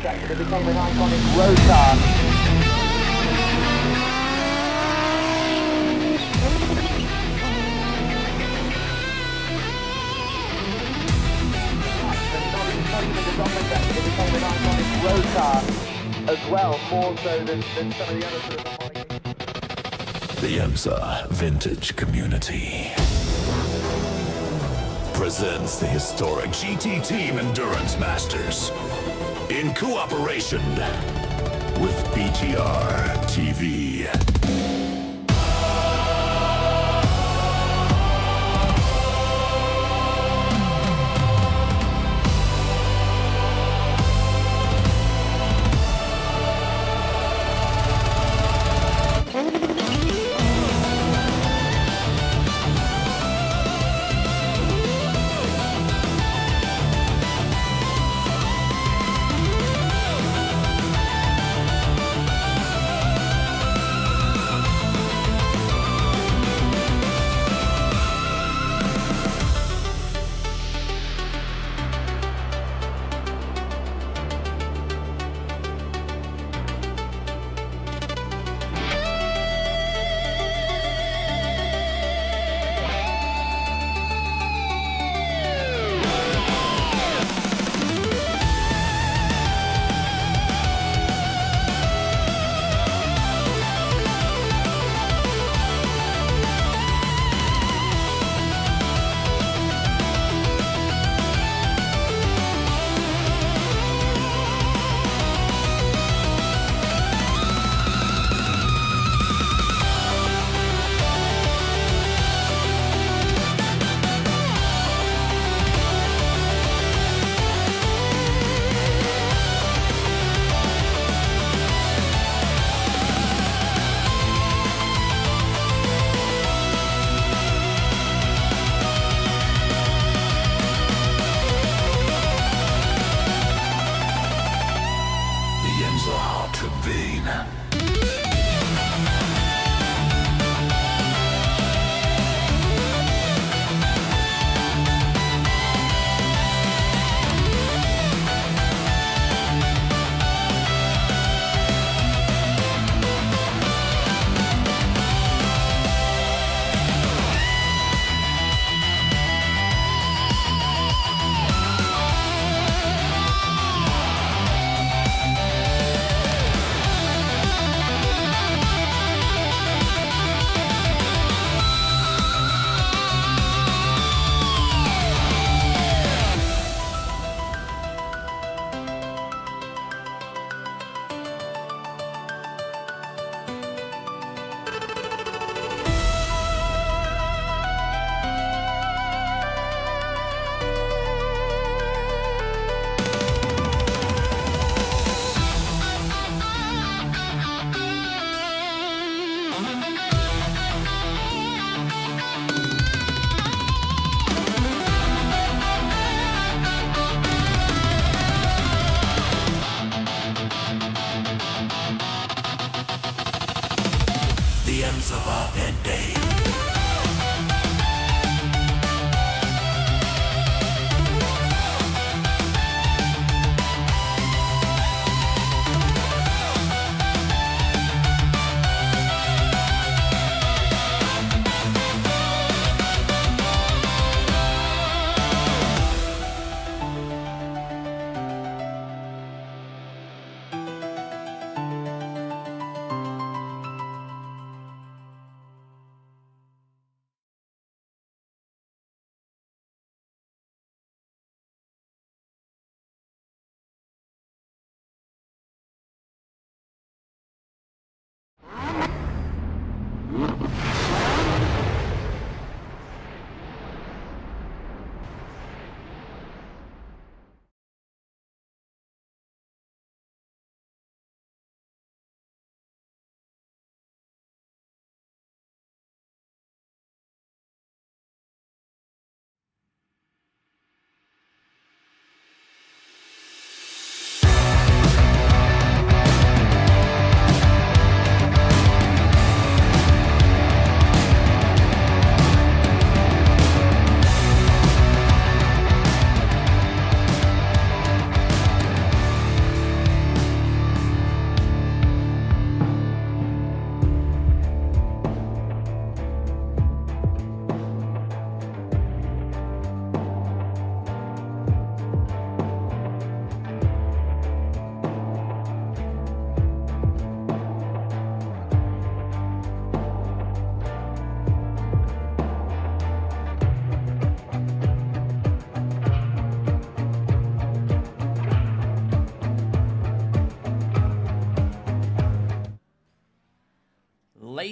second, it became an iconic road car. It became an iconic road car as well, more so than some of the other sort of the IMSA Vintage Community presents the historic GT Team Endurance Masters in cooperation with BTR TV.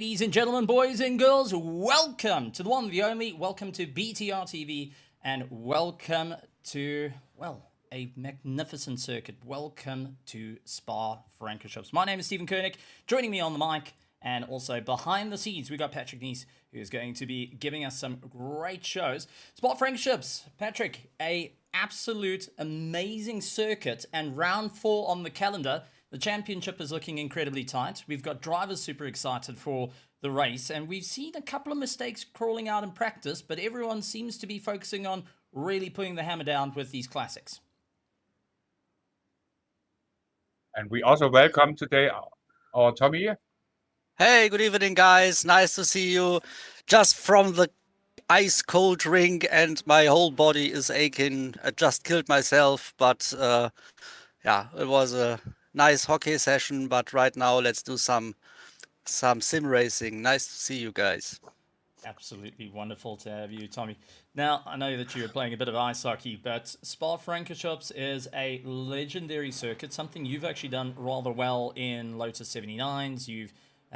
Ladies and gentlemen, boys and girls, welcome to the one, the only, welcome to BTR TV, and welcome to, well, a magnificent circuit. Welcome to Spa-Francorchamps. My name is Stephen Koenig. Joining me on the mic and also behind the scenes, we got Patrick Neese, who is going to be giving us some great shows. Spa-Francorchamps, Patrick, a absolute amazing circuit, and round 4 on the calendar. The championship is looking incredibly tight. We've got drivers super excited for the race, and we've seen a couple of mistakes crawling out in practice, but everyone seems to be focusing on really putting the hammer down with these classics. And we also welcome today our Tommy. Hey, good evening, guys. Nice to see you. Just from the ice cold rink, and my whole body is aching. I just killed myself, but yeah, it was a nice hockey session. But right now, let's do some sim racing. Nice to see you guys. Absolutely wonderful to have you, Tommy. Now, I know that you were playing a bit of ice hockey, but Spa-Francorchamps is a legendary circuit, something you've actually done rather well in Lotus 79s. You've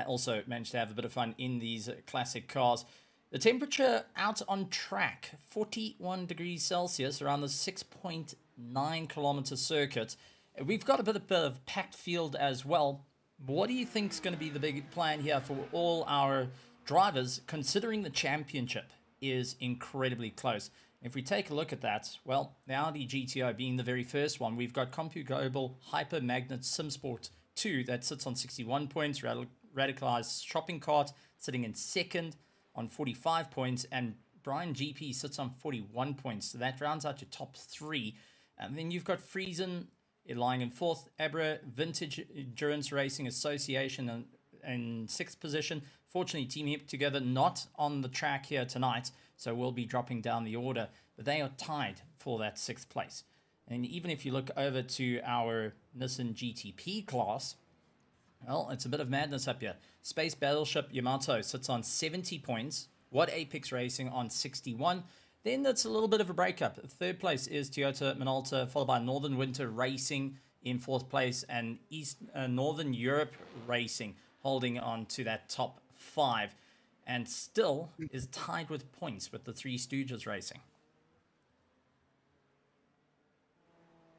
also managed to have a bit of fun in these classic cars. The temperature out on track, 41 degrees Celsius, around the 6.9 kilometer circuit. We've got a bit of packed field as well. What do you think is going to be the big plan here for all our drivers, considering the championship is incredibly close? If we take a look at that, well, the Audi GTO being the very first one, we've got CompuGlobal Hyper Magnet SimSport 2 that sits on 61 points, Radicalized Shopping Cart sitting in second on 45 points, and Brian GP sits on 41 points. So that rounds out your top 3. And then you've got Friesen lying in 4th, Abra Vintage Endurance Racing Association in 6th position. Fortunately, Team Hip Together not on the track here tonight, so we'll be dropping down the order. But they are tied for that 6th place. And even if you look over to our Nissan GTP class, well, it's a bit of madness up here. Space Battleship Yamato sits on 70 points. What Apex Racing on 61. Then that's a little bit of a breakup. 3rd place is Toyota Minolta, followed by Northern Winter Racing in 4th place, and Northern Europe Racing holding on to that top 5, and still is tied with points with the Three Stooges Racing.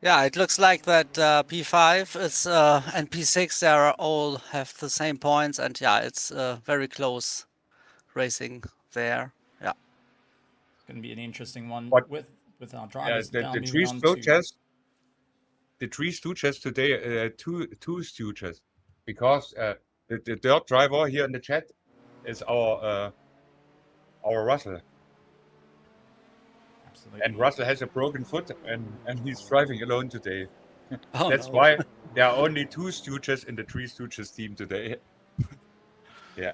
Yeah, it looks like that P5 is and P6 they are all have the same points, and yeah, it's very close racing there. Yeah, It's going to be an interesting one What- with our drivers. Now the moving three on to- Stooges. The Three Stooges today, two Stooges, because the third driver here in the chat is our Russell. Absolutely. And Russell has a broken foot, and he's driving alone today. oh, That's no. why there are only 2 Stooges in the Three Stooges team today. Yeah.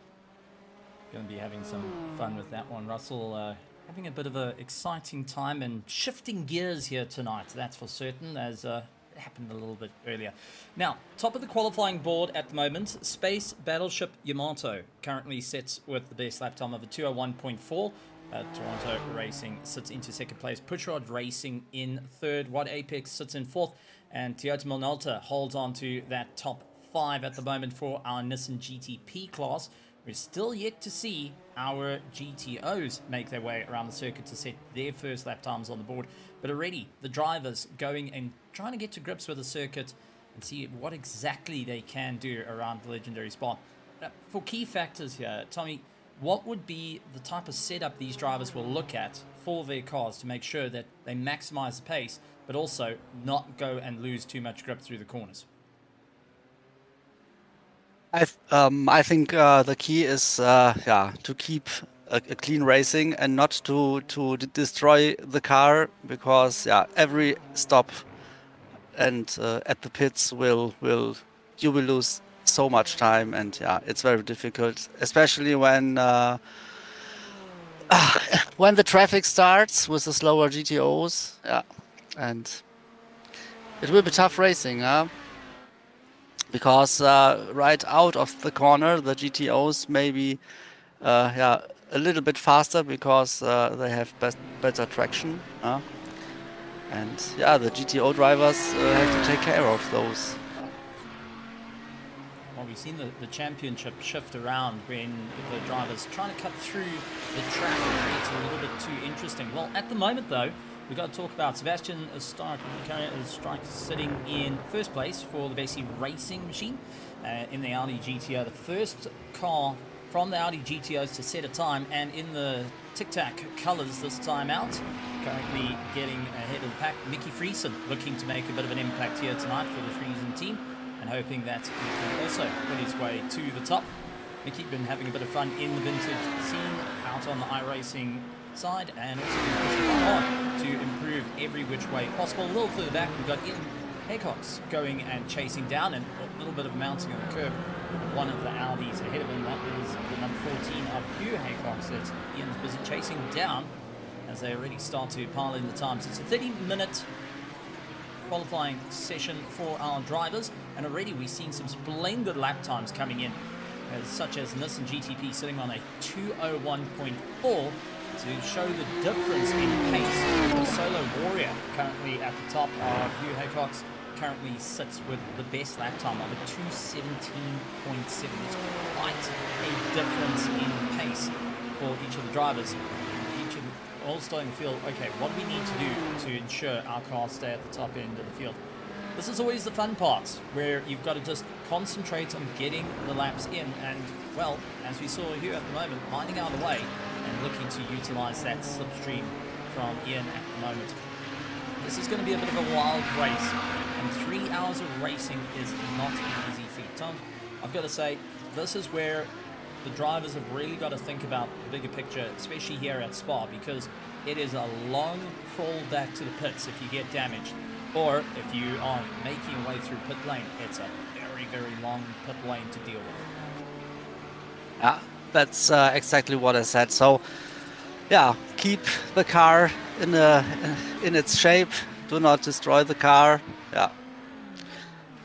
Going to be having some fun with that one. Russell having a bit of an exciting time and shifting gears here tonight, that's for certain, as it happened a little bit earlier. Now, top of the qualifying board at the moment, Space Battleship Yamato currently sits with the best lap time of a 201.4. Toronto Racing sits into 2nd place. Pushrod Racing in 3rd. What Apex sits in 4th. And Toyota Minolta holds on to that top 5 at the moment for our Nissan GTP class. We're still yet to see our GTOs make their way around the circuit to set their first lap times on the board. But already, the drivers going and trying to get to grips with the circuit and see what exactly they can do around the legendary Spa. For key factors here, Tommy, what would be the type of setup these drivers will look at for their cars to make sure that they maximize the pace, but also not go and lose too much grip through the corners? I think the key is to keep a clean racing and not to destroy the car, because every stop and at the pits you will lose so much time, and it's very difficult, especially when the traffic starts with the slower GTOs, and it will be tough racing, because right out of the corner the GTOs may be a little bit faster because they have better traction, and the GTO drivers have to take care of those. Well, we've seen the championship shift around when the drivers trying to cut through the traffic. It's a little bit too interesting. Well, at the moment though, we've got to talk about Sebastian Stark sitting in first place for the Basi Racing machine in the Audi GTO. The first car from the Audi GTOs to set a time, and in the Tic Tac colours this time out. Currently getting ahead of the pack, Mickey Friesen looking to make a bit of an impact here tonight for the Friesen team, and hoping that he can also put his way to the top. Mickey been having a bit of fun in the vintage scene out on the iRacing side, and also been pushing hard to improve every which way possible. A little further back, we've got Ian Haycox going and chasing down, and a little bit of mounting on the curb. One of the Audis ahead of him, that is the number 14 of Hugh Haycox that Ian's busy chasing down as they already start to pile in the times. It's a 30-minute qualifying session for our drivers, and already we've seen some splendid lap times coming in, such as Nissan GTP sitting on a 201.4 to show the difference in pace. The Solo Warrior currently at the top of Hugh Haycox currently sits with the best lap time of a 217.7. It's quite a difference in pace for each of the drivers. Each of them all starting to feel, okay, what do we need to do to ensure our cars stay at the top end of the field? This is always the fun part, where you've got to just concentrate on getting the laps in, and, well, as we saw here at the moment, finding out the way and looking to utilize that slipstream from Ian at the moment. This is going to be a bit of a wild race, and 3 hours of racing is not an easy feat. Tom, I've got to say, this is where the drivers have really got to think about the bigger picture, especially here at Spa, because it is a long crawl back to the pits if you get damaged, or if you are making your way through pit lane, it's a very, very long pit lane to deal with. Yeah, that's exactly what I said. So, yeah, keep the car in its shape. Do not destroy the car. Yeah,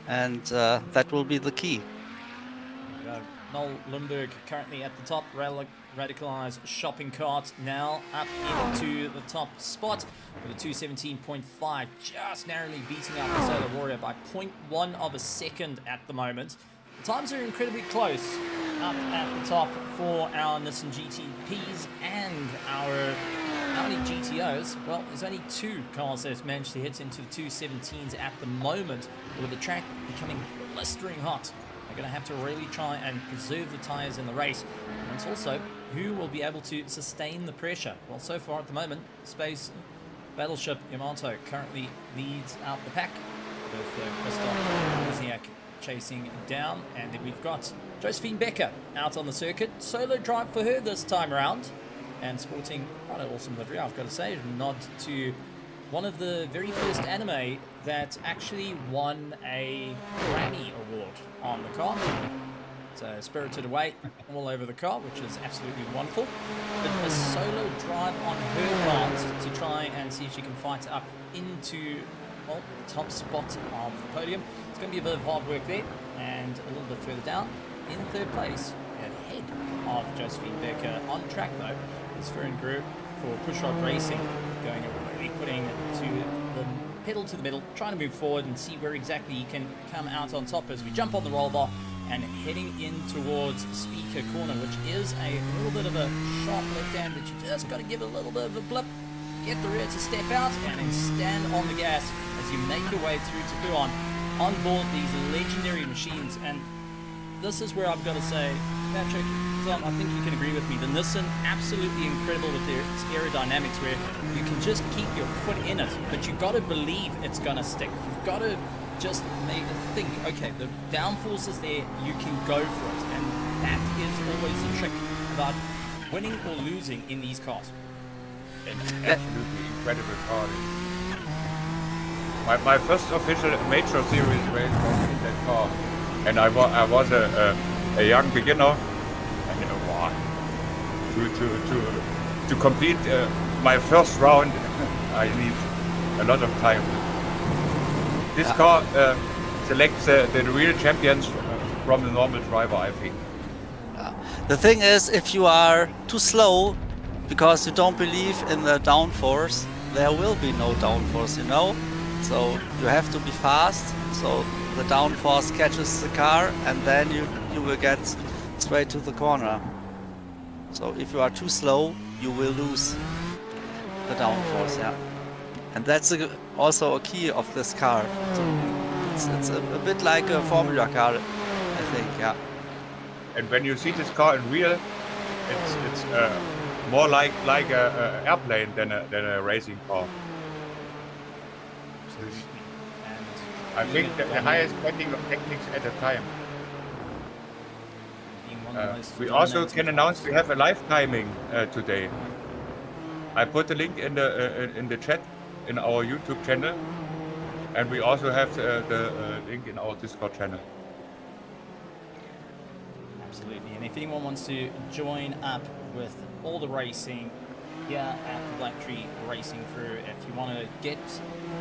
and that will be the key. Noel Lundberg currently at the top. Radicalized shopping cart now up into the top spot with a 217.5, just narrowly beating out the Solar Warrior by 0.1 of a second at the moment. The times are incredibly close up at the top for our Nissan GTPs and our Audi GTOs. Well, there's only two cars that have managed to hit into the 217s at the moment, with the track becoming blistering hot. They're going to have to really try and preserve the tyres in the race. And it's also who will be able to sustain the pressure. Well, so far at the moment, Space Battleship Yamato currently leads out the pack with Christoph Wozniak chasing down. And then we've got Josephine Becker out on the circuit. Solo drive for her this time around, and sporting quite an awesome livery, I've got to say. A nod to one of the very first anime that actually won a Grammy Award on the car. So Spirited Away all over the car, which is absolutely wonderful. But a solo drive on her part to try and see if she can fight up into, well, the top spot of the podium. It's going to be a bit of hard work there, and a little bit further down in third place, ahead of Josephine Becker. On track though is Fern Group for Pushrod Racing, going really putting to the pedal to the middle, trying to move forward and see where exactly he can come out on top as we jump on the roll bar and heading in towards Speaker Corner, which is a little bit of a sharp left hand that you just got to give a little bit of a blip, get the rear to step out, and then stand on the gas as you make your way through to Puan on board these legendary machines. And this is where I've got to say, Patrick, Tom, I think you can agree with me. The Nissan, absolutely incredible with their aerodynamics, where you can just keep your foot in it, but you've got to believe it's going to stick. You've got to just think, okay, the downforce is there, you can go for it. And that is always the trick about winning or losing in these cars. It's absolutely incredible car. My first official major series race was in that car, and I was a young beginner, and wow, to complete my first round, I need a lot of time. This car selects the real champions from the normal driver, I think. The thing is, if you are too slow because you don't believe in the downforce, there will be no downforce, you know? So you have to be fast. So the downforce catches the car, and then you will get straight to the corner. So if you are too slow, you will lose the downforce, yeah. And that's also a key of this car. So it's a bit like a Formula car, I think, yeah. And when you see this car in real, it's more like a airplane than a racing car. And I think the highest rating of techniques at the time. being one of the most We also dominating can announce we have a live timing today. I put the link in the chat in our YouTube channel, and we also have the link in our Discord channel. Absolutely, and if anyone wants to join up with all the racing here at the Black Tree Racing Crew, if you want to get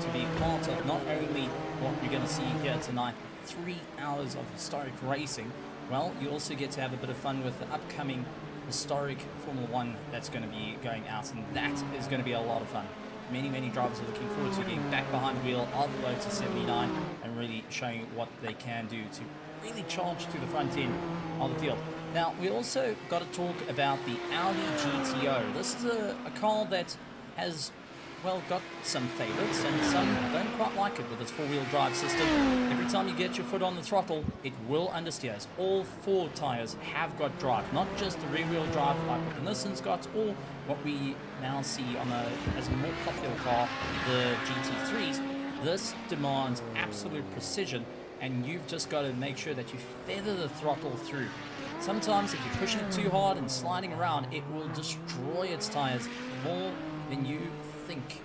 to be part of not only what you're going to see here tonight, 3 hours of historic racing, well, you also get to have a bit of fun with the upcoming historic Formula 1 that's going to be going out, and that is going to be a lot of fun. Many drivers are looking forward to getting back behind the wheel of the Lotus 79 and really showing what they can do to really charge to the front end of the field. Now, we also got to talk about the Audi GTO. This is a car that has, well, got some favorites and some don't quite like it with its four-wheel drive system. Every time you get your foot on the throttle, it will understeers. All four tires have got drive, not just the rear-wheel drive like what the Nissan's got, or what we now see on as a more popular car, the GT3s. This demands absolute precision, and you've just got to make sure that you feather the throttle through. Sometimes if you're pushing it too hard and sliding around, it will destroy its tires more than you think,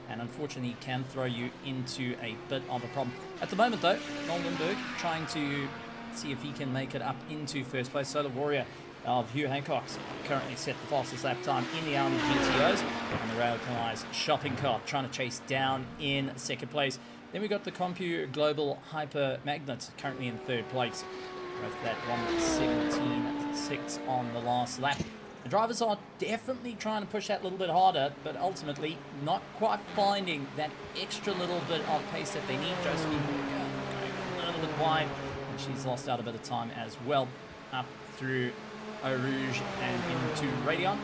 and unfortunately can throw you into a bit of a problem. At the moment though, Noel Lindbergh trying to see if he can make it up into first place. Solar Warrior of Hugh Hancock's currently set the fastest lap time in the Audi GTOs, and the Railcars shopping cart trying to chase down in second place. Then we got the Compu Global Hyper Magnet currently in third place with that 1:17.6 on the last lap. The drivers are definitely trying to push that a little bit harder, but ultimately not quite finding that extra little bit of pace that they need. Josephine Baker going a little bit wide, and she's lost out a bit of time as well up through Eau Rouge and into Radeon.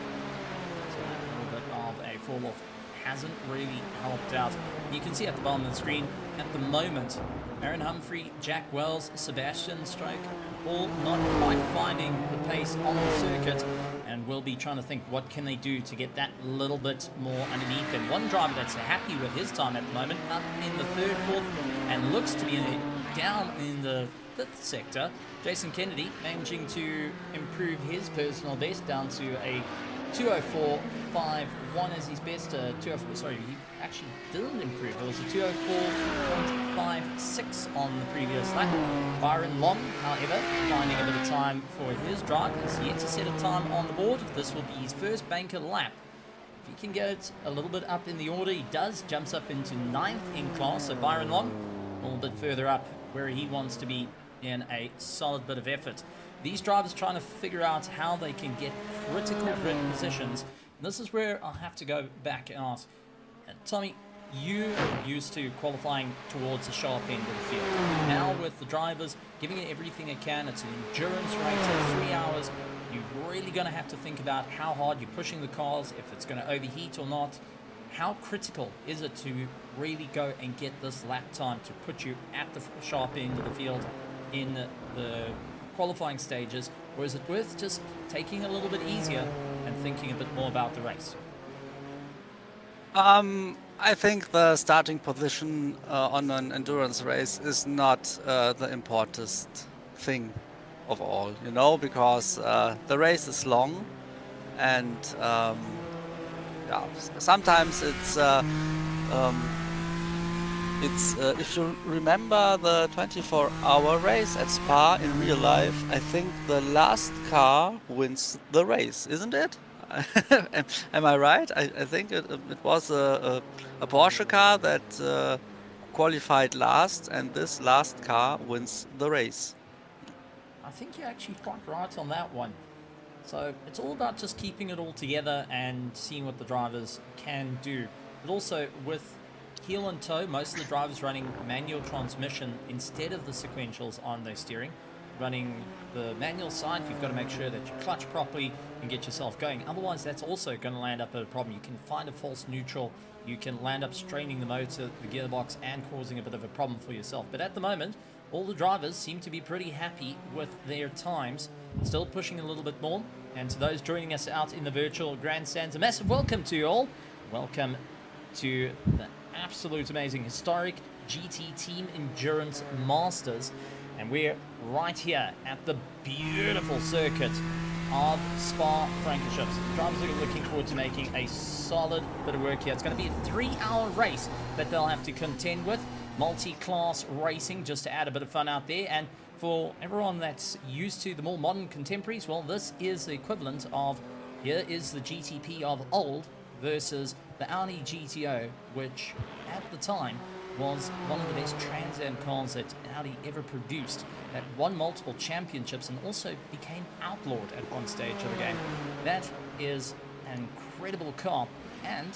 So that little bit of a fall off hasn't really helped out. You can see at the bottom of the screen at the moment, Aaron Humphrey, Jack Wells, Sebastian Strike, all not quite finding the pace on the circuit, and will be trying to think what can they do to get that little bit more underneath. And one driver that's happy with his time at the moment, up in the third, fourth, and looks to be down in the fifth sector, Jason Kennedy managing to improve his personal best down to a 2:04.51 as his best. 2:04. Sorry, he actually didn't improve. It was a 2:04.56 on the previous lap. Byron Long, however, finding a bit of time for his drive. He's yet to set a time on the board. This will be his first banker lap. If he can get it a little bit up in the order, he does. Jumps up into 9th in class. So Byron Long, a little bit further up where he wants to be in a solid bit of effort. These drivers trying to figure out how they can get critical grid positions. And this is where I'll have to go back and ask, Tommy, you used to qualifying towards the sharp end of the field. Now with the drivers giving it everything they can, it's an endurance race of 3 hours. You're really going to have to think about how hard you're pushing the cars, if it's going to overheat or not. How critical is it to really go and get this lap time to put you at the sharp end of the field in the qualifying stages, or is it worth just taking a little bit easier and thinking a bit more about the race? I think the starting position on an endurance race is not the importantest thing of all, you know, because the race is long, and yeah, sometimes it's if you remember the 24-hour race at Spa in real life, I think the last car wins the race, isn't it? Am I right? I think it was a Porsche car that qualified last, and this last car wins the race. I think you're actually quite right on that one. So it's all about just keeping it all together and seeing what the drivers can do. But also with heel and toe. Most of the drivers running manual transmission instead of the sequentials on their steering. Running the manual side, you've got to make sure that you clutch properly and get yourself going. Otherwise, that's also going to land up at a problem. You can find a false neutral. You can land up straining the motor, the gearbox, and causing a bit of a problem for yourself. But at the moment, all the drivers seem to be pretty happy with their times. Still pushing a little bit more. And to those joining us out in the virtual grandstands, a massive welcome to you all. Welcome to the absolute amazing historic GT Team Endurance Masters. And we're right here at the beautiful circuit of Spa-Francorchamps. Drivers are looking forward to making a solid bit of work here. It's going to be a 3-hour race that they'll have to contend with. Multi-class racing, just to add a bit of fun out there. And for everyone that's used to the more modern contemporaries, well, this is the equivalent of, here is the GTP of old versus the Audi GTO, which at the time was one of the best Trans Am cars that Audi ever produced, that won multiple championships and also became outlawed at one stage of the game. That is an incredible car, and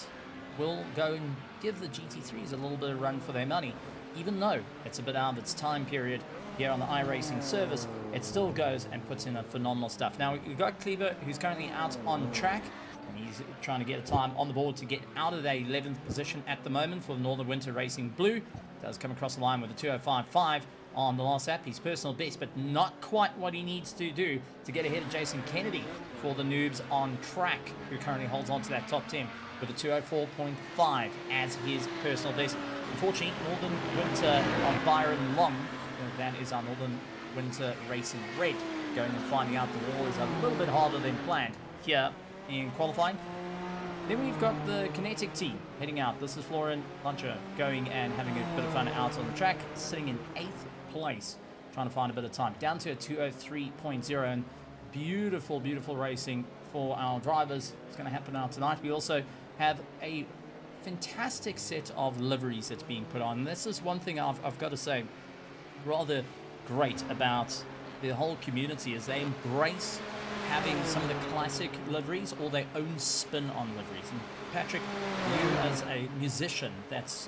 will go and give the GT3s a little bit of run for their money. Even though it's a bit out of its time period here on the iRacing service, it still goes and puts in a phenomenal stuff. Now, we've got Kleber, who's currently out on track, and he's trying to get a time on the board to get out of the 11th position at the moment for Northern Winter Racing Blue. Does come across the line with a 2:05.5 on the last lap. His personal best, but not quite what he needs to do to get ahead of Jason Kennedy for the noobs on track, who currently holds on to that top 10 with a 2:04.5 as his personal best. Unfortunately, Northern Winter on Byron Long, that is our Northern Winter Racing Red, going and finding out the wall is a little bit harder than planned here in qualifying. Then we've got the Kinetic team heading out. This is Florian Luncher going and having a bit of fun out on the track, sitting in 8th place, trying to find a bit of time. Down to a 2:03.0, and beautiful, beautiful racing for our drivers. It's going to happen now tonight. We also have a fantastic set of liveries that's being put on. This is one thing I've got to say rather great about the whole community, is they embrace having some of the classic liveries or their own spin on liveries. And Patrick, you as a musician that's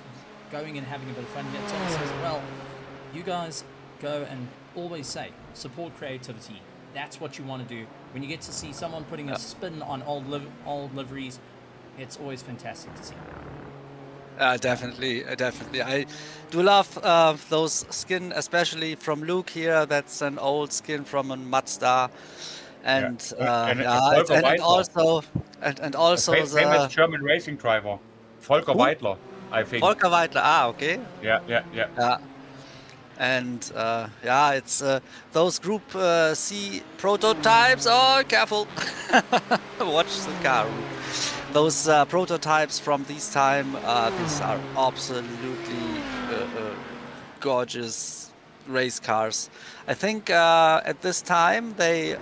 going and having a bit of fun, yet Tom says, well, you guys go and always say, support creativity. That's what you want to do. When you get to see someone putting a spin on old liveries, it's always fantastic to see. Definitely. I do love those skin, especially from Luke here. That's an old skin from a Mazda, and also a famous German racing driver, Volker Weidler, I think. Volker Weidler. Okay. Yeah. And it's those Group C prototypes. Oh, careful! Watch the car. Those prototypes from this time, these are absolutely gorgeous race cars. I think at this time they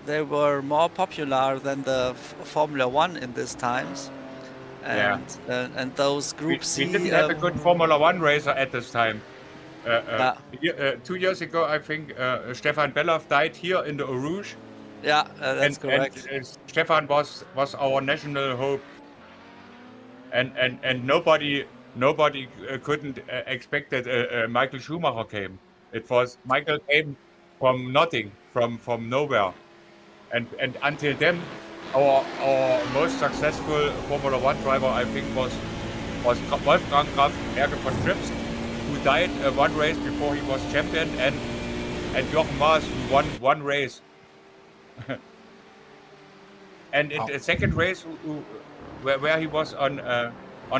were more popular than the Formula One in these times. And those Group C. We didn't have a good Formula One racer at this time. 2 years ago, I think Stefan Belloff died here in the Eau Rouge. Yeah, that's correct. And Stefan was our national hope, and nobody couldn't expect that Michael Schumacher came. It was Michael came from nothing, from nowhere, and until then, our most successful Formula One driver, I think, was Wolfgang Graf Berge von Trips, who died one race before he was champion, and Jochen Maas, who won one race. And in the second race, where he was on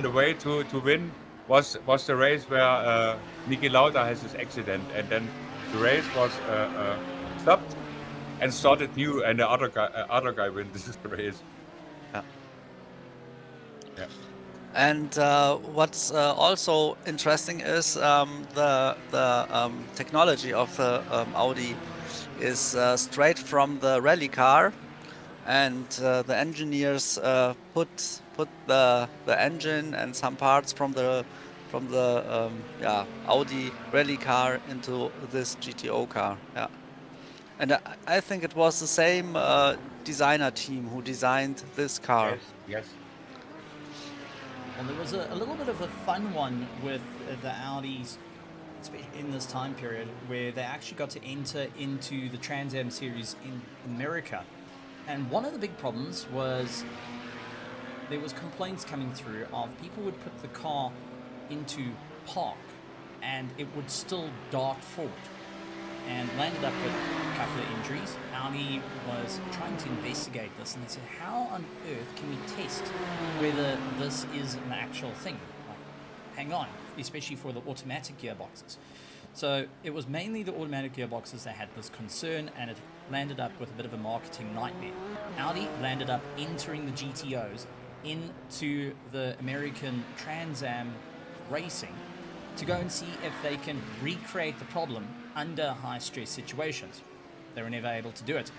the way to win, was the race where Niki Lauda has his accident, and then the race was stopped and started new, and the other guy wins this race. Yeah. And what's also interesting is the technology of the Audi is straight from the rally car, and the engineers put the engine and some parts from the Audi rally car into this GTO car. Yeah, and I think it was the same designer team who designed this car. Yes. Well, there was a little bit of a fun one with the Audis in this time period where they actually got to enter into the Trans Am series in America. And one of the big problems was there was complaints coming through of people would put the car into park and it would still dart forward, and landed up with a couple of injuries. Audi was trying to investigate this, and they said, how on earth can we test whether this is an actual thing? Like, hang on, especially for the automatic gearboxes. So it was mainly the automatic gearboxes that had this concern, and it landed up with a bit of a marketing nightmare. Audi landed up entering the GTOs into the American Trans Am racing to go and see if they can recreate the problem under high-stress situations. They were never able to do it.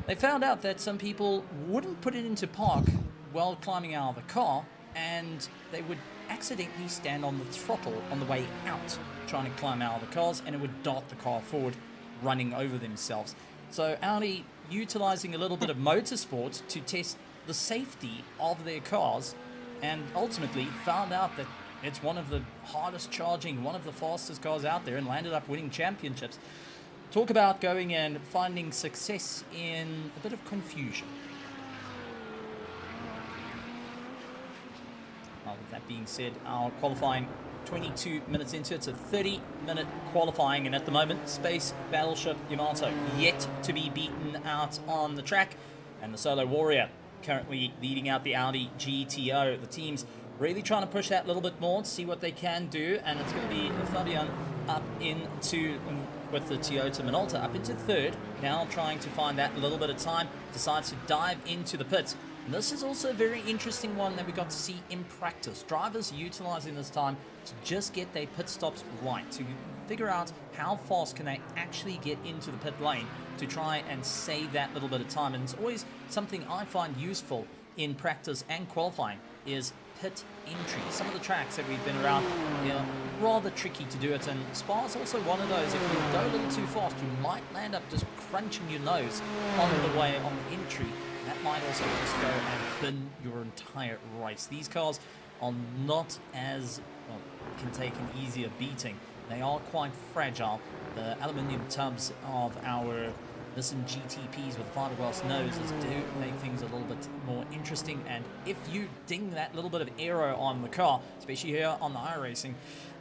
They found out that some people wouldn't put it into park while climbing out of the car, and they would accidentally stand on the throttle on the way out, trying to climb out of the cars, and it would dart the car forward, running over themselves. So Audi, utilizing a little bit of motorsport to test the safety of their cars, and ultimately found out that it's one of the hardest charging, one of the fastest cars out there, and landed up winning championships. Talk about going and finding success in a bit of confusion. Well, with that being said, our qualifying 22 minutes into it. It's a 30-minute qualifying, and at the moment, Space Battleship Yamato yet to be beaten out on the track, and the Solo Warrior currently leading out the Audi GTO. The team's really trying to push that a little bit more to see what they can do, and it's going to be Fabian up into, with the Toyota Minolta, up into third, now trying to find that little bit of time, decides to dive into the pits. And this is also a very interesting one that we got to see in practice. Drivers utilizing this time to just get their pit stops right, to figure out how fast can they actually get into the pit lane to try and save that little bit of time. And it's always something I find useful in practice and qualifying is pit entry. Some of the tracks that we've been around, rather tricky to do it, and Spa is also one of those. If you go a little too fast, you might land up just crunching your nose on the way on the entry. That might also just go and bin your entire race. These cars are not as, well, can take an easier beating. They are quite fragile. The aluminium tubs of our Nissan GTPs with fiberglass noses do make things a little bit more interesting, and if you ding that little bit of aero on the car, especially here on the iRacing,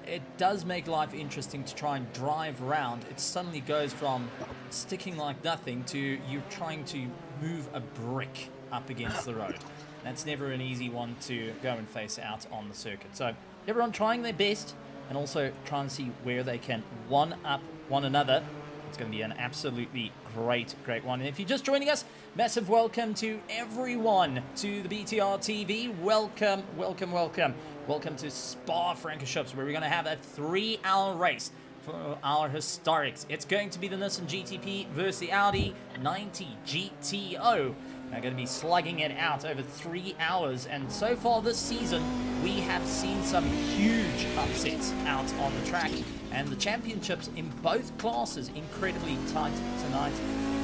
it does make life interesting to try and drive around. It suddenly goes from sticking like nothing to you trying to move a brick up against the road. That's never an easy one to go and face out on the circuit. So everyone trying their best, and also trying to see where they can one-up one another. It's going to be an absolutely great one. And if you're just joining us, massive welcome to everyone to the BTR TV. Welcome to Spa Francorchamps, where we're going to have a 3-hour race for our historics. It's going to be the Nissan GTP versus the Audi 90 GTO. They're going to be slugging it out over 3 hours, and so far this season we have seen some huge upsets out on the track, and the championships in both classes incredibly tight tonight.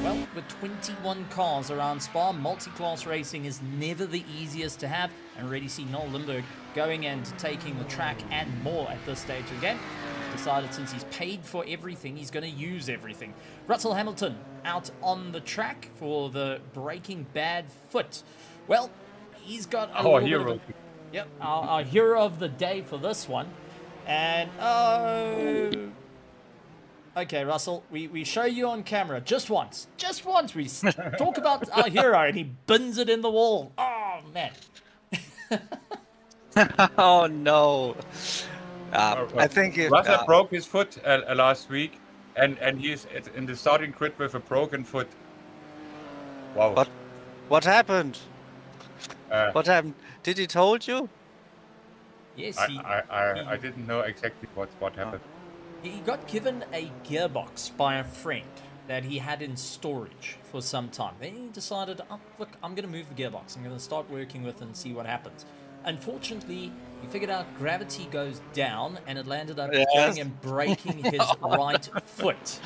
Well, with 21 cars around Spa, multi-class racing is never the easiest to have, and already see Noel Lindbergh going and taking the track and more at this stage of the game. Decided since he's paid for everything, he's going to use everything. Russell Hamilton out on the track for the Breaking Bad foot. Well, he's got a hero. Yep, our hero of the day for this one. And okay, Russell, we show you on camera just once. We talk about our hero, and he bins it in the wall. Oh man. Oh no. I think Russell broke his foot last week, and he's in the starting grid with a broken foot. Wow. What happened? What happened? Did he told you? Yes, I didn't know exactly what happened. He got given a gearbox by a friend that he had in storage for some time. Then he decided, oh, look, I'm going to move the gearbox. I'm going to start working with it and see what happens. Unfortunately, he figured out gravity goes down, and it landed up going and breaking his right foot.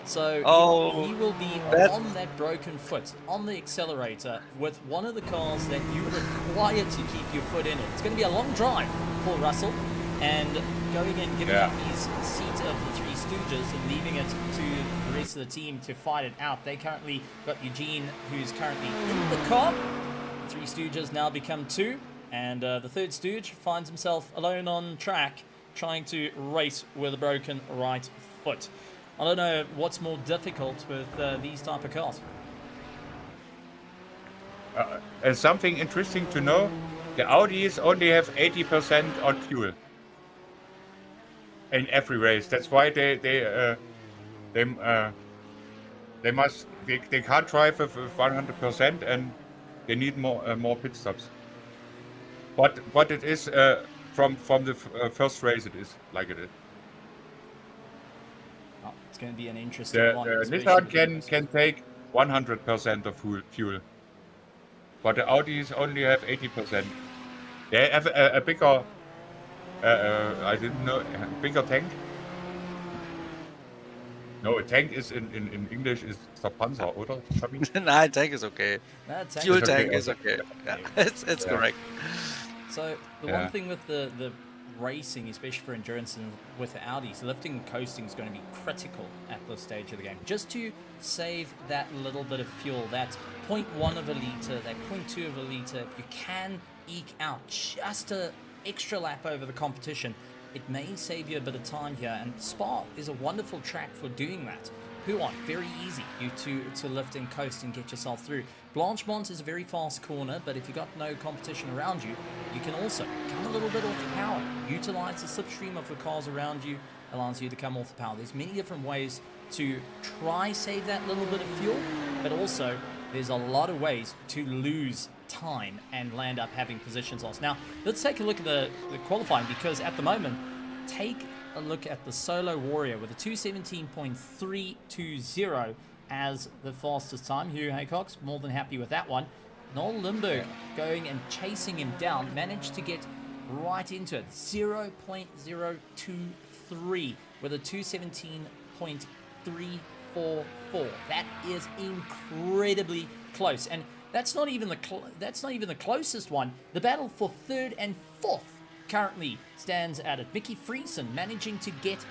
So Oh, he will be that- on that broken foot, on the accelerator, with one of the cars that you require to keep your foot in it. It's going to be a long drive for Russell, and going and giving Yeah. up his seat of the Three Stooges and leaving it to the rest of the team to fight it out. They currently got Eugene, who's currently in the car. The Three Stooges now become two, and the third Stooge finds himself alone on track, trying to race with a broken right foot. I don't know what's more difficult with these type of cars. Something interesting to know: the Audis only have 80% on fuel in every race. That's why they can't drive with 100%, and they need more pit stops. But it is from the first race, it is like it is. Oh, it's going to be an interesting The one. Nissan especially can take 100% of fuel, but the Audis only have 80%. They have a bigger, I didn't know, a bigger tank. No, a tank is in English is der Panzer, oder? Fabi? Nah, tank is okay. That tank Fuel is okay, tank okay. is okay. Yeah, it's Yeah. correct. So the Yeah. one thing with the racing, especially for endurance and with the Audis, lifting and coasting is going to be critical at this stage of the game. Just to save that little bit of fuel, that 0.1 of a litre, that 0.2 of a litre, if you can eke out just an extra lap over the competition, it may save you a bit of time here. And Spa is a wonderful track for doing that. Huon, very easy you to lift and coast and get yourself through. Blanchemont is a very fast corner, but if you've got no competition around you, you can also come a little bit off the power. Utilize the slipstream of the cars around you, allows you to come off the power. There's many different ways to try save that little bit of fuel, but also there's a lot of ways to lose time and land up having positions lost. Now, let's take a look at the qualifying, because at the moment, take a look at the Solo Warrior with a 2:17.320 as the fastest time. Hugh Haycock's more than happy with that one. Noel Limburg going and chasing him down, managed to get right into it. 0.023 with a 2:17.344. That is incredibly close, and that's not even the closest one. The battle for third and fourth currently stands at it. Mickey Friesen managing to get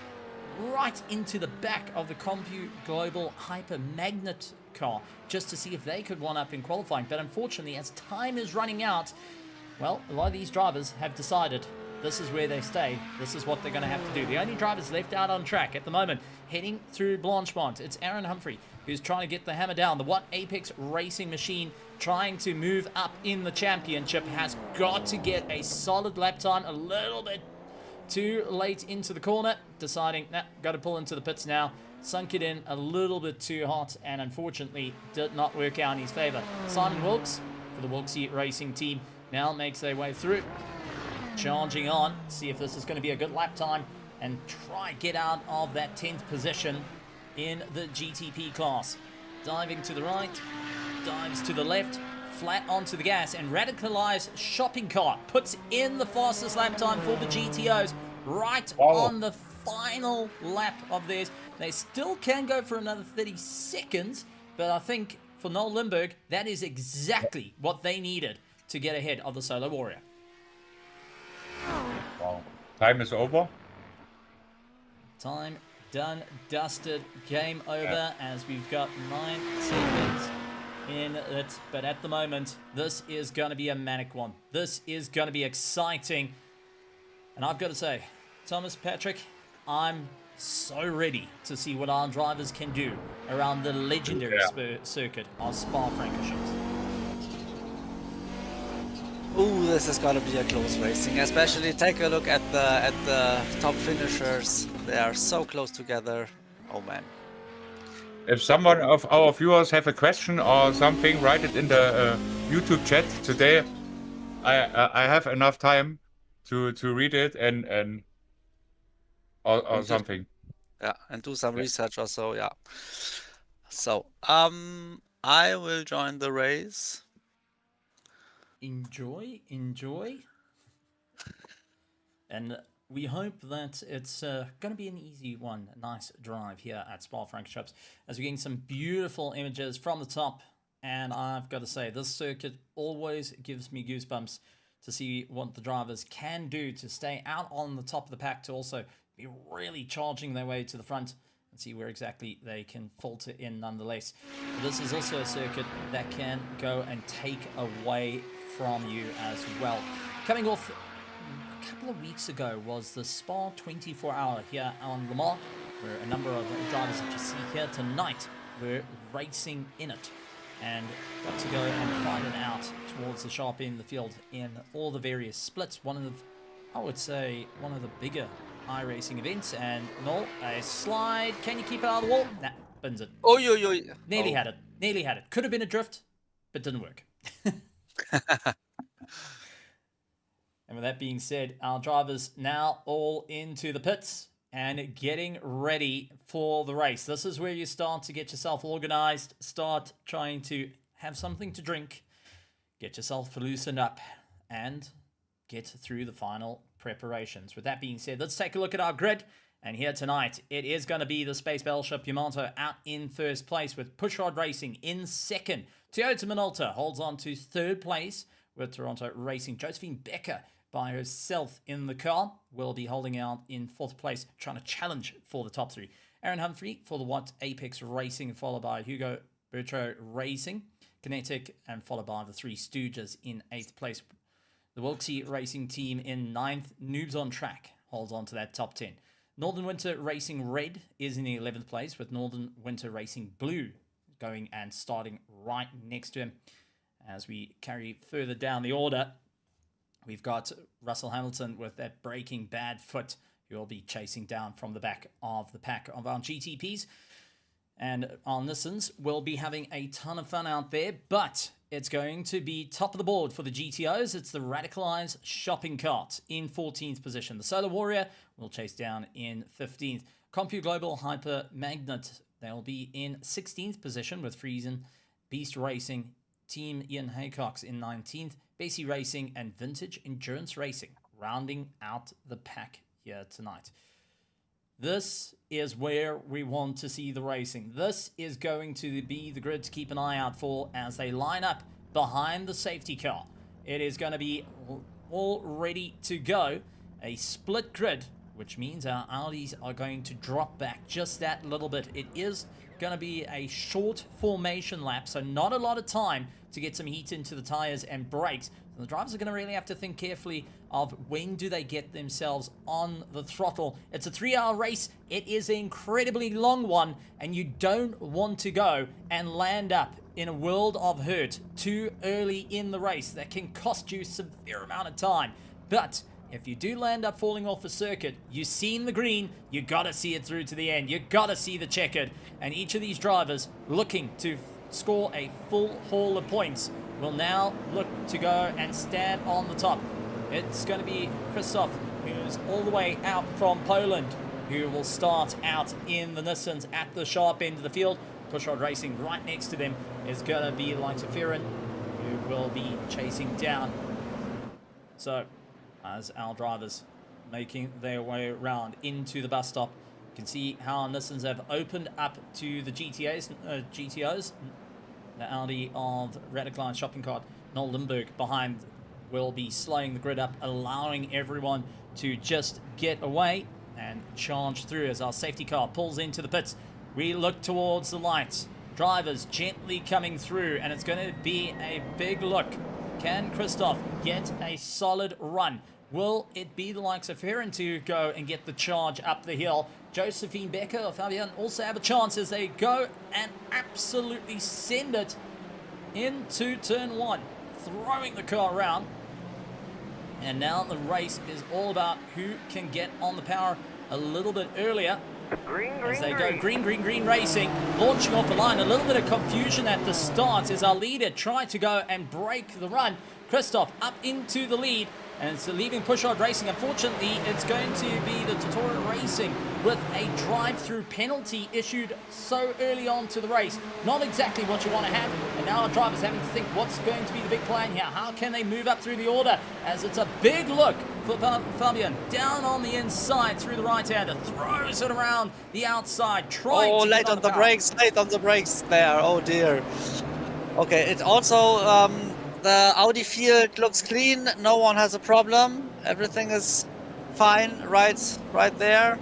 right into the back of the Compu Global Hyper Magnet car just to see if they could one up in qualifying. But unfortunately, as time is running out, well, a lot of these drivers have decided this is where they stay. This is what they're going to have to do. The only drivers left out on track at the moment, heading through Blanchemont, it's Aaron Humphrey, who's trying to get the hammer down. The One Apex Racing Machine trying to move up in the championship, has got to get a solid lap time, a little bit too late into the corner, deciding, nah, got to pull into the pits now. Sunk it in a little bit too hot, and unfortunately did not work out in his favor. Simon Wilkes for the Wilkesy Racing team now makes their way through, charging on, see if this is going to be a good lap time and try get out of that 10th position in the GTP class. Diving to the right, dives to the left, flat onto the gas, and Radicalized Shopping Cart puts in the fastest lap time for the GTOs right on the final lap of theirs. They still can go for another 30 seconds, but I think for Noel Limburg, that is exactly what they needed to get ahead of the Solo Warrior. Wow. Time is over. Time done, dusted, game over, as we've got 9 seconds in it. But at the moment, this is going to be a manic one. This is going to be exciting. And I've got to say, Thomas, Patrick, I'm so ready to see what our drivers can do around the legendary circuit of Spa-Francorchamps. Ooh, this is gonna be a close racing. Especially take a look at the top finishers. They are so close together. Oh man. If someone of our viewers have a question or something, write it in the YouTube chat today. I have enough time to read it and or something. Yeah, and do some research also. Yeah. So I will join the race. Enjoy. And we hope that it's going to be an easy one, a nice drive here at Spa-Francorchamps, as we're getting some beautiful images from the top. And I've got to say, this circuit always gives me goosebumps to see what the drivers can do to stay out on the top of the pack, to also be really charging their way to the front and see where exactly they can falter in nonetheless. But this is also a circuit that can go and take away from you as well. Coming off a couple of weeks ago was the Spa 24-hour here on Le Mans, where a number of drivers that you see here tonight were racing in it and got to go and fight it out towards the sharp end of the field in all the various splits. One of the, I would say, one of the bigger iRacing events. And Noel, a slide. Can you keep it out of the wall? Nah, bins it. Oh, yo. Nearly had it. Nearly had it. Could have been a drift, but didn't work. And with that being said, our drivers now all into the pits and getting ready for the race. This is where you start to get yourself organized, start trying to have something to drink, get yourself loosened up, and get through the final preparations. With that being said, let's take a look at our grid. And here tonight, it is going to be the Space Battleship Yamato out in first place, with Pushrod Racing in second. Toyota Minolta holds on to third place, with Toronto Racing. Josephine Becker by herself in the car will be holding out in fourth place, trying to challenge for the top three. Aaron Humphrey for the Watt Apex Racing, followed by Hugo Bertro Racing, Kinetic, and followed by the Three Stooges in eighth place. The Wilksy Racing team in ninth. Noobs on Track holds on to that top 10. Northern Winter Racing Red is in the 11th place, with Northern Winter Racing Blue going and starting right next to him. As we carry further down the order, we've got Russell Hamilton with that Breaking Bad foot, who will be chasing down from the back of the pack of our GTPs. And our Nissans will be having a ton of fun out there, but it's going to be top of the board for the GTOs. It's the Radicalized Shopping Cart in 14th position. The Solar Warrior will chase down in 15th. CompuGlobal Hyper Magnet, they'll be in 16th position, with Friesen, Beast Racing, Team Ian Haycox in 19th. Basie Racing and Vintage Endurance Racing rounding out the pack here tonight. This is where we want to see the racing. This is going to be the grid to keep an eye out for as they line up behind the safety car. It is going to be all ready to go. A split grid, which means our Audis are going to drop back just that little bit. It is going to be a short formation lap, so not a lot of time to get some heat into the tires and brakes. The drivers are going to really have to think carefully of when do they get themselves on the throttle. It's a 3-hour race. It is an incredibly long one, and you don't want to go and land up in a world of hurt too early in the race. That can cost you a severe amount of time. But if you do land up falling off a circuit, you've seen the green, you got to see it through to the end. You got to see the checkered. And each of these drivers looking to score a full haul of points will now look to go and stand on the top. It's going to be Christoph, who's all the way out from Poland, who will start out in the Nissans at the sharp end of the field. Pushrod Racing right next to them is going to be the likes of Fearon, who will be chasing down. So, as our drivers making their way around into the bus stop, you can see how Nissans have opened up to the GTOs. The Audi of Radicalized Shopping Cart, Noel Limburg behind, will be slowing the grid up, allowing everyone to just get away and charge through as our safety car pulls into the pits. We look towards the lights. Drivers gently coming through, and it's going to be a big look. Can Christoph get a solid run? Will it be the likes of Heron to go and get the charge up the hill? Josephine Becker or Fabian also have a chance as they go and absolutely send it into turn one, throwing the car around. And now the race is all about who can get on the power a little bit earlier. As they go green racing, launching off the line. A little bit of confusion at the start as our leader tried to go and break the run. Christoph up into the lead, and it's leaving Pushard Racing. Unfortunately, it's going to be the Tutorial Racing with a drive-through penalty issued so early on to the race. Not exactly what you want to have, and now our drivers having to think what's going to be the big plan here. How can they move up through the order, as it's a big look for Fabian down on the inside through the right-hander, throws it around the outside, trying to late get on the power. brakes, late on the brakes there. Oh dear. Okay, it also the Audi field looks clean. No one has a problem. Everything is fine right there.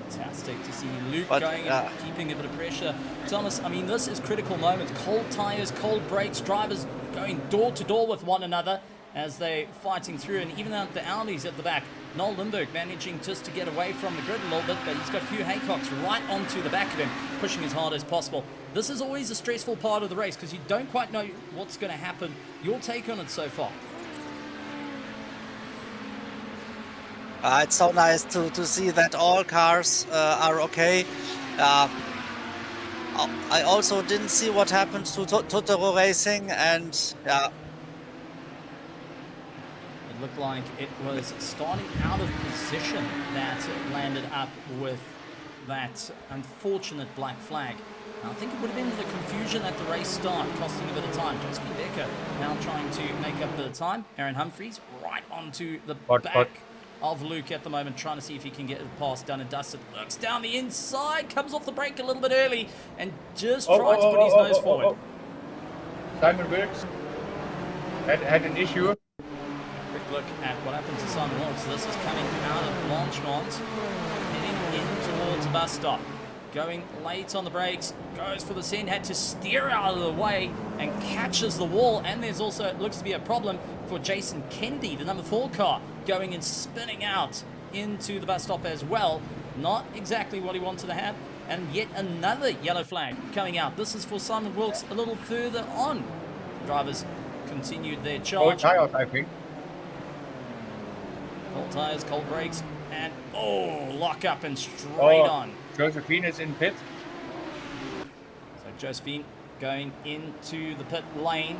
Fantastic to see Luke But, going and keeping a bit of pressure. Thomas, I mean, this is critical moments. Cold tyres, cold brakes, drivers going door to door with one another as they're fighting through, and even out the Audis at the back. Noel Lindberg managing just to get away from the grid a little bit, but he's got Hugh Haycox right onto the back of him, pushing as hard as possible. This is always a stressful part of the race because you don't quite know what's going to happen. Your take on it so far? It's so nice to see that all cars are okay. I also didn't see what happened to Totoro Racing, and yeah. It looked like it was starting out of position that it landed up with that unfortunate black flag. I think it would have been the confusion at the race start, costing a bit of time. Josephine Becker now trying to make up a bit of time. Aaron Humphries right onto the back of Luke at the moment, trying to see if he can get the pass done and dusted. Looks down the inside, comes off the brake a little bit early, and just tries to put his nose forward. Simon Wilkes had an issue. Quick look at what happened to Simon Wilkes. This is coming out of Blanchemont, heading in towards the bus stop. Going late on the brakes, goes for the send, had to steer out of the way and catches the wall. And there's also, it looks to be a problem for Jason Kennedy, the number 4 car, going and spinning out into the bus stop as well. Not exactly what he wanted to have. And yet another yellow flag coming out. This is for Simon Wilkes a little further on. Drivers continued their charge. Cold tires, I think. Cold tires, cold brakes, and lock up and straight on. Josephine is in pit. So Josephine going into the pit lane.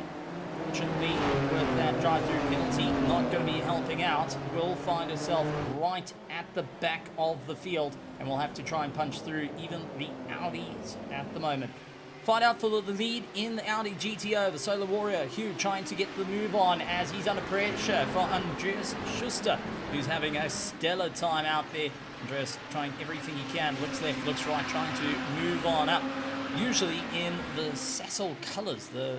Fortunately, with that drive-through penalty not going to be helping out, will find herself right at the back of the field, and will have to try and punch through even the Audis at the moment. Fight out for the lead in the Audi GTO. The Solar Warrior, Hugh, trying to get the move on as he's under pressure for Andreas Schuster, who's having a stellar time out there. Andreas trying everything he can, looks left, looks right, trying to move on up. Usually in the Sassel colours, the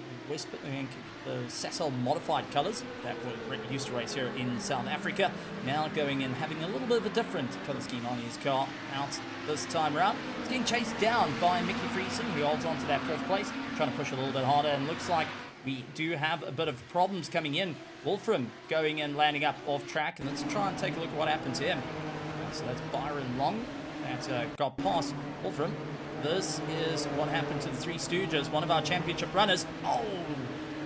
Sassel modified colours that were used to race here in South Africa. Now going and having a little bit of a different colour scheme on his car out this time around. He's getting chased down by Mickey Friesen, who holds on to that 4th place, trying to push a little bit harder, and looks like we do have a bit of problems coming in. Wolfram going and landing up off track, and let's try and take a look at what happened to him. So that's Byron Long that got past Wolfram. This is what happened to the Three Stooges, one of our championship runners.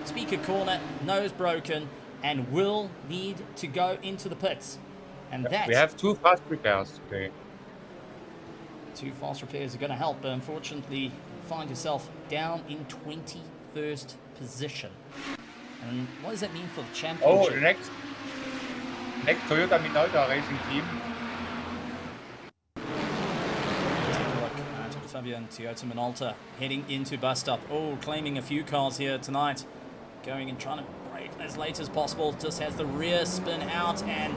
Speaker corner, nose broken, and will need to go into the pits. And that We have 2 fast repairs today. 2 fast repairs are going to help, but unfortunately find yourself down in 21st position. And what does that mean for the championship? The next Toyota Minolta racing team. Fabian Toyota Minolta heading into bus stop. Claiming a few cars here tonight. Going and trying to brake as late as possible. Just has the rear spin out, and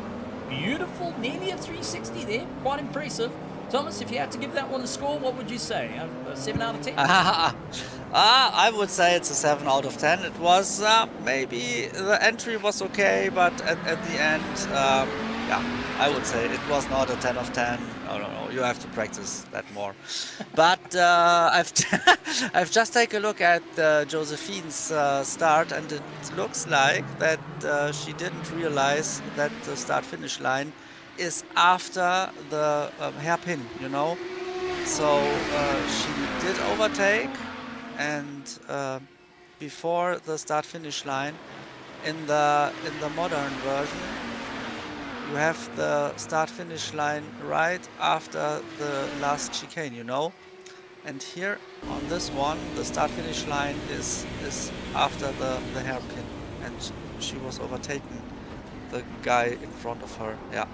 beautiful, nearly a 360 there. Quite impressive. Thomas, if you had to give that one a score, what would you say? A 7 out of 10? I would say it's a 7 out of 10. It was maybe the entry was okay, but at the end, I would say it was not a 10 of 10. I don't know. You have to practice that more. But I've just taken a look at Josephine's start, and it looks like that she didn't realize that the start-finish line is after the hairpin, you know. So she did overtake, and before the start-finish line, in the modern version, you have the start-finish line right after the last chicane, you know. And here on this one, the start-finish line is after the hairpin. and she was overtaking the guy in front of her. Yeah,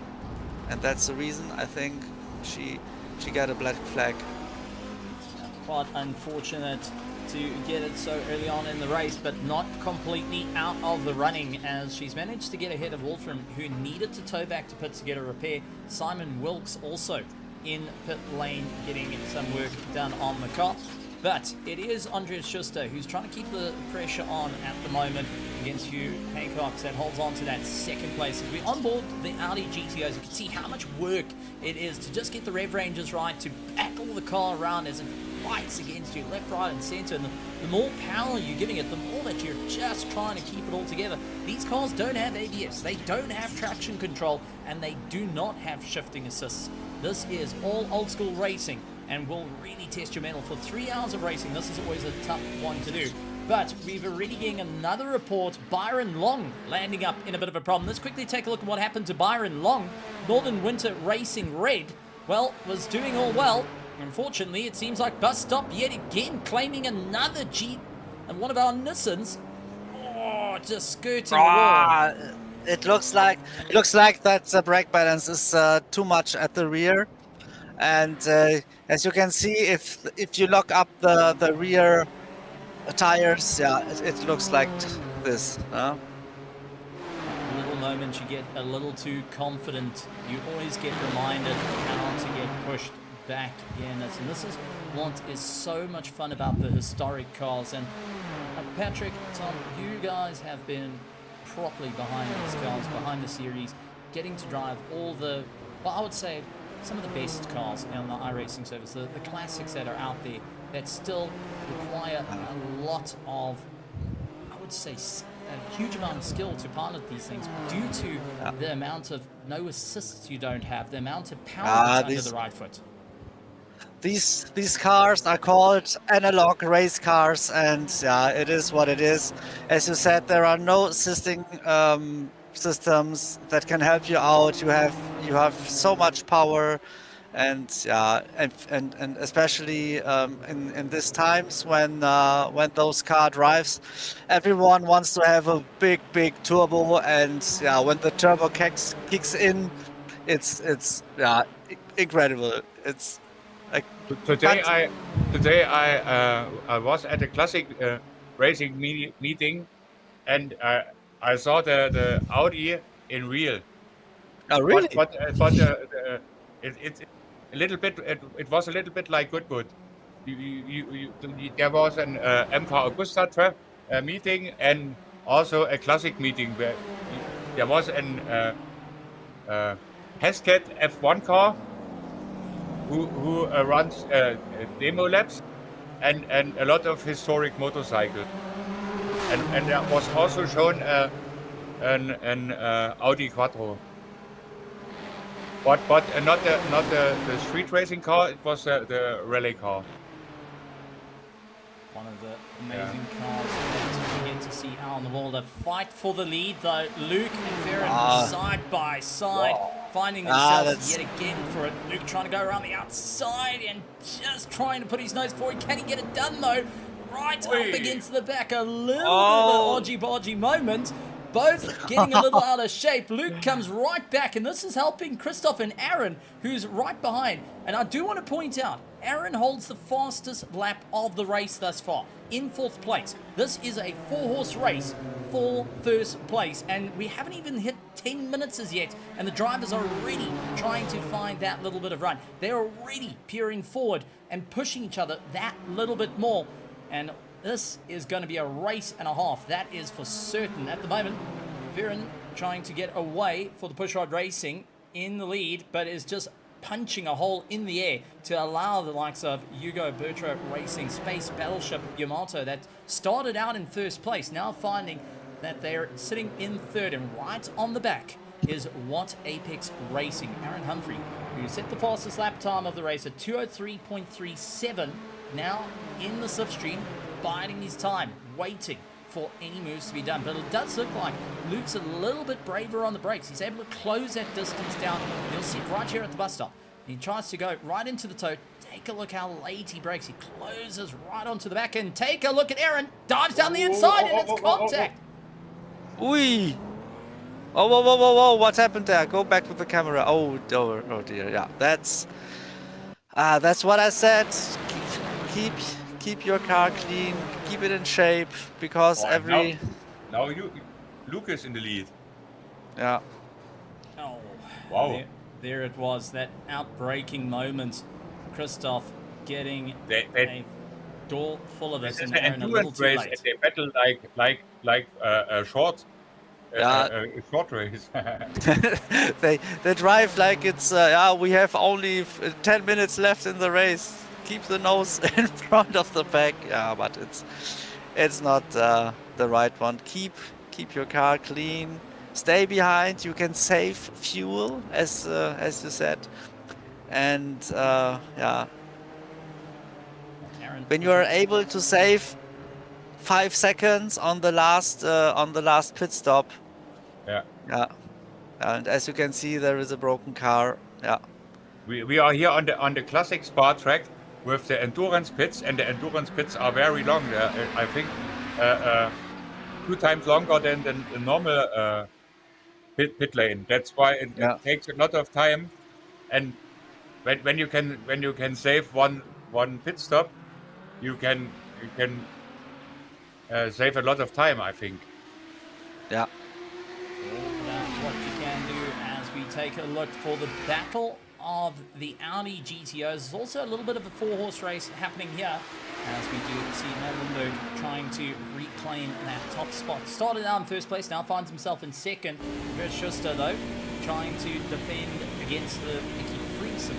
and that's the reason I think she got a black flag. Quite unfortunate to get it so early on in the race, but not completely out of the running, as she's managed to get ahead of Wolfram, who needed to tow back to pits to get a repair. Simon Wilkes also in pit lane getting some work done on the car. But it is Andreas Schuster who's trying to keep the pressure on at the moment against Hugh Haycox that holds on to that second place. As we onboard the Audi GTOs, you can see how much work it is to just get the rev ranges right, to back all the car around as it fights against you left, right and center. And the more power you're giving it, the more that you're just trying to keep it all together. These cars don't have ABS, they don't have traction control, and they do not have shifting assists. This is all old school racing and will really test your mettle for 3 hours of racing. This is always a tough one to do. But we've already getting another report. Byron Long landing up in a bit of a problem. Let's quickly take a look at what happened to Byron Long. Northern Winter Racing Red, well, was doing all well. Unfortunately, it seems like bus stop yet again, claiming another Jeep and one of our Nissans. Oh, just skirting the wall. It looks like that the brake balance is too much at the rear, and as you can see, if you lock up the rear tires, yeah, it looks like this. Little moment you get a little too confident, you always get reminded how to get pushed back in. And this is what is so much fun about the historic cars. And Patrick, Tom, you guys have been properly behind these cars, behind the series, getting to drive all the, well, I would say some of the best cars on the iRacing service, the classics that are out there that still require a lot of, I would say, a huge amount of skill to pilot these things due to the amount of no assists you don't have, the amount of power that's under the right foot. These cars are called analog race cars, and yeah, it is what it is. As you said, there are no assisting systems that can help you out. You have so much power, and yeah, and especially in these times when those car drives, everyone wants to have a big turbo, and yeah, when the turbo kicks in, it's yeah, incredible. It's like today I was at a classic racing meeting, and I saw the Audi in real. Oh really? But it's a little bit. It was a little bit like Goodwood. There was an MV Augusta meeting and also a classic meeting where there was an Heskett F1 car who runs demo laps and a lot of historic motorcycles. And there was also shown an Audi Quattro. But not the street racing car, it was the rally car. One of the amazing cars that we get to see out on the wall. The fight for the lead though, Luke and Farron side by side, finding themselves yet again for it. Luke trying to go around the outside and just trying to put his nose forward. Can he get it done though? Right up against the back, a little bit of an odgy-bodgy moment. Both getting a little out of shape. Luke comes right back, and this is helping Christoph and Aaron, who's right behind. And I do want to point out, Aaron holds the fastest lap of the race thus far, in 4th place. This is a 4-horse race for 1st place, and we haven't even hit 10 minutes as yet, and the drivers are already trying to find that little bit of run. They're already peering forward and pushing each other that little bit more, and this is going to be a race and a half. That is for certain. At the moment, Viren trying to get away for the Pushrod Racing in the lead, but is just punching a hole in the air to allow the likes of Yugo Bertra Racing, Space Battleship Yamato, that started out in 1st place, now finding that they're sitting in 3rd, and right on the back is What Apex Racing. Aaron Humphrey, who set the fastest lap time of the race at 2:03.37, now in the slipstream, biding his time, waiting for any moves to be done. But it does look like Luke's a little bit braver on the brakes. He's able to close that distance down. You'll see it right here at the bus stop. He tries to go right into the toe. Take a look how late he brakes. He closes right onto the back end. Take a look at Aaron. Dives down the inside and it's contact. Ui! Oh, whoa, whoa, whoa, whoa! What happened there? Go back with the camera. Oh, oh dear. Yeah, that's what I said. Keep your car clean. Keep it in shape because Oh, and every now Luke is in the lead. yeah. Oh, Wow. there it was, that outbreaking moment. Christoph getting They- a door full of This it, is and an Aaron a little endurance too race, late. and they battle like a short Yeah. a short race. they drive like it's we have only 10 minutes left in the race. Keep the nose in front of the pack. Yeah, but it's not the right one. Keep your car clean. Stay behind. You can save fuel, as you said, and yeah. Aaron, When you are able to save 5 seconds on the last pit stop, Yeah. yeah. And as you can see, there is a broken car. Yeah. We are here on the classic Spa track with the endurance pits, and the endurance pits are very long. I think 2 times longer than the normal pit lane. That's why it Yeah. takes a lot of time. And when you can save one pit stop, you can save a lot of time, I think. Yeah. all about what you can do as we take a look for the battle of the Audi GTOs. There's also a little bit of a 4-horse race happening here as we do see Nollenberg trying to reclaim that top spot. Started out in first place, now finds himself in second. Bert Schuster, though, trying to defend against the Mickey Friesen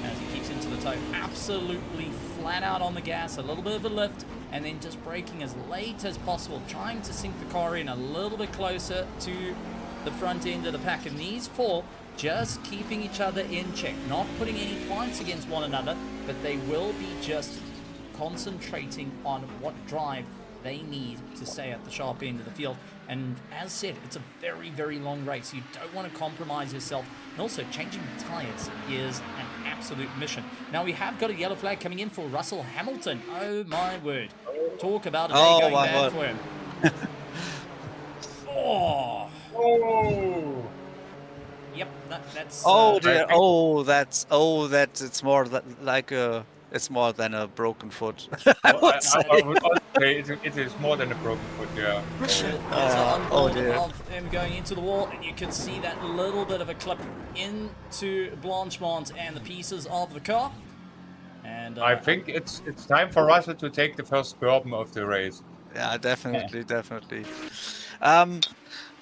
as he keeps into the toe. Absolutely flat out on the gas, a little bit of a lift, and then just braking as late as possible, trying to sink the car in a little bit closer to the front end of the pack. And these four just keeping each other in check, not putting any fights against one another, but they will be just concentrating on what drive they need to stay at the sharp end of the field. And as said, it's a very, very long race. You don't want to compromise yourself. And also, changing the tyres is an absolute mission. Now, we have got a yellow flag coming in for Russell Hamilton. Oh, my word. Talk about a day Oh, going my bad word. for him. Oh, Oh, yep, that's... Oh dear. think- It's more like it's more than a broken foot. I I would say. would also say it is more than a broken foot. Yeah. There's an oh onboard dear. of him going into the wall, and you can see that little bit of a clip into Blanchemont and the pieces of the car. And I think it's time for Russell to take the first bourbon of the race. Yeah, definitely.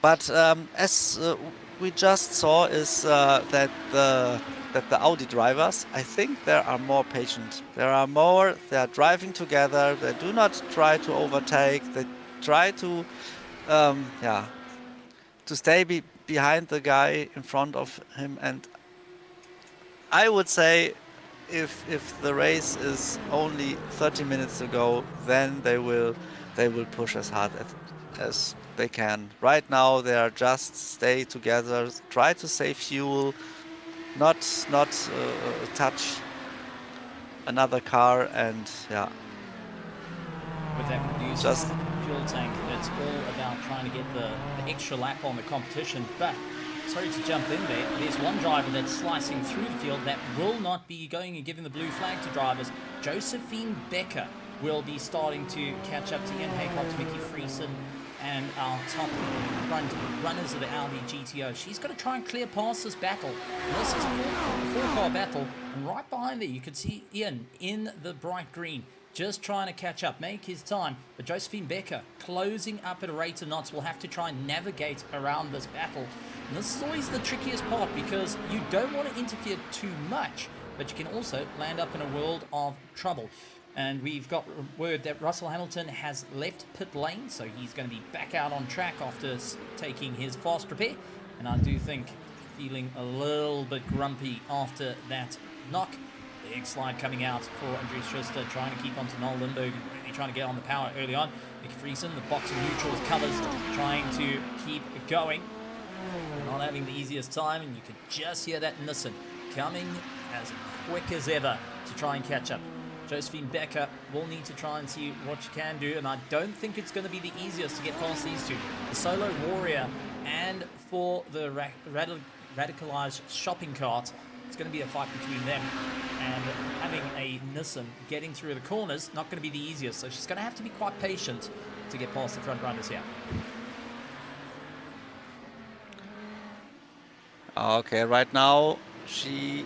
But as we just saw, is that the Audi drivers, I think they are more patient. They are driving together. They do not try to overtake. They try to, to stay behind the guy in front of him. And I would say, if the race is only 30 minutes to go, then they will push as hard as they can. Right now they are just stay together, try to save fuel, not touch another car, and yeah. with that reduced Just- fuel tank, it's all about trying to get the extra lap on the competition. But sorry to jump in there. There's one driver that's slicing through the field that will not be going and giving the blue flag to drivers. Josephine Becker will be starting to catch up to Ian Haycock's Mickey Friesen and our top front runners of the Audi GTO. She's got to try and clear past this battle. And this is a four-car battle, and right behind there you can see Ian in the bright green, just trying to catch up, make his time. But Josephine Becker closing up at a rate of knots will have to try and navigate around this battle. And this is always the trickiest part, because you don't want to interfere too much, but you can also land up in a world of trouble. And we've got word that Russell Hamilton has left pit lane, so he's going to be back out on track after taking his fast repair. And I do think feeling a little bit grumpy after that knock. Big slide coming out for Andreas Schuster, trying to keep onto Noel Lindbergh, really trying to get on the power early on. Mickey Friesen, the box of neutrals covers, trying to keep going. Not having the easiest time, and you can just hear that Nissan coming as quick as ever to try and catch up. Josephine Becker will need to try and see what she can do, and I don't think it's going to be the easiest to get past these two. The Solo Warrior and for the radicalized shopping cart, it's going to be a fight between them, and having a Nissan getting through the corners, not going to be the easiest, so she's going to have to be quite patient to get past the front runners here. Okay, right now she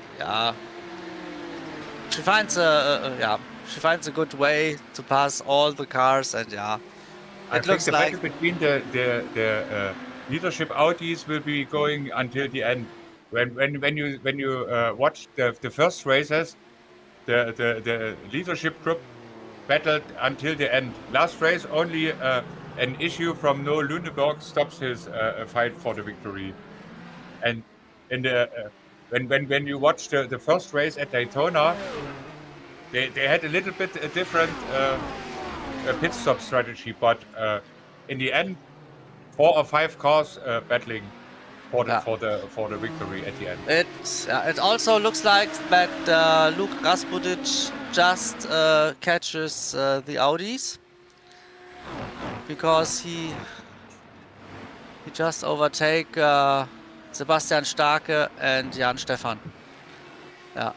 finds a good way to pass all the cars, and I think the battle between the leadership Audis will be going until the end. When you watch the first races, the leadership group battled until the end. Last race, only an issue from Noel Lundeberg stops his fight for the victory. And in the when you watch the first race at Daytona, they had a little bit a different pit stop strategy, but in the end, 4 or 5 cars battling for the victory at the end. It also looks like that Luke Rasputic just catches the Audis, because he just overtake Sebastian Starke and Jan Stefan. Yeah.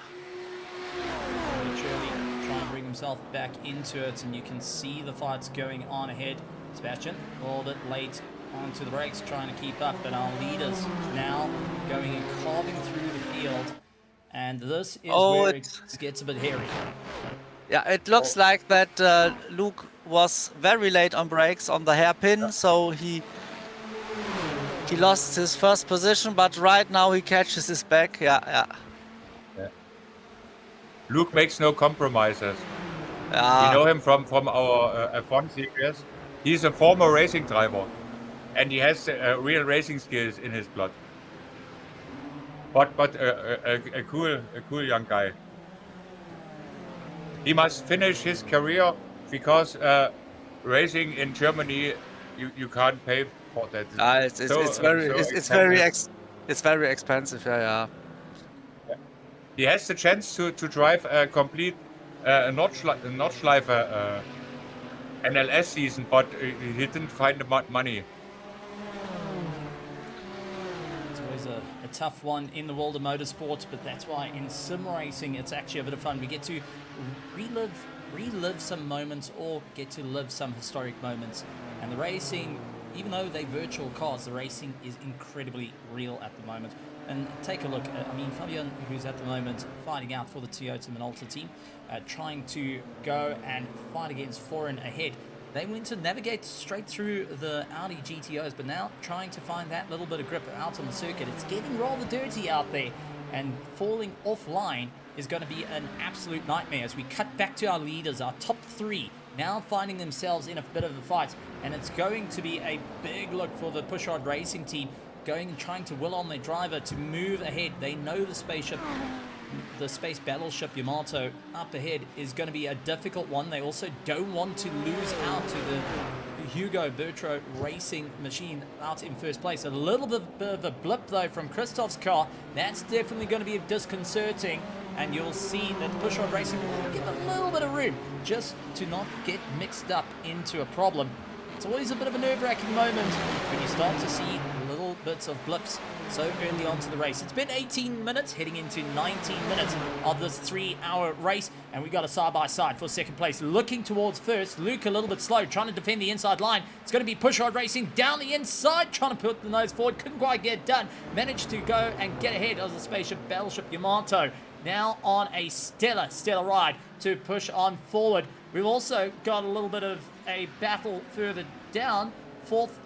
Try and bring himself back into it, and you can see the fights going on ahead. Sebastian a little bit late onto the brakes, trying to keep up, but our leaders now going and carving through the field, and this is where it gets a bit hairy. Yeah, it looks like that Luke was very late on brakes on the hairpin, so he lost his first position, but right now he catches his back. Yeah. Luke makes no compromises. We know him from our F1 series. He's a former racing driver, and he has real racing skills in his blood. But a cool young guy. He must finish his career, because racing in Germany, you can't pay for that. It's very expensive. Yeah. He has the chance to drive a complete Nordschleife NLS season, but he didn't find the money. It's always a tough one in the world of motorsports, but that's why in sim racing it's actually a bit of fun. We get to relive some moments, or get to live some historic moments. And the racing, even though they're virtual cars, the racing is incredibly real at the moment. And take a look, Fabian, who's at the moment fighting out for the Toyota Minolta team, trying to go and fight against Florin ahead. They went to navigate straight through the Audi GTOs, but now trying to find that little bit of grip out on the circuit. It's getting rather dirty out there, and falling offline is going to be an absolute nightmare as we cut back to our leaders, our top 3, now finding themselves in a bit of a fight. And it's going to be a big look for the Pushard Racing team, going and trying to will on their driver to move ahead. They know the space battleship Yamato up ahead is going to be a difficult one. They also don't want to lose out to the Hugo Bertrand Racing machine out in first place. A little bit of a blip though from Christoph's car. That's definitely going to be disconcerting, and you'll see that Pushard Racing will give a little bit of room just to not get mixed up into a problem. It's always a bit of a nerve-wracking moment when you start to see little bits of blips so early on to the race. It's been 18 minutes, heading into 19 minutes of this 3-hour race, and we got a side-by-side for second place. Looking towards first, Luke a little bit slow, trying to defend the inside line. It's going to be Pushard Racing down the inside, trying to put the nose forward. Couldn't quite get it done. Managed to go and get ahead of the spaceship battleship Yamato. Now on a stellar ride to push on forward. We've also got a little bit of a battle further down. Fourth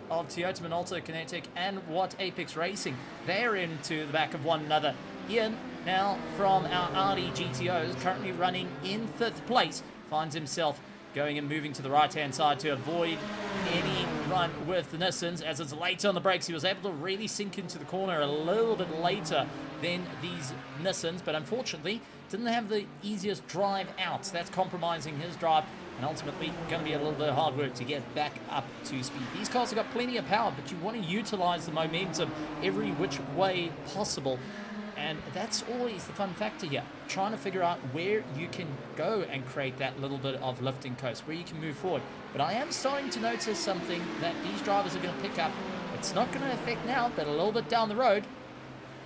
of Toyota Minolta Kinetic and Watt Apex Racing. They're into the back of one another. Ian, now from our Audi GTOs, currently running in 5th place, finds himself going and moving to the right-hand side to avoid any run with the Nissans. As it's late on the brakes, he was able to really sink into the corner a little bit later than these Nissans, but unfortunately didn't have the easiest drive out. That's compromising his drive, and ultimately going to be a little bit of hard work to get back up to speed. These cars have got plenty of power, but you want to utilize the momentum every which way possible. And that's always the fun factor here, trying to figure out where you can go and create that little bit of lifting coast, where you can move forward. But I am starting to notice something that these drivers are going to pick up. It's not going to affect now, but a little bit down the road,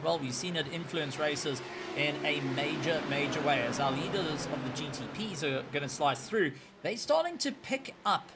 well, we've seen it influence races in a major way. As our leaders of the GTPs are going to slice through, they're starting to pick up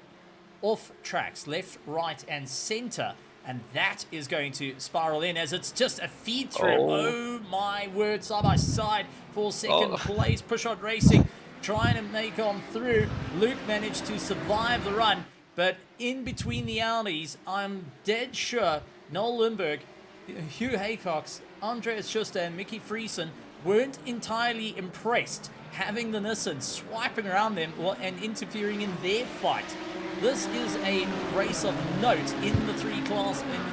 off tracks, left, right, and center. And that is going to spiral in as it's just a feed through. Oh my word, side by side for second place. Pushot Racing trying to make on through. Luke managed to survive the run, but in between the Audis, I'm dead sure Noel Lindberg, Hugh Haycox, Andreas Schuster, and Mickey Friesen weren't entirely impressed having the Nissan swiping around them and interfering in their fight. This is a race of note in the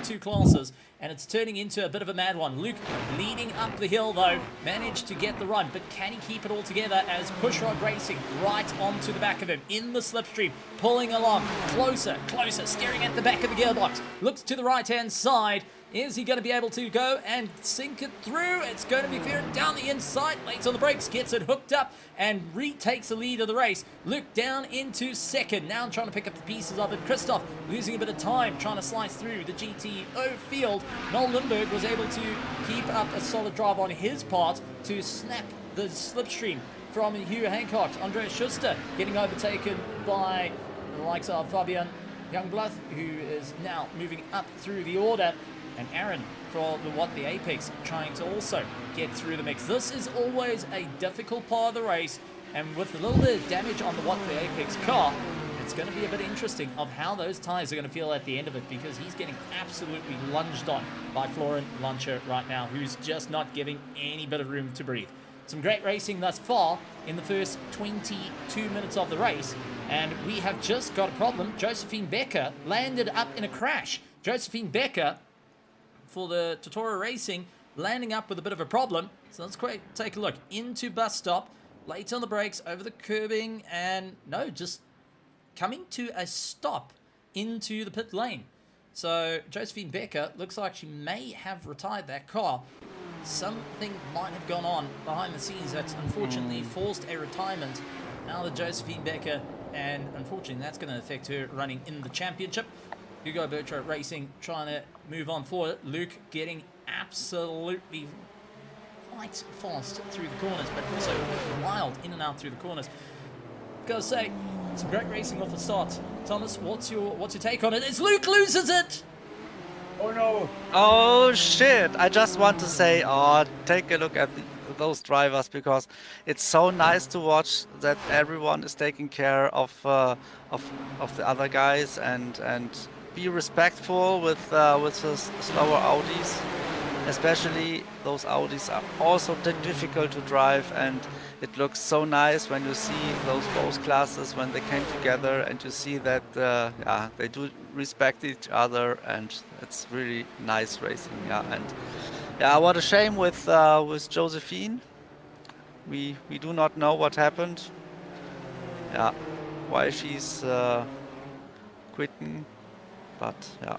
two classes, and it's turning into a bit of a mad one. Luke leading up the hill though, managed to get the run, but can he keep it all together as Pushrod Racing right onto the back of him in the slipstream, pulling along, closer, staring at the back of the gearbox, looks to the right hand side. Is he going to be able to go and sink it through? It's going to be veered down the inside, lates on the brakes, gets it hooked up, and retakes the lead of the race. Luke down into second, now trying to pick up the pieces of it. Christoph losing a bit of time, trying to slice through the GTO field. Noel Lindberg was able to keep up a solid drive on his part to snap the slipstream from Hugh Hancock. Andreas Schuster getting overtaken by the likes of Fabian Youngblood, who is now moving up through the order. And Aaron for the Apex trying to also get through the mix. This is always a difficult part of the race, and with a little bit of damage on the Apex car, it's going to be a bit interesting of how those tyres are going to feel at the end of it, because he's getting absolutely lunged on by Florian Luncher right now, who's just not giving any bit of room to breathe. Some great racing thus far in the first 22 minutes of the race, and we have just got a problem. Josephine Becker landed up in a crash. Josephine Becker for the Totoro Racing landing up with a bit of a problem. So let's take a look into bus stop, late on the brakes, over the curbing, and no, just coming to a stop into the pit lane. So Josephine Becker looks like she may have retired that car. Something might have gone on behind the scenes that's unfortunately forced a retirement now the Josephine Becker, and unfortunately that's going to affect her running in the championship. Hugo Bertrand Racing trying to move on forward. Luke getting absolutely quite fast through the corners, but also wild in and out through the corners. Gotta say, some great racing off the start. Thomas, what's your take on it? As Luke loses it! Oh no! Oh shit! I just want to say, take a look at those drivers, because it's so nice to watch that everyone is taking care of the other guys and be respectful with the slower Audis. Especially those Audis are also difficult to drive, and it looks so nice when you see those both classes when they came together, and you see that they do respect each other, and it's really nice racing. What a shame with Josephine. We do not know what happened. Why she's quitting, but yeah.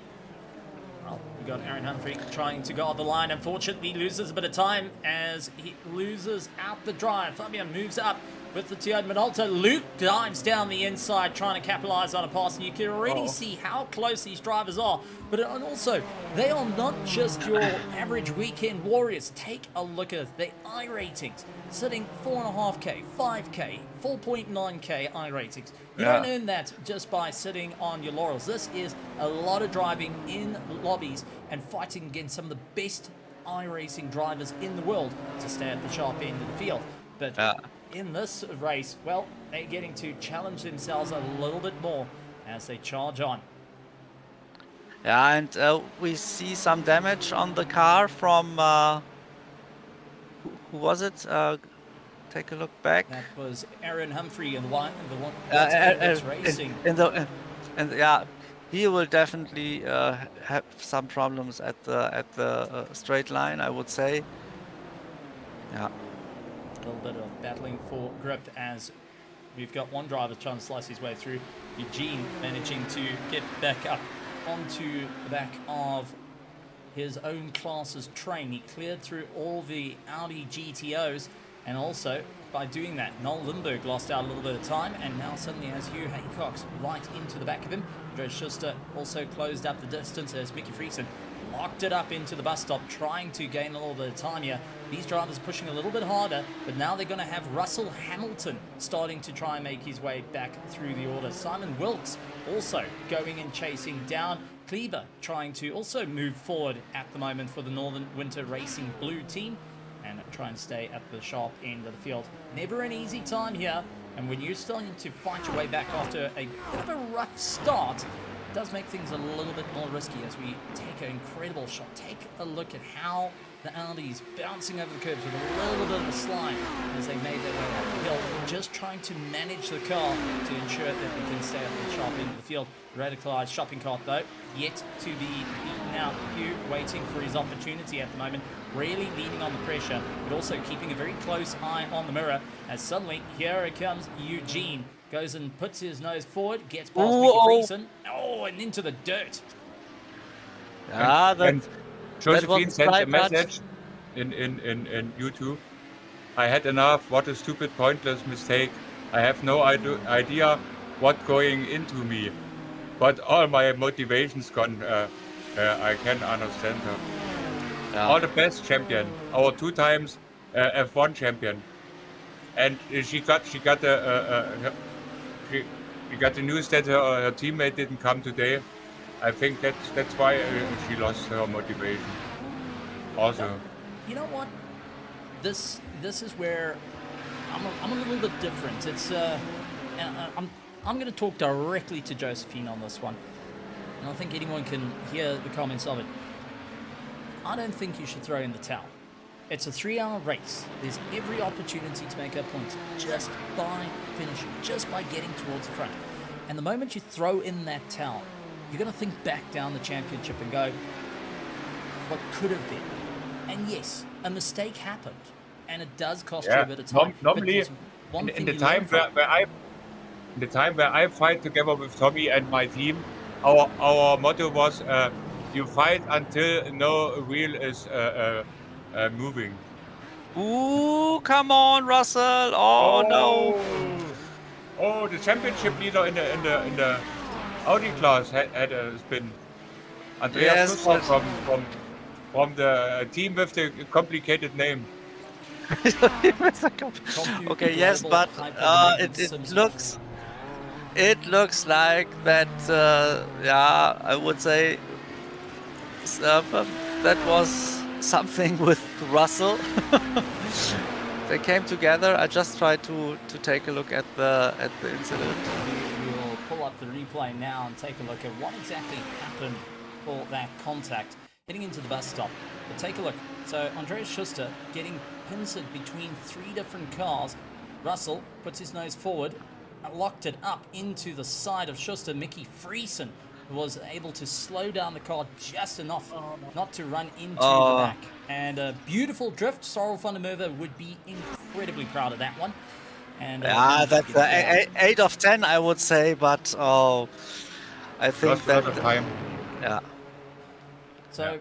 Well, we got Aaron Humphrey trying to guard the line. Unfortunately, loses a bit of time as he loses out the drive. Fabian moves up with the Tierra Minolta. Luke dives down the inside trying to capitalize on a pass, and you can already see how close these drivers are. But also, they are not just your average weekend warriors. Take a look at the I ratings, sitting 4.5k, 5k, 4.9k I ratings. You don't earn that just by sitting on your laurels. This is a lot of driving in lobbies and fighting against some of the best iRacing drivers in the world to stay at the sharp end of the field. But in this race, well, they're getting to challenge themselves a little bit more as they charge on. Yeah, and we see some damage on the car from who was it? Take a look back. That was Aaron Humphrey and the one that's racing. He will definitely have some problems at the straight line, I would say. Yeah. A little bit of battling for grip as we've got one driver trying to slice his way through. Eugene managing to get back up onto the back of his own class's train. He cleared through all the Audi GTOs, and also by doing that, Noel Lindbergh lost out a little bit of time, and now suddenly has Hugh Haycox right into the back of him. Andreas Schuster also closed up the distance as Mickey Friesen locked it up into the bus stop, trying to gain a little bit of time here. These drivers are pushing a little bit harder, but now they're going to have Russell Hamilton starting to try and make his way back through the order. Simon Wilkes also going and chasing down. Kleber trying to also move forward at the moment for the Northern Winter Racing Blue team and try and stay at the sharp end of the field. Never an easy time here, and when you're starting to fight your way back after a bit of a rough start, it does make things a little bit more risky as we take an incredible shot. Take a look at how the Audis bouncing over the curbs with a little bit of a slide as they made their way up the hill, just trying to manage the car to ensure that they can stay at the sharp end of the field. Radicalized shopping cart though, yet to be beaten out. Hugh waiting for his opportunity at the moment, really leaning on the pressure, but also keeping a very close eye on the mirror as suddenly here it comes Eugene. Goes and puts his nose forward, gets past Mickey Friesen. Oh, and into the dirt. And Josephine was sent a quite message in YouTube. I had enough. What a stupid, pointless mistake. I have no idea what going into me. But all my motivation's gone. I can understand her. Yeah. All the best, champion. Our 2 times F1 champion. And she got the news that her teammate didn't come today. I think that's why she lost her motivation. Also, You know what? This is where I'm a little bit different. It's I'm going to talk directly to Josephine on this one, and I think anyone can hear the comments of it. I don't think you should throw in the towel. It's a 3-hour race. There's every opportunity to make up points just by finishing, just by getting towards the front. And the moment you throw in that towel, you're going to think back down the championship and go, what could have been? And yes, a mistake happened, and it does cost you a bit of time. Normally, in the time where I fight together with Tommy and my team, our motto was, you fight until no wheel is moving. Ooh, come on, Russell! Oh no! Oh, the championship leader in the Audi class had a spin. Andreas Yes, Schlosser from the team with the complicated name. Okay, yes, but it looks like that. Yeah, I would say that was something with Russell. They came together. I just tried to take a look at the incident. We will pull up the replay now and take a look at what exactly happened for that contact heading into the bus stop. But take a look. So Andreas Schuster getting pincered between 3 different cars. Russell puts his nose forward, locked it up into the side of Schuster. Mickey Friesen was able to slow down the car just enough not to run into the back. And a beautiful drift. Sorrel van der Merwe would be incredibly proud of that one. And Yeah, that's 8 of 10, I would say, but I think Lost a lot of that time. yeah. So,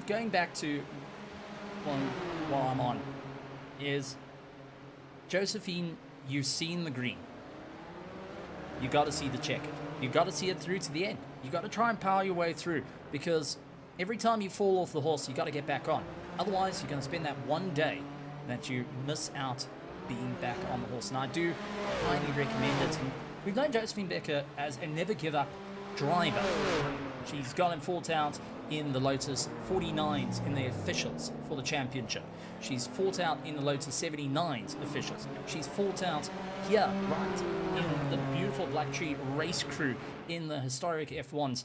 going back to while I'm on, is Josephine, you've seen the green. You got to see the check. You got to see it through to the end. You got to try and power your way through, because every time you fall off the horse, you got to get back on. Otherwise, you're going to spend that one day that you miss out being back on the horse. And I do highly recommend it. And we've known Josephine Becker as a never give up driver. She's gotten fought out in the Lotus 49s in the officials for the championship. She's fought out in the Lotus 79s officials. She's fought out here, right, in the beautiful Black Tree race crew in the historic F1s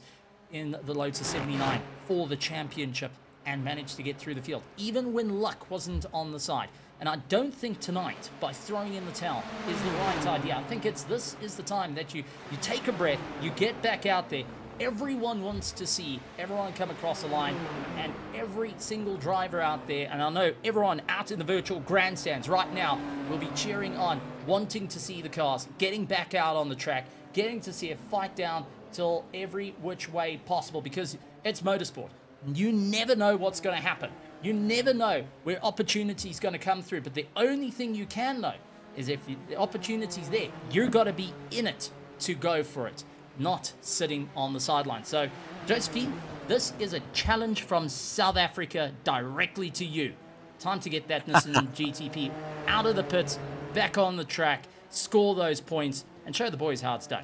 in the Lotus 79 for the championship and managed to get through the field, even when luck wasn't on the side. And I don't think tonight, by throwing in the towel, is the right idea. I think this is the time that you take a breath, you get back out there. Everyone wants to see everyone come across the line, and every single driver out there, and I know everyone out in the virtual grandstands right now will be cheering on, wanting to see the cars, getting back out on the track, getting to see a fight down till every which way possible, because it's motorsport. You never know what's going to happen. You never know where opportunity is going to come through. But the only thing you can know is if the opportunity's there, you've got to be in it to go for it, not sitting on the sideline. So, Josephine, this is a challenge from South Africa directly to you. Time to get that Nissan GTP out of the pits, back on the track, score those points, and show the boys how it's done.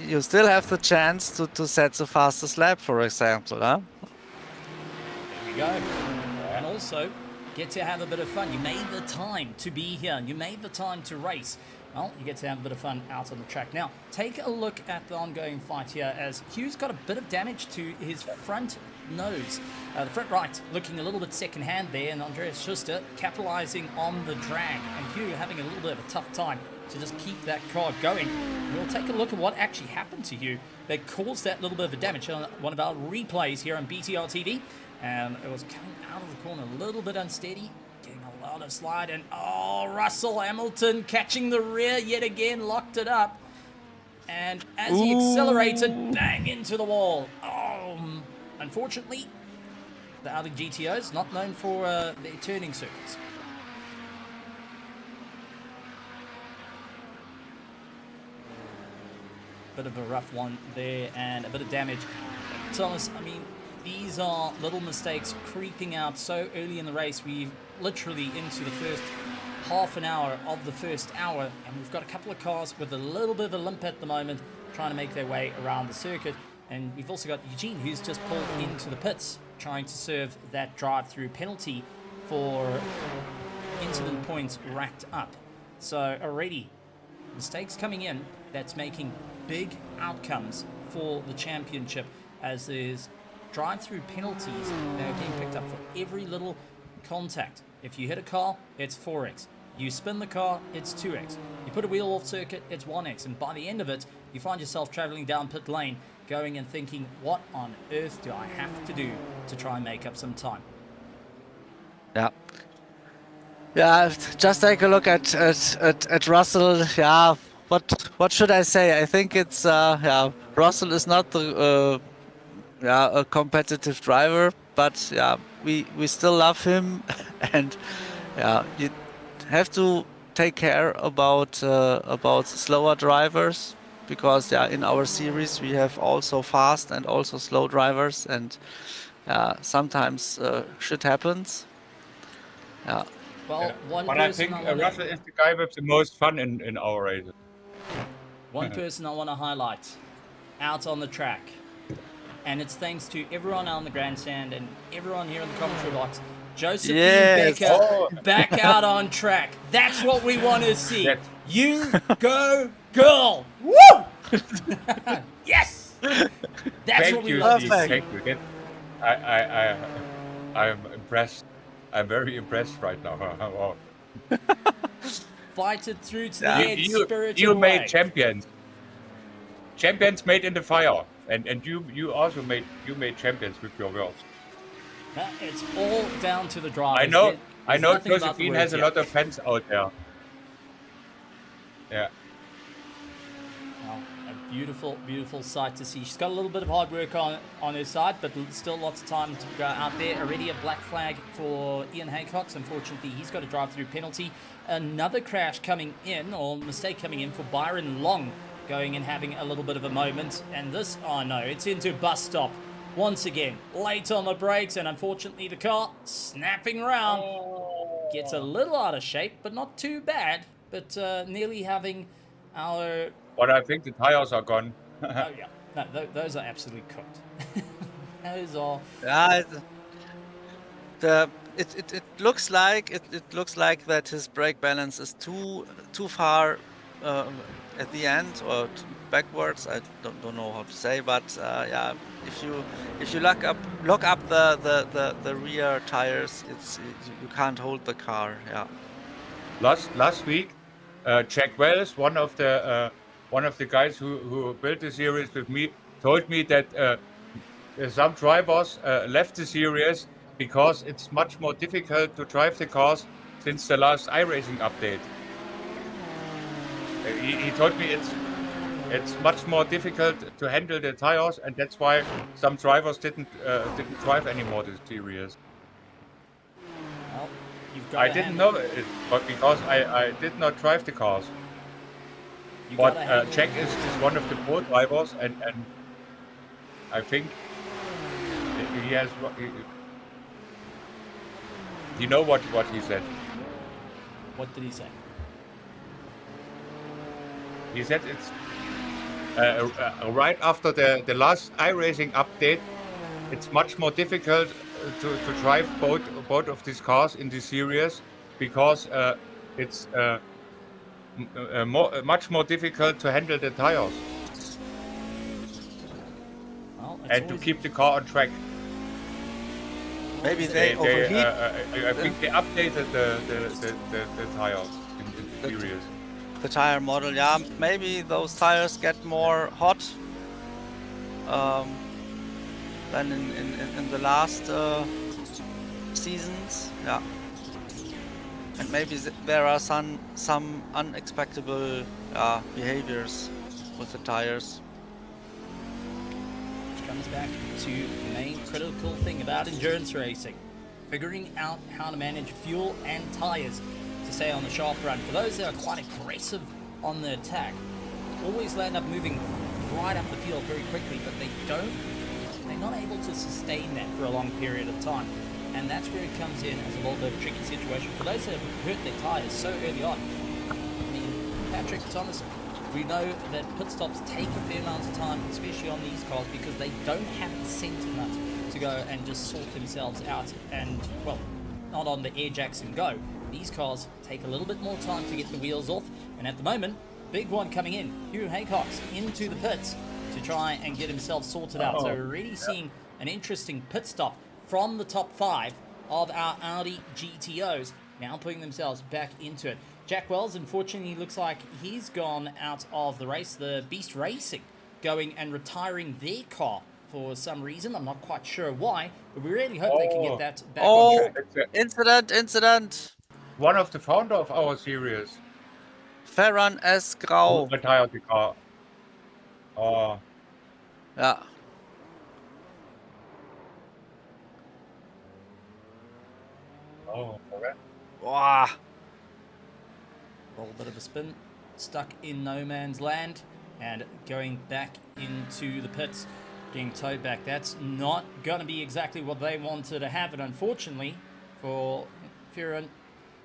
You still have the chance to set the fastest lap, for example, huh? There we go. And also, get to have a bit of fun. You made the time to be here. You made the time to race. Well, you get to have a bit of fun out on the track. Now, take a look at the ongoing fight here as Hugh's got a bit of damage to his front nose. The front right looking a little bit second-hand there, and Andreas Schuster capitalizing on the drag. And Hugh having a little bit of a tough time to just keep that car going. We'll take a look at what actually happened to Hugh that caused that little bit of a damage on one of our replays here on BTR TV. And it was coming out of the corner a little bit unsteady, getting a lot of slide, and Russell Hamilton catching the rear yet again, locked it up. And as he accelerated, bang into the wall. Unfortunately, the Audi GTOs not known for their turning circuits. Bit of a rough one there and a bit of damage. Thomas, I mean, these are little mistakes creeping out so early in the race. We're literally into the first half an hour of the first hour, and we've got a couple of cars with a little bit of a limp at the moment trying to make their way around the circuit. And we've also got Eugene, who's just pulled into the pits, trying to serve that drive-through penalty for incident points racked up. So already, mistakes coming in, that's making big outcomes for the championship, as there's drive-through penalties that are getting picked up for every little contact. If you hit a car, it's 4x. You spin the car, it's 2x. You put a wheel off circuit, it's 1x. And by the end of it, you find yourself traveling down pit lane, going and thinking, what on earth do I have to do to try and make up some time? Yeah, just take a look at Russell. Yeah, what should I say? I think it's Russell is not the a competitive driver, but we still love him, and you have to take care about slower drivers, because in our series we have also fast and also slow drivers, and sometimes shit happens. Well, but I think Russell is the guy with the most fun in our races. One person I want to highlight out on the track, and it's thanks to everyone on the grandstand and everyone here in the commentary box. Josephine Becker back out on track. That's what we want to see. You go, girl! Woo! Yes! That's what we want to see. Thank you. I'm impressed. I'm very impressed right now. Wow. Fight it through to the end. You made champions. Champions made in the fire. And you also made champions with your words. It's all down to the drivers. I know Josephine has a lot of fans out there. Yeah. Well, a beautiful, beautiful sight to see. She's got a little bit of hard work on her side, but still lots of time to go out there. Already a black flag for Ian Haycox. Unfortunately, he's got a drive-through penalty. Another crash coming in, or mistake coming in for Byron Long, going and having a little bit of a moment. And this, it's into bus stop. Once again, late on the brakes, and unfortunately the car snapping around. Gets a little out of shape, but not too bad. But nearly having our... But I think the tires are gone. Oh yeah, no, those are absolutely cooked. Those are... It looks like that his brake balance is too far at the end, or backwards. I don't know how to say, but if you lock up the rear tires, you can't hold the car. Yeah. Last week, Jack Wells, one of the guys who built the series with me, told me that some drivers left the series because it's much more difficult to drive the cars since the last iRacing update. He told me it's much more difficult to handle the tires, and that's why some drivers didn't drive anymore this series. Well, you've got I to didn't handle- know it, but because I did not drive the cars. you But gotta handle- Jack is one of the pro drivers, and I think he has. You know what he said? What did he say? He said it's right after the last iRacing update. It's much more difficult to drive both of these cars in this series because it's much more difficult to handle the tires Well, it's and to always- keep the car on track. Maybe they overheat. I think they updated the tires in the series. The tire model, yeah, maybe those tires get more hot than in the last seasons, yeah. And maybe there are some unexpected behaviors with the tires. Which comes back to the main critical thing about endurance racing, figuring out how to manage fuel and tires to stay on the sharp run. For those that are quite aggressive on the attack, always end up moving right up the field very quickly, but they're not able to sustain that for a long period of time. And that's where it comes in as a little bit of a tricky situation. For those that have hurt their tires so early on, I mean, Patrick, Thomas, we know that pit stops take a fair amount of time, especially on these cars, because they don't have the sentiment to go and just sort themselves out and, well, not on the air jacks and go. These cars take a little bit more time to get the wheels off, and at the moment, big one coming in, Hugh Haycock's into the pits to try and get himself sorted out. So we're already seeing an interesting pit stop from the top 5 of our Audi GTOs, now putting themselves back into it. Jack Wells, unfortunately, looks like he's gone out of the race. The Beast Racing going and retiring their car for some reason. I'm not quite sure why, but we really hope they can get that back on track. It's Incident! one of the founder of our series Ferran S. who Grau. retired the car. Oh, Yeah. okay. Wow. A little bit of a spin, stuck in no man's land, and going back into the pits, getting towed back. That's not going to be exactly what they wanted to have, and unfortunately for Ferran,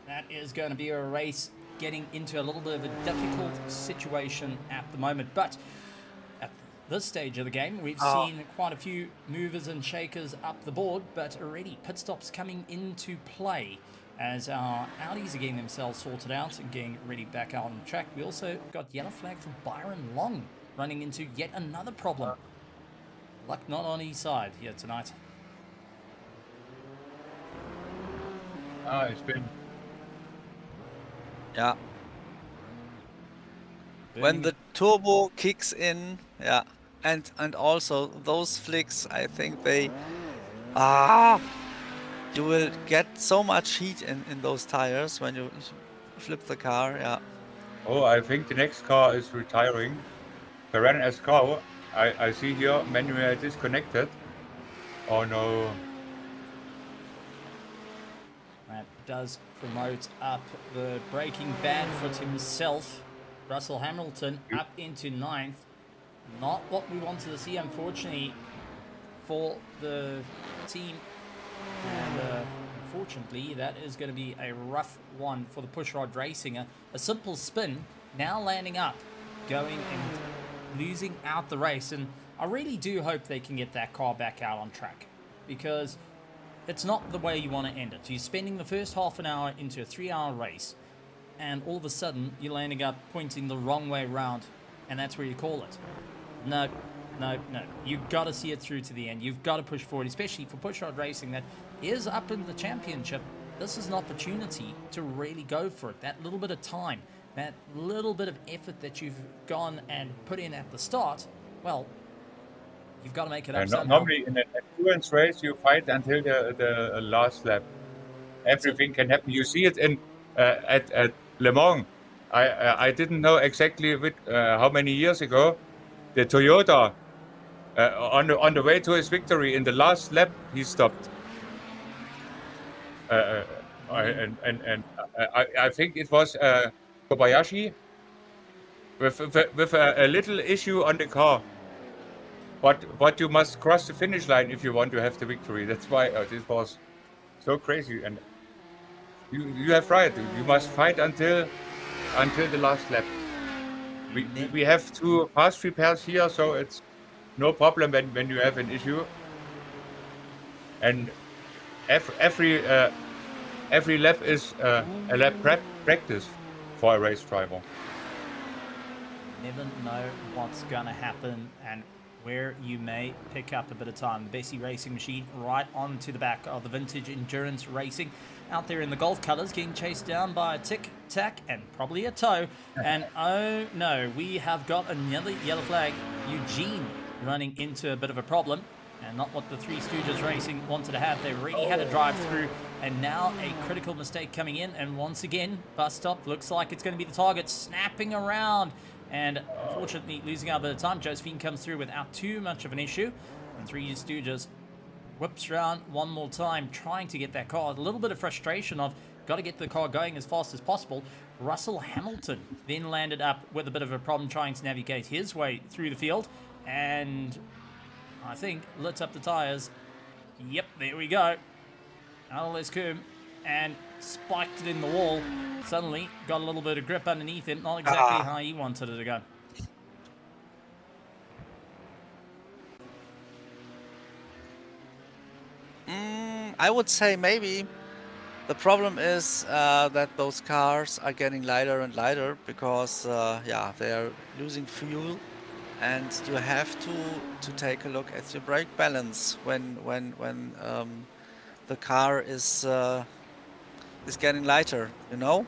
that is going to be a race getting into a little bit of a difficult situation at the moment. But at this stage of the game, we've seen quite a few movers and shakers up the board, but already pit stops coming into play as our Audis are getting themselves sorted out and getting ready back out on the track. We also got yellow flag for Byron Long, running into yet another problem. Luck not on his side here tonight. It's been Yeah. When the turbo kicks in, yeah, and also those flicks, I think they you will get so much heat in those tires when you flip the car, yeah. Oh, I think the next car is retiring. Ferran S. Grau. I see here manual disconnected. Oh no. That does promote up the Breaking Bad foot himself. Russell Hamilton up into 9th. Not what we wanted to see, unfortunately, for the team. And unfortunately, that is going to be a rough one for the Pushrod Racing. A simple spin, now landing up, going and losing out the race. And I really do hope they can get that car back out on track, because it's not the way you want to end it. You're spending the first half an hour into a 3-hour race, and all of a sudden you're landing up pointing the wrong way around, and that's where you call it. No. You've got to see it through to the end. You've got to push forward, especially for Pushrod Racing that is up in the championship. This is an opportunity to really go for it. That little bit of time, that little bit of effort that you've gone and put in at the start, well, you've got to make it up somehow. Normally in an endurance race, you fight until the last lap. Everything can happen. You see it in at Le Mans. I didn't know exactly how many years ago the Toyota on the way to his victory in the last lap he stopped. I think it was Kobayashi with a little issue on the car. But you must cross the finish line if you want to have the victory. That's why this was so crazy. And you have right. You must fight until the last lap. We have 2 fast repairs here, so it's no problem when you have an issue. And every lap is a lap practice for a race driver. Never know what's gonna happen and where you may pick up a bit of time. The Bessie Racing Machine right onto the back of the Vintage Endurance Racing, out there in the Golf colours, getting chased down by a Tic Tac and probably a Toe. And oh no, we have got another yellow flag. Eugene running into a bit of a problem, and not what the Three Stooges Racing wanted to have. They already had a drive through, and now a critical mistake coming in, and once again, bus stop looks like it's going to be the target, snapping around. And unfortunately, losing out a bit of time. Josephine comes through without too much of an issue. And Three Stooges whips around one more time, trying to get that car. A little bit of frustration of, got to get the car going as fast as possible. Russell Hamilton then landed up with a bit of a problem trying to navigate his way through the field. And I think lit up the tyres. Yep, there we go. Alex Coombe, and spiked it in the wall. Suddenly got a little bit of grip underneath it. Not exactly how he wanted it to go. I would say maybe the problem is that those cars are getting lighter and lighter because yeah, they are losing fuel, and you have to take a look at your brake balance when the car is getting lighter, you know.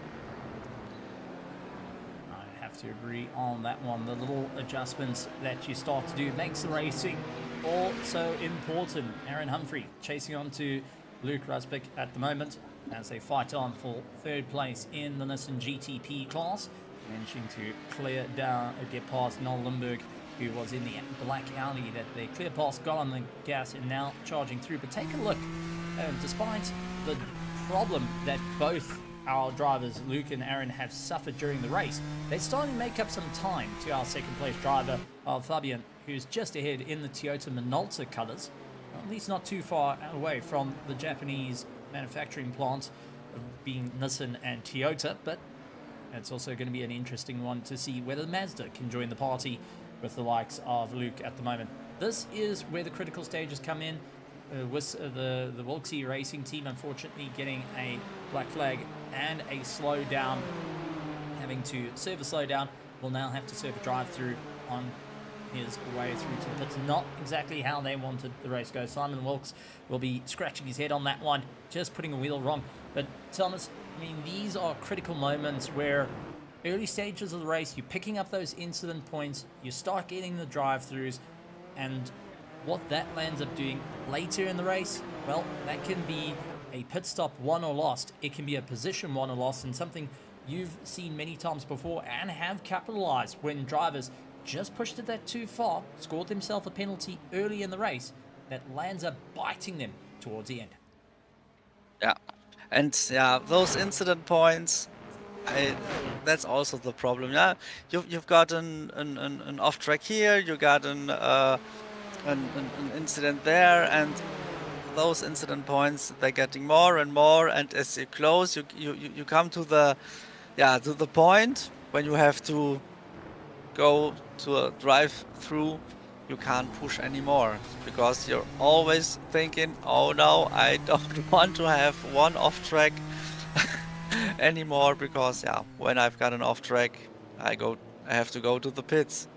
I have to agree on that one. The little adjustments that you start to do makes the racing all so important. Aaron Humphrey chasing on to Luke Rusbeck at the moment as they fight on for third place in the Nissan GTP class, managing to clear down, get past Noel Lindbergh, who was in the black Audi that they clear past, got on the gas and now charging through. But take a look, despite the problem that both our drivers, Luke and Aaron, have suffered during the race, they're starting to make up some time to our second place driver, Fabian, who's just ahead in the Toyota Minolta colours, at least not too far away from the Japanese manufacturing plant being Nissan and Toyota. But it's also going to be an interesting one to see whether Mazda can join the party with the likes of Luke at the moment. This is where the critical stages come in. With the Wilkesy Racing team unfortunately getting a black flag and a slowdown, having to serve a slowdown, will now have to serve a drive-through on his way through to the pits. Not exactly how they wanted the race to go. Simon Wilkes will be scratching his head on that one, just putting a wheel wrong. But Thomas, I mean, these are critical moments where early stages of the race, you're picking up those incident points, you start getting the drive-throughs, and what that lands up doing later in the race, well, that can be a pit stop won or lost. It can be a position won or lost, and something you've seen many times before and have capitalized when drivers just pushed it that too far, scored themselves a penalty early in the race that lands up biting them towards the end. Yeah, and yeah, those incident points, that's also the problem. Yeah, you've got an off track here, you got an incident there, and those incident points, they're getting more and more, and as you close, you come to the point when you have to go to a drive-through. You can't push anymore because you're always thinking, oh no, I don't want to have one off track anymore, because yeah, when I've got an off track, I have to go to the pits.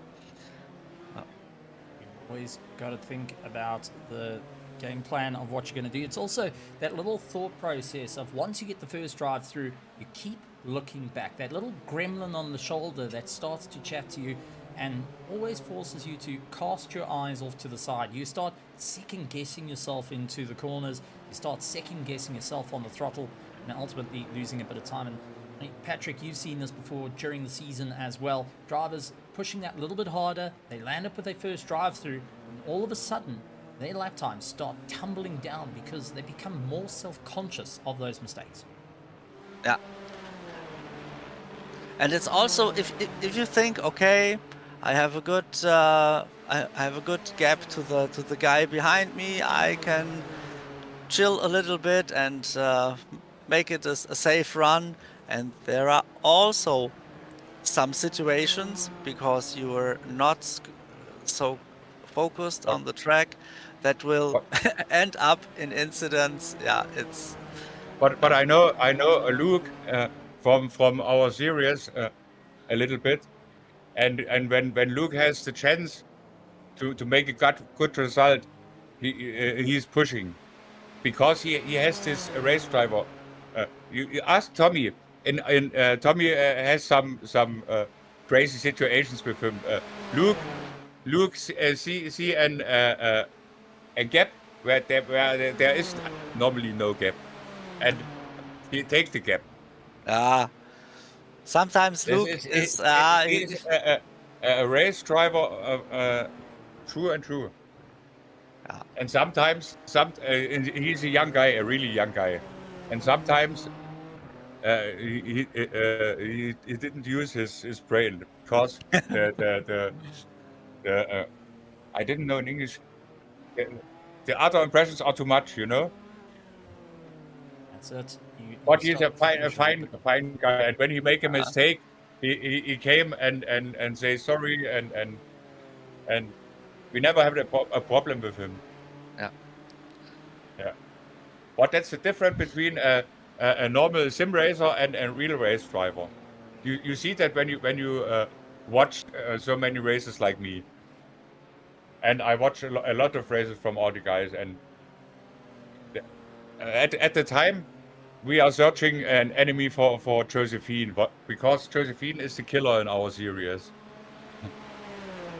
Always got to think about the game plan of what you're going to do. It's also that little thought process of once you get the first drive through, you keep looking back. That little gremlin on the shoulder that starts to chat to you and always forces you to cast your eyes off to the side. You start second guessing yourself into the corners. You start second guessing yourself on the throttle, and ultimately losing a bit of time. And Hey, Patrick, you've seen this before during the season as well. Drivers pushing that little bit harder. They land up with their first drive-through, and all of a sudden, their lap times start tumbling down because they become more self-conscious of those mistakes. Yeah. And it's also if you think, okay, I have a good I have a good gap to the guy behind me, I can chill a little bit and make it a safe run. And there are also some situations, because you are not so focused on the track, that will end up in incidents. Yeah, it's But I know Luke from our series a little bit, and when Luke has the chance to make a good result, he's pushing, because he has this race driver. You ask Tommy, and Tommy has some crazy situations with him. Luke see a gap where there is normally no gap, and he take the gap. sometimes Luke He's a race driver, true and true. Yeah. And sometimes he's a young guy, a really young guy, and sometimes he didn't use his brain, because the I didn't know in English. The other impressions are too much, you know. That's it. But he's a fine guy, and when he make a mistake, he came and say sorry, and we never have a problem with him. Yeah. Yeah. But that's the difference between a normal sim racer and a real race driver. You see that when you watch so many races like me, and I watch a lot of races from all the guys, and at the time we are searching an enemy for Josephine, but because Josephine is the killer in our series.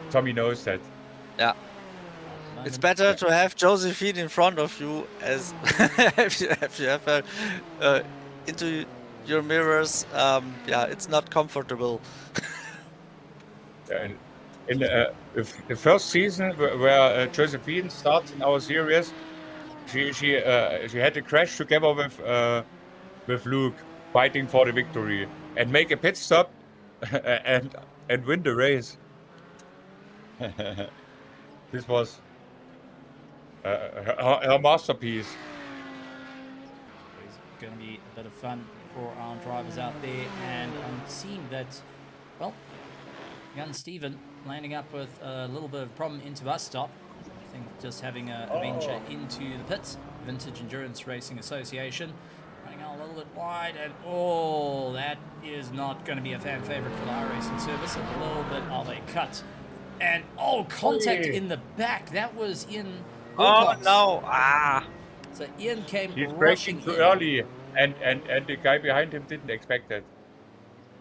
Tommy knows that. Yeah. It's better to have Josephine in front of you, as if you have her into your mirrors. Yeah, it's not comfortable. And in the first season where Josephine starts in our series, she had a crash together with Luke, fighting for the victory, and make a pit stop and win the race. This was her masterpiece. It's going to be a bit of fun for our drivers out there, and I'm seeing that, well, young Stephen landing up with a little bit of a problem into bus stop. I think just having a venture into the pits. Vintage Endurance Racing Association running out a little bit wide, and oh, that is not going to be a fan favorite for the iRacing service. A little bit of a cut, and contact in the back. That was in. Oh Wilcox. no! So Ian came He's rushing braking too in. early, and the guy behind him didn't expect that.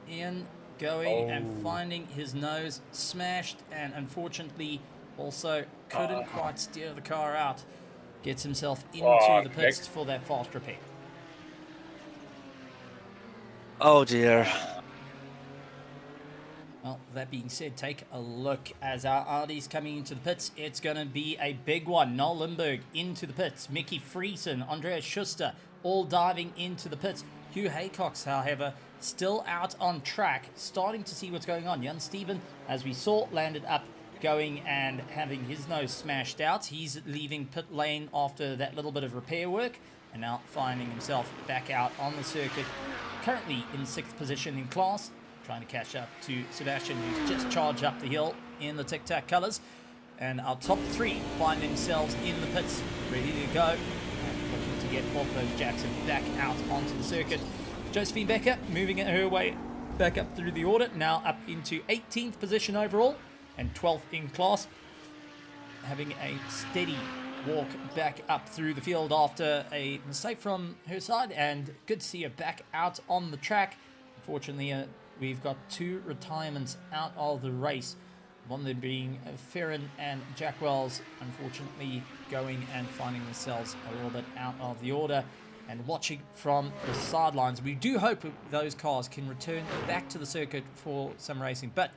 Ian going and finding his nose smashed, and unfortunately also couldn't quite steer the car out. Gets himself into the pits for that fast repair. Oh dear. Well, that being said, take a look as our Ardies coming into the pits. It's going to be a big one. Noel Lindberg into the pits. Mickey Friesen, Andreas Schuster, all diving into the pits. Hugh Haycox, however, still out on track, starting to see what's going on. Jan Steven, as we saw, landed up, going and having his nose smashed out. He's leaving pit lane after that little bit of repair work, and now finding himself back out on the circuit. Currently in 6th position in class, trying to catch up to Sebastian, who's just charged up the hill in the Tic Tac colours. And our top 3 find themselves in the pits, ready to go, and looking to get Ortho Jackson back out onto the circuit. Josephine Becker moving her way back up through the order, now up into 18th position overall and 12th in class, having a steady walk back up through the field after a mistake from her side, and good to see her back out on the track. Unfortunately, we've got 2 retirements out of the race, one of them being Ferrin and Jack Wells, unfortunately going and finding themselves a little bit out of the order. and watching from the sidelines. We do hope those cars can return back to the circuit for some racing. But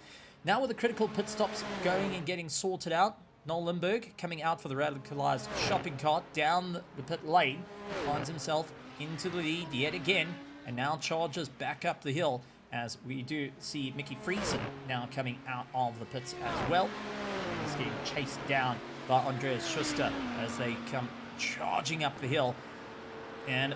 now with the critical pit stops going and getting sorted out, Noel Lindbergh coming out for the radicalized shopping cart down the pit lane, finds himself into the lead yet again, and now charges back up the hill as we do see Mickey Friesen now coming out of the pits as well. He's getting chased down by Andreas Schuster as they come charging up the hill. And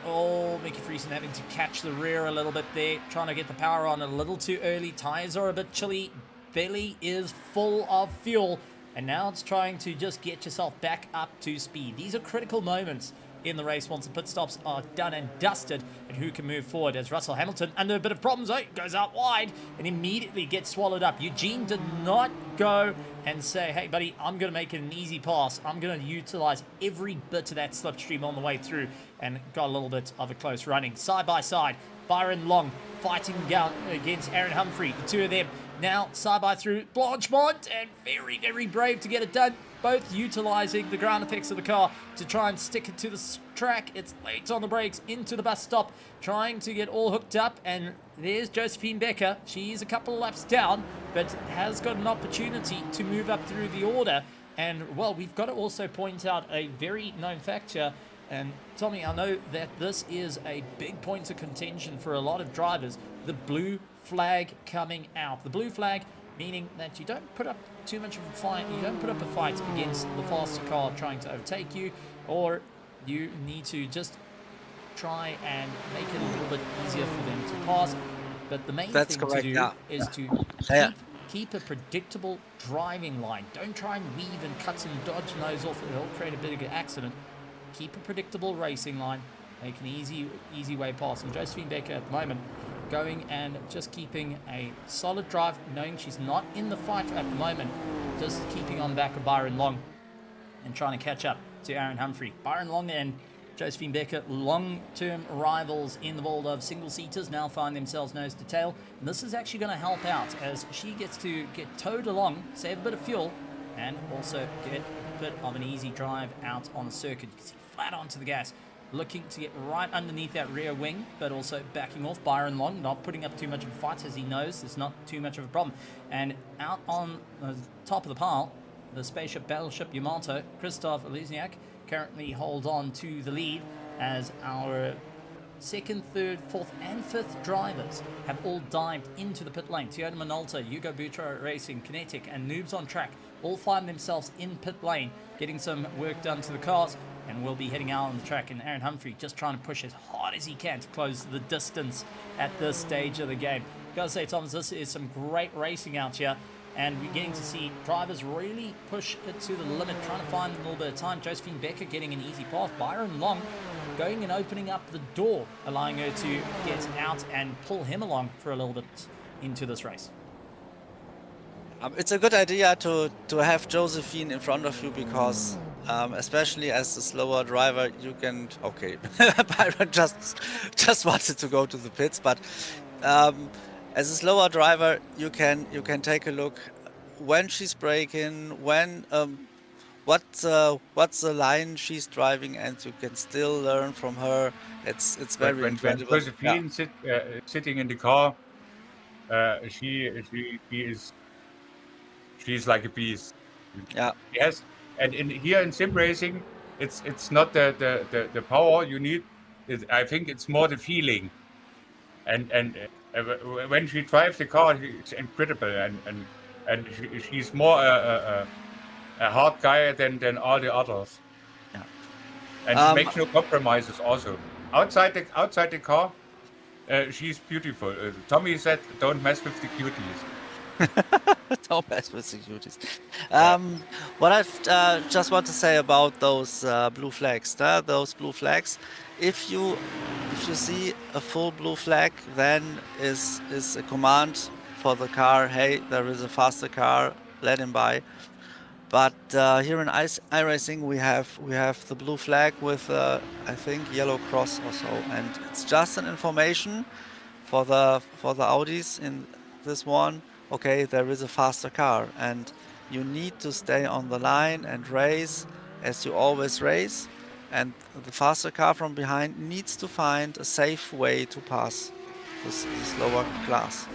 Mickey Friesen having to catch the rear a little bit there, trying to get the power on a little too early. Tires are a bit chilly, belly is full of fuel, and now it's trying to just get yourself back up to speed. These are critical moments in the race once the pit stops are done and dusted, and who can move forward as Russell Hamilton under a bit of problems. Goes out wide and immediately gets swallowed up. Eugene did not go and say, hey buddy, I'm going to make it an easy pass. I'm going to utilize every bit of that slipstream on the way through, and got a little bit of a close running. Side by side, Byron Long fighting down against Aaron Humphrey. The two of them now side by through Blanchmont, and very, very brave to get it done. Both utilizing the ground effects of the car to try and stick it to the track. It's late on the brakes into the bus stop, trying to get all hooked up. And there's Josephine Becker. She's a couple of laps down, but has got an opportunity to move up through the order. And, well, we've got to also point out a very known fact here. And, Tommy, I know that this is a big point of contention for a lot of drivers. The blue flag coming out. The blue flag meaning that you don't put up too much of a fight, you don't put up a fight against the faster car trying to overtake you, or you need to just try and make it a little bit easier for them to pass. But the main thing to do is to keep a predictable driving line. Don't try and weave and cut and dodge and nose off, it'll create a bigger accident. Keep a predictable racing line, make an easy way past. And Josephine Becker at the moment going and just keeping a solid drive, knowing she's not in the fight at the moment, just keeping on the back of Byron Long and trying to catch up to Aaron Humphrey. Byron Long and Josephine Becker, long-term rivals in the world of single-seaters, now find themselves nose to tail. And this is actually going to help out as she gets to get towed along, save a bit of fuel, and also get a bit of an easy drive out on the circuit. You can see flat onto the gas, looking to get right underneath that rear wing, but also backing off. Byron Long, not putting up too much of a fight, as he knows there's not too much of a problem. And out on the top of the pile, the spaceship battleship Yamato, Christoph Elizniak, currently hold on to the lead as our second, third, fourth, and fifth drivers have all dived into the pit lane. Toyota Minolta, Hugo Boutro Racing, Kinetic, and Noobs on Track all find themselves in pit lane, getting some work done to the cars, and we'll be heading out on the track. And Aaron Humphrey just trying to push as hard as he can to close the distance at this stage of the game. Gotta say, Thomas, this is some great racing out here, and we're getting to see drivers really push it to the limit, trying to find a little bit of time. Josephine Becker getting an easy path. Byron Long going and opening up the door, allowing her to get out and pull him along for a little bit into this race. It's a good idea to have Josephine in front of you because, especially as the slower driver, you can. Okay, Byron just wanted to go to the pits, but as a slower driver, you can take a look when she's braking, when what's the line she's driving, and you can still learn from her. It's very incredible. When Josephine sitting in the car, she's like a beast. Yeah. Yes, and here in sim racing, it's not the power you need. I think it's more the feeling. And when she drives the car, it's incredible. And she's more a hard guy than all the others. Yeah. And she makes no compromises. Also, outside the car, she's beautiful. Tommy said, "Don't mess with the cuties." Don't mess with the cuties. What I just want to say about those blue flags, those blue flags, if you see a full blue flag, then is a command for the car. Hey, there is a faster car, let him by. But here in iRacing, we have the blue flag with I think yellow cross or so, and it's just an information for the Audis in this one. Okay, there is a faster car, and you need to stay on the line and race as you always race. and the faster car from behind needs to find a safe way to pass this lower class.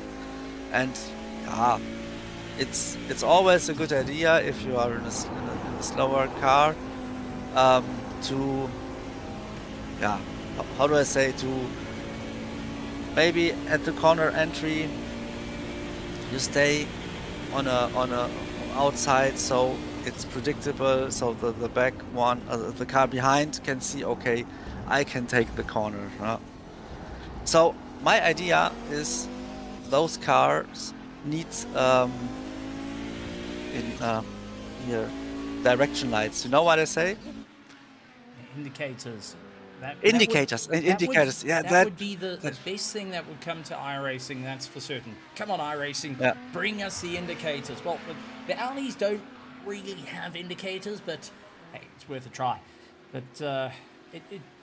And yeah, it's always a good idea if you are in a slower car to how do I say, to maybe at the corner entry you stay on a outside, so it's predictable, so the back one, the car behind can see, okay, I can take the corner. So my idea is those cars need here direction lights. You know what I say? Indicators. Indicators. Yeah, that would be the best thing that would come to iRacing, that's for certain. Come on, iRacing, Yeah. bring us the indicators. Well, the Audis don't really have indicators, but hey, it's worth a try. But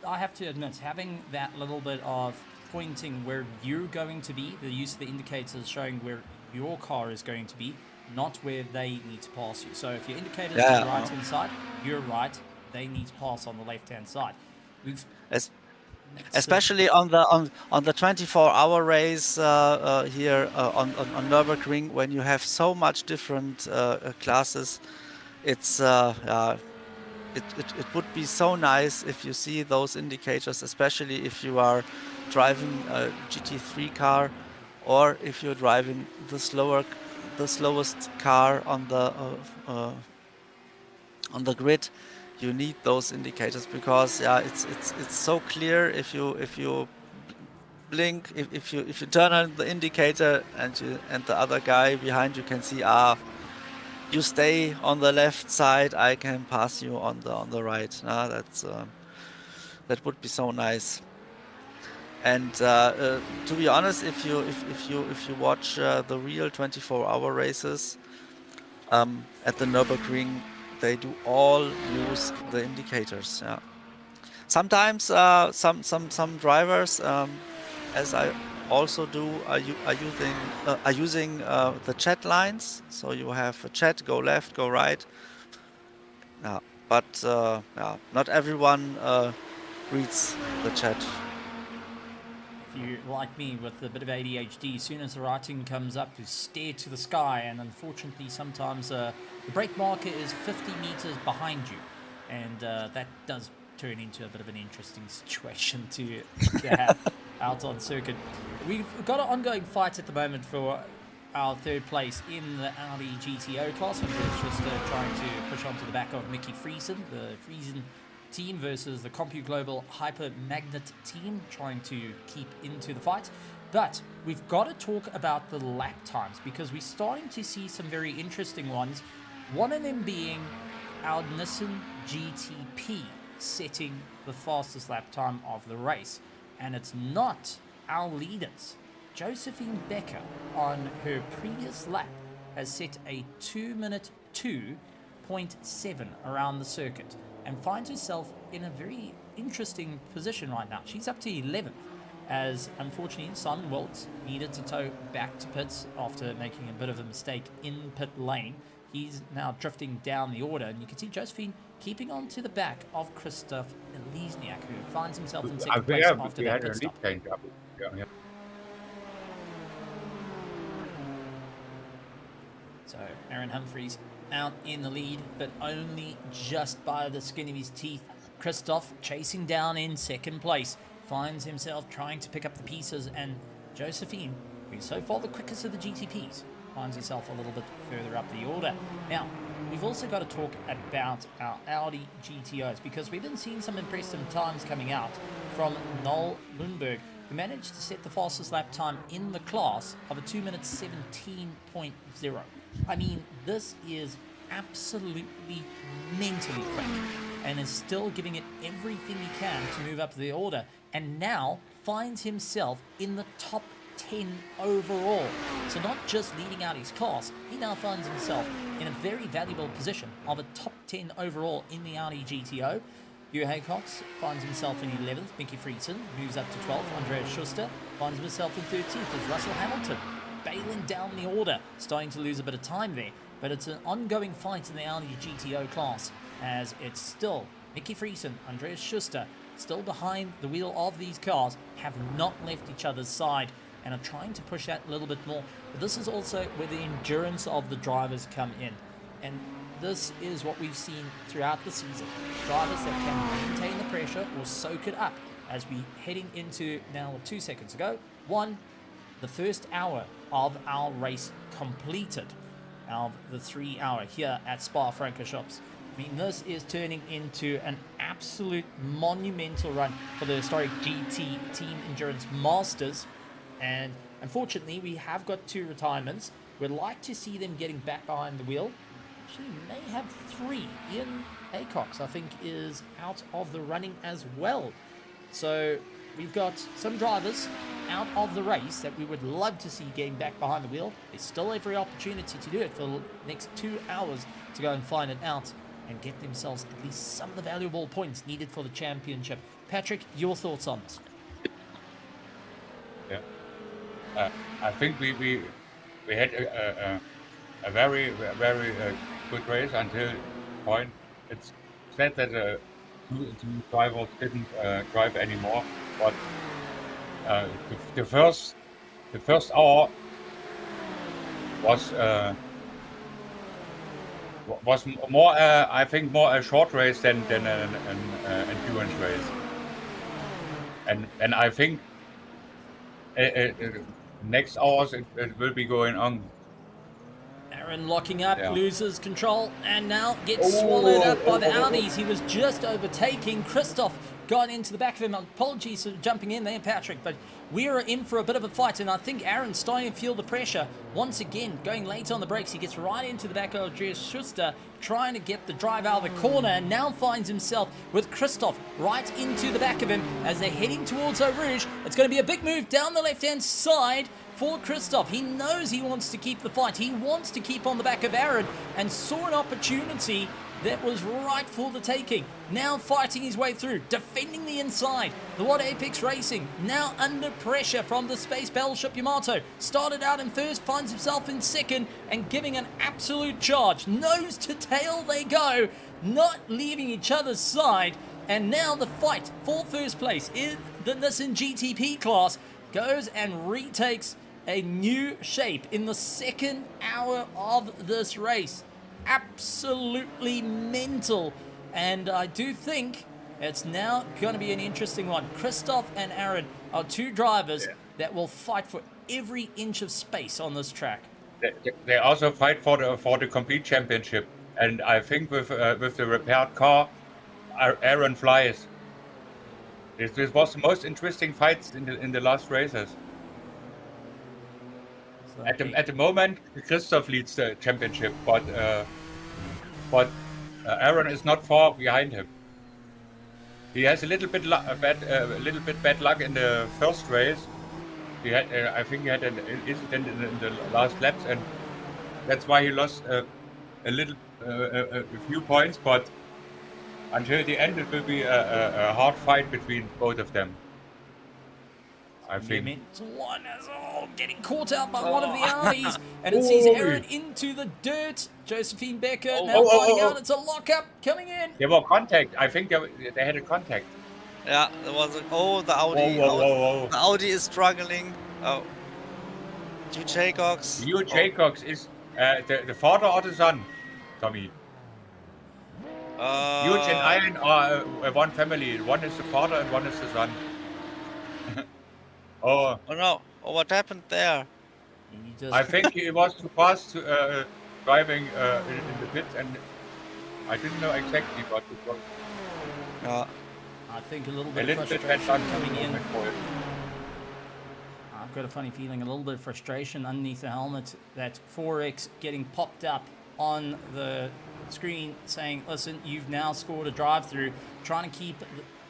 I have to admit, having that little bit of pointing where you're going to be, the use of the indicators showing where your car is going to be, not where they need to pass you. So if your indicator's to the right-hand side, you're right, they need to pass on the left-hand side. Especially on the 24-hour race here on Nürburgring, when you have so much different classes, it's it would be so nice if you see those indicators, especially if you are driving a GT3 car, or if you're driving the slowest car on the grid. You need those indicators, because it's so clear if you blink, if you turn on the indicator and the other guy behind you can see, you stay on the left side, I can pass you on the right. That would be so nice. And to be honest, if you watch the real 24-hour races at the Nürburgring, they do all use the indicators. Yeah. Sometimes some drivers, as I also do, are using the chat lines. So you have a chat, go left, go right. Yeah. But not everyone reads the chat. If you, like me, with a bit of ADHD, as soon as the writing comes up, you stare to the sky, and unfortunately sometimes the brake marker is 50 meters behind you, and that does turn into a bit of an interesting situation to have out on circuit. We've got an ongoing fight at the moment for our third place in the Audi GTO class, and it's just trying to push onto the back of Mickey Friesen, the Friesen team versus the CompuGlobal Hyper Magnet team, trying to keep into the fight. But we've got to talk about the lap times, because we're starting to see some very interesting ones. One of them being our Nissan GTP setting the fastest lap time of the race. And it's not our leaders. Josephine Becker, on her previous lap, has set a 2-minute 2.7 around the circuit, and finds herself in a very interesting position right now. She's up to 11th, as unfortunately Simon Wilkes needed to tow back to pits after making a bit of a mistake in pit lane. He's now drifting down the order, and you can see Josephine keeping on to the back of Christoph Elizniak, who finds himself in second place after that pit stop. So Aaron Humphries out in the lead, but only just by the skin of his teeth. Christoph chasing down in second place, finds himself trying to pick up the pieces, and Josephine, who's so far the quickest of the GTPs, finds herself a little bit further up the order. Now, we've also got to talk about our Audi GTOs, because we've been seeing some impressive times coming out from Noel Lundberg, who managed to set the fastest lap time in the class of a 2-minute 17.0. I mean, this is absolutely mentally quick, and is still giving it everything he can to move up the order, and now finds himself in the top 10 overall. So not just leading out his class, he now finds himself in a very valuable position of a top 10 overall in the Audi GTO. Hugh Haycox finds himself in 11th. Mickey Friesen moves up to 12th. Andreas Schuster finds himself in 13th as Russell Hamilton bailing down the order, starting to lose a bit of time there. But it's an ongoing fight in the Audi GTO class, as it's still Mickey Friesen, Andreas Schuster, still behind the wheel of these cars, have not left each other's side and are trying to push that a little bit more. But this is also where the endurance of the drivers come in. And this is what we've seen throughout the season. Drivers that can maintain the pressure or soak it up as we heading into now 2 seconds ago. The first hour of our race completed, of the 3 hour here at Spa-Francorchamps. I mean, this is turning into an absolute monumental run for the historic GT Team Endurance Masters. And unfortunately, we have got 2 retirements. We'd like to see them getting back behind the wheel. Actually, may have 3. Ian Acox, I think, is out of the running as well. So we've got some drivers out of the race that we would love to see getting back behind the wheel. There's still every opportunity to do it for the next 2 hours to go and find it out and get themselves at least some of the valuable points needed for the championship. Patrick, your thoughts on this? Yeah, I think we had a very good race until point. It's sad that two drivers didn't drive anymore, but the first hour was more I think more a short race than an endurance race, and I think next hours it will be going on. Aaron locking up, Yeah. loses control, and now gets swallowed up by the Audis. He was just overtaking. Christoph got into the back of him. Apologies for jumping in there, Patrick, but we are in for a bit of a fight, and I think Aaron's starting to feel the pressure. Once again, going late on the brakes, he gets right into the back of Andreas Schuster, trying to get the drive out of the corner, and now finds himself with Christoph right into the back of him as they're heading towards Eau Rouge. It's going to be a big move down the left-hand side for Christoph. He knows he wants to keep the fight. He wants to keep on the back of Aaron and saw an opportunity that was right for the taking. Now fighting his way through, defending the inside. The What Apex Racing now under pressure from the Space Battleship Yamato. Started out in first, finds himself in second and giving an absolute charge. Nose to tail they go, not leaving each other's side. And now the fight for first place in the Nissan GTP class goes and retakes a new shape in the second hour of this race. Absolutely mental, and I do think it's now going to be an interesting one. Christoph and Aaron are 2 drivers that will fight for every inch of space on this track. They also fight for the complete championship, and I think with the repaired car, Aaron flies. This was the most interesting fights in the last races. At the moment, Christoph leads the championship, but Aaron is not far behind him. He has a little bit bad luck in the first race. He had, I think, he had an incident in the last laps, and that's why he lost a few points. But until the end, it will be a hard fight between both of them, I think. One as getting caught out by one of the Audis, and it sees Aaron into the dirt. Josephine Becker now finding out it's a lockup coming in. There was contact. I think they had a contact. Yeah, there was the Audi. Whoa. The Audi is struggling. Oh, Jaycox. Jaycox is the father or the son, Tommy? Huge and Iron are one family. One is the father and one is the son. Oh no! Oh, what happened there? I think he was too fast driving in the pit, and I didn't know exactly what it was. Yeah. I think a little bit of frustration coming in. I've got a funny feeling, a little bit of frustration underneath the helmet. That 4X getting popped up on the screen saying, listen, you've now scored a drive-through, trying to keep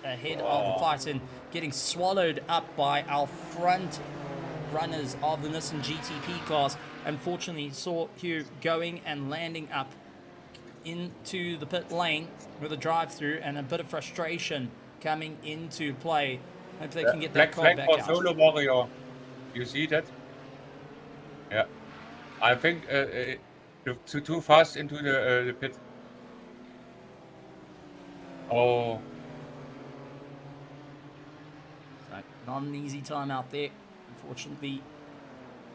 ahead of the fight and getting swallowed up by our front runners of the Nissan GTP class. Unfortunately, saw Hugh going and landing up into the pit lane with a drive-through, and a bit of frustration coming into play. Hope they can get that car back out. Solo Warrior, you see that? Yeah, I think too fast into the pit. Oh, So not an easy time out there. Unfortunately,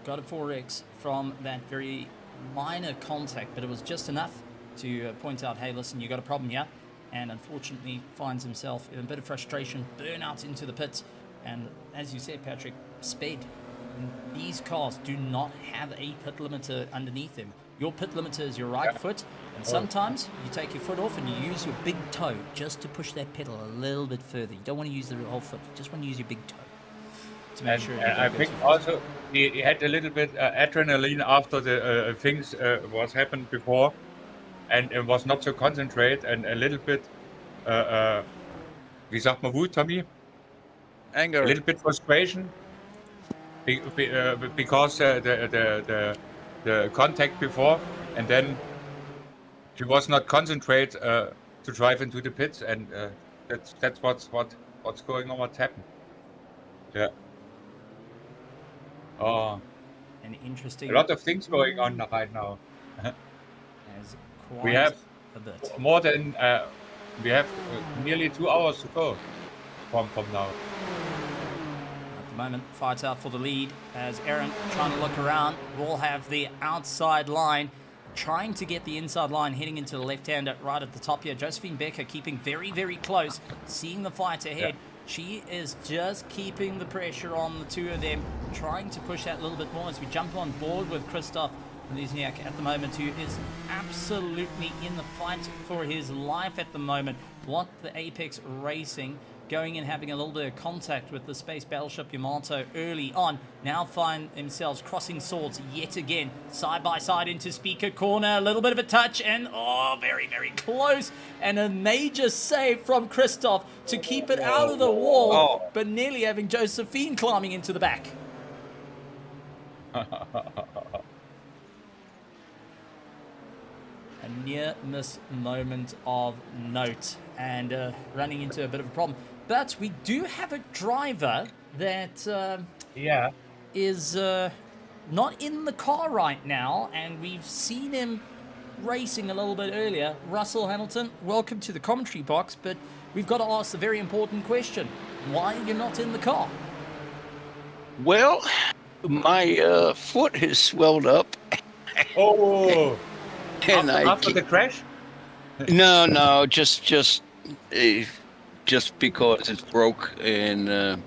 got a 4x from that very minor contact, but it was just enough to point out, hey, listen, you got a problem here. And unfortunately finds himself in a bit of frustration, burnout into the pits. And as you said, Patrick, sped. These cars do not have a pit limiter underneath them. Your pit limiter is your right foot, and sometimes you take your foot off and you use your big toe just to push that pedal a little bit further. You don't want to use the whole foot, you just want to use your big toe to make sure. I think also he had a little bit adrenaline after the things was happened before, and it was not so concentrate and a little bit, wie sagt man Wut, Tommy? Anger. A little bit frustration, because the contact before, and then he was not concentrate to drive into the pits, and that's what's going on, what's happened. Yeah. Oh, An interesting. a lot of things going on right now. As quite We have a bit. more than we have nearly 2 hours to go from now. At the moment, fights out for the lead as Aaron trying to look around. Will have the outside line, trying to get the inside line, heading into the left-hander right at the top here. Josephine Becker keeping very, very close, seeing the fight ahead. Yeah. She is just keeping the pressure on the two of them, trying to push that a little bit more as we jump on board with Christoph Lizniak at the moment, who is absolutely in the fight for his life at the moment. What the Apex Racing going and having a little bit of contact with the Space Battleship Yamato early on. Now find themselves crossing swords yet again, side by side into speaker corner. A little bit of a touch and very, very close. And a major save from Christoph to keep it out of the wall, but nearly having Josephine climbing into the back. A near miss moment of note and running into a bit of a problem. But we do have a driver that Yeah. is not in the car right now, and we've seen him racing a little bit earlier. Russell Hamilton, welcome to the commentary box, but we've got to ask the very important question. Why are you not in the car? Well, my foot has swelled up, Oh, and after the crash? no, just because it's broke, and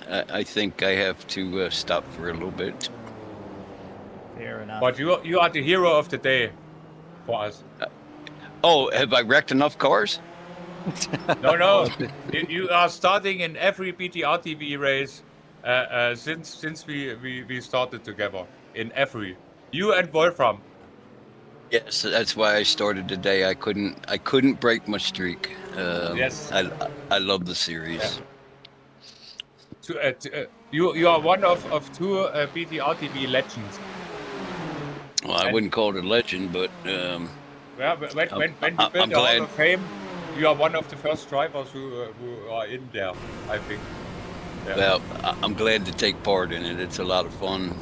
I think I have to stop for a little bit. Fair enough. But you are the hero of the day for us. Oh, have I wrecked enough cars? No. You are starting in every BTR TV race since we started together. In every. You and Wolfram. Yes, that's why I started today. I couldn't break my streak. Yes. I love the series. You are one of two BTR TV legends. Well, I wouldn't call it a legend, but Well, when you I'm build the Hall glad. of Fame, you are one of the first drivers who are in there, I think. Yeah. well, I'm glad to take part in it. It's a lot of fun.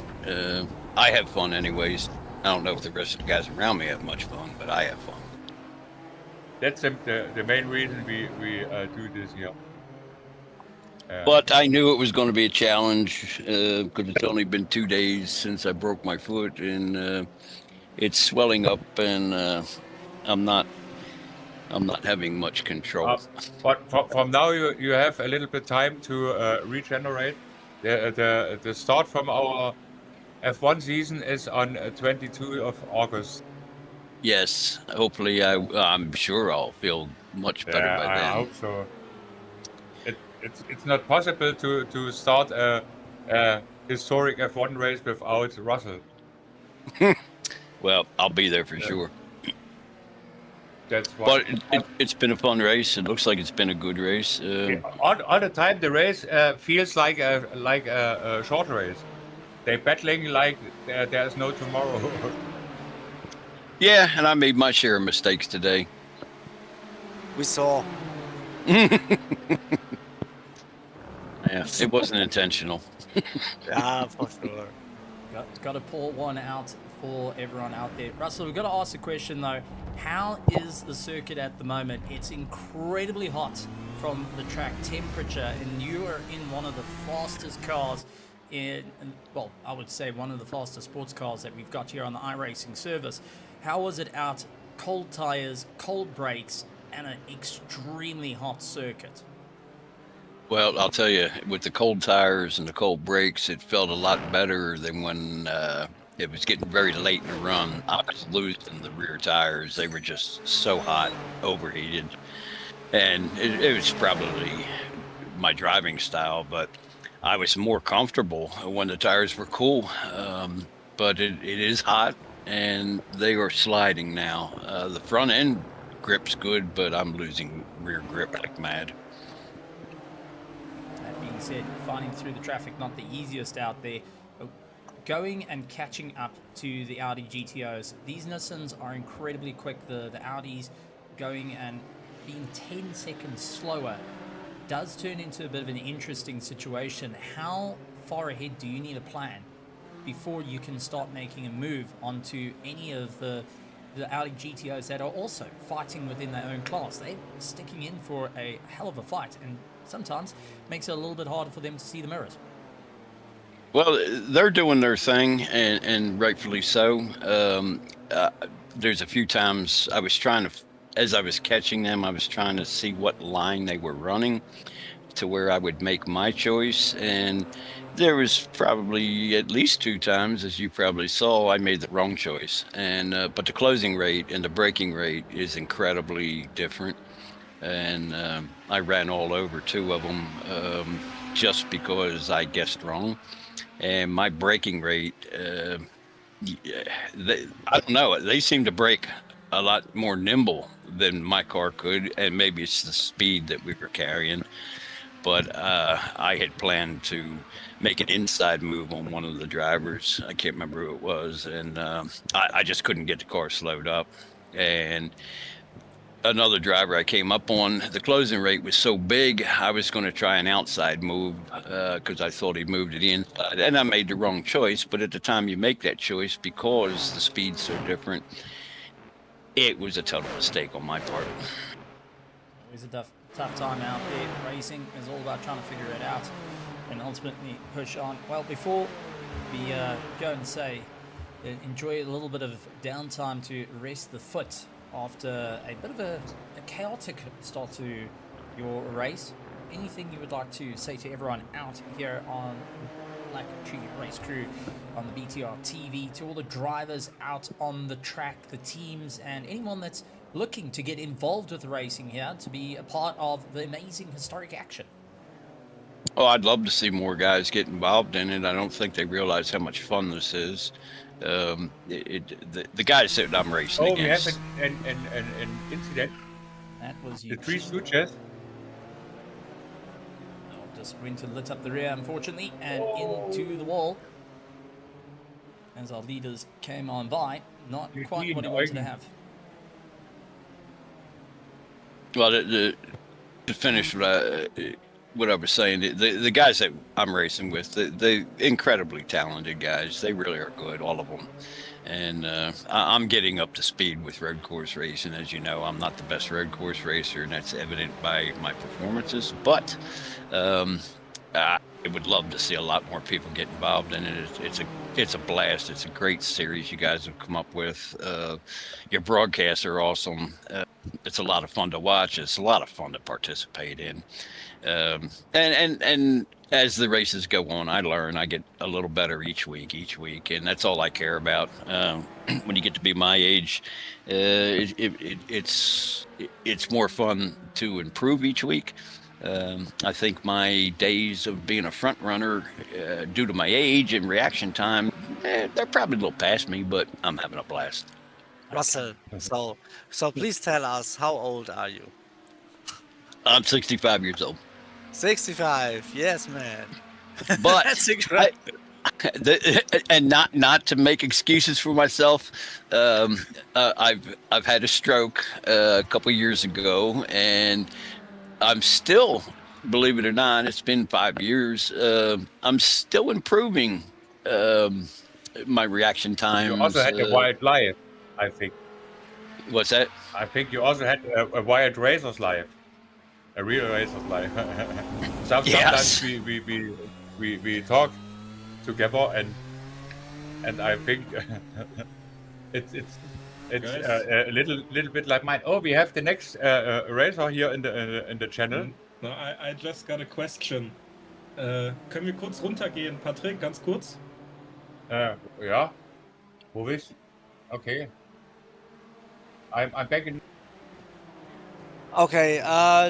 I have fun anyways. I don't know if the rest of the guys around me have much fun, but I have fun. That's the main reason we do this here. But I knew it was going to be a challenge because it's only been 2 days since I broke my foot, and it's swelling up, and I'm not having much control. But from now you have a little bit time to regenerate. The start from our F1 season is on 22 of August. Yes, hopefully I'm sure I'll feel much better by I then. hope so. It's not possible to start a historic F1 race without Russell. Well, I'll be there for sure. That's why. But it's been a fun race. It looks like it's been a good race. All the time the race feels like a short race. They're battling like there's no tomorrow. Yeah, and I made my share of mistakes today. We saw. Yeah, it wasn't intentional. Yeah, for sure. Got to pour one out for everyone out there. Russell, we've got to ask the question though. How is the circuit at the moment? It's incredibly hot from the track temperature, and you are in one of the fastest cars well, I would say one of the fastest sports cars that we've got here on the iRacing service. How was it out? Cold tires, cold brakes, and an extremely hot circuit. Well, I'll tell you, with the cold tires and the cold brakes, it felt a lot better than when it was getting very late in the run. I was losing the rear tires. They were just so hot, overheated. And it was probably my driving style, but I was more comfortable when the tires were cool. But it is hot, and they are sliding now. The front end grip's good, but I'm losing rear grip like mad. That being said, finding through the traffic not the easiest out there. Going and catching up to the Audi GTOs. These Nissans are incredibly quick. The Audis going and being 10 seconds slower does turn into a bit of an interesting situation. How far ahead do you need a plan before you can start making a move onto any of the Audi GTOs that are also fighting within their own class? They're sticking in for a hell of a fight, and sometimes makes it a little bit harder for them to see the mirrors. Well, they're doing their thing, and rightfully so. There's a few times I was trying to, as I was catching them, I was trying to see what line they were running to where I would make my choice. And there was probably at least 2 times, as you probably saw, I made the wrong choice. And but the closing rate and the braking rate is incredibly different. And I ran all over 2 of them just because I guessed wrong. And my braking rate, I don't know, they seem to brake a lot more nimble than my car could, and maybe it's the speed that we were carrying. But I had planned to make an inside move on one of the drivers. I can't remember who it was, and I just couldn't get the car slowed up. And another driver I came up on, the closing rate was so big, I was going to try an outside move because I thought he moved to the inside, and I made the wrong choice. But at the time you make that choice, because the speed's so different, it was a total mistake on my part. Always a tough time out there. Racing is all about trying to figure it out and ultimately push on. Well, before we go and say, enjoy a little bit of downtime to rest the foot after a bit of a chaotic start to your race. Anything you would like to say to everyone out here on Black Tree Race Crew on the BTR TV, to all the drivers out on the track, the teams, and anyone that's looking to get involved with racing here to be a part of the amazing historic action? Oh, I'd love to see more guys get involved in it. I don't think they realize how much fun this is. The guys that I'm racing against. We have an incident. That was The 3 Stooges. Just went and lit up the rear, unfortunately, and into the wall as our leaders came on by. Not quite what he wanted to have. Well, to finish what I was saying, the guys that I'm racing with, they incredibly talented guys. They really are good, all of them. And I'm getting up to speed with road course racing. As you know, I'm not the best road course racer, and that's evident by my performances. But I would love to see a lot more people get involved in it. It's a blast. It's a great series you guys have come up with. Your broadcasts are awesome. It's a lot of fun to watch. It's a lot of fun to participate in. And as the races go on, I learn. I get a little better each week, and that's all I care about. When you get to be my age, it's more fun to improve each week. I think my days of being a front runner, due to my age and reaction time, they're probably a little past me, but I'm having a blast. Russell, so please tell us, how old are you? I'm 65 years old. 65, yes, man. But That's incredible. and not to make excuses for myself, I've had a stroke a couple years ago, and I'm still, believe it or not, it's been 5 years. I'm still improving my reaction times. You also had a wild life, I think. What's that? I think you also had a wired Razor's life. A real Razor's life. Yes. Sometimes we talk together and I think it's Guys? a little bit like mine. Oh, we have the next Razor here in the channel. No, I just got a question. Können wir kurz runtergehen, Patrick, ganz kurz? Ja. Wo bist? Okay. I'm back in. Okay,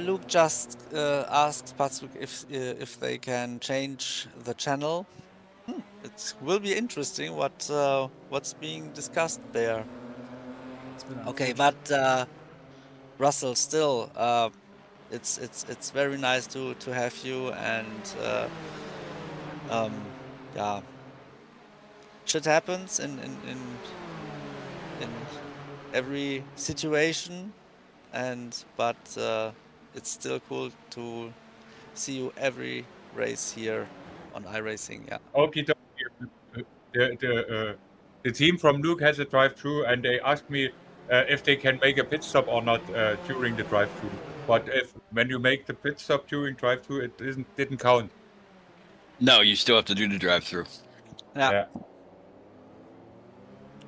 Luke just asked Patrick if they can change the channel. It will be interesting what's being discussed there. It's been Okay, unfortunate. but Russell, still, it's very nice to have you, and yeah, shit happens in every situation, but it's still cool to see you every race here on iRacing. Yeah. Okay, the team from Luke has a drive-through, and they asked me if they can make a pit stop or not during the drive-through. But when you make the pit stop during drive-through, it didn't count. No, you still have to do the drive-through. Yeah.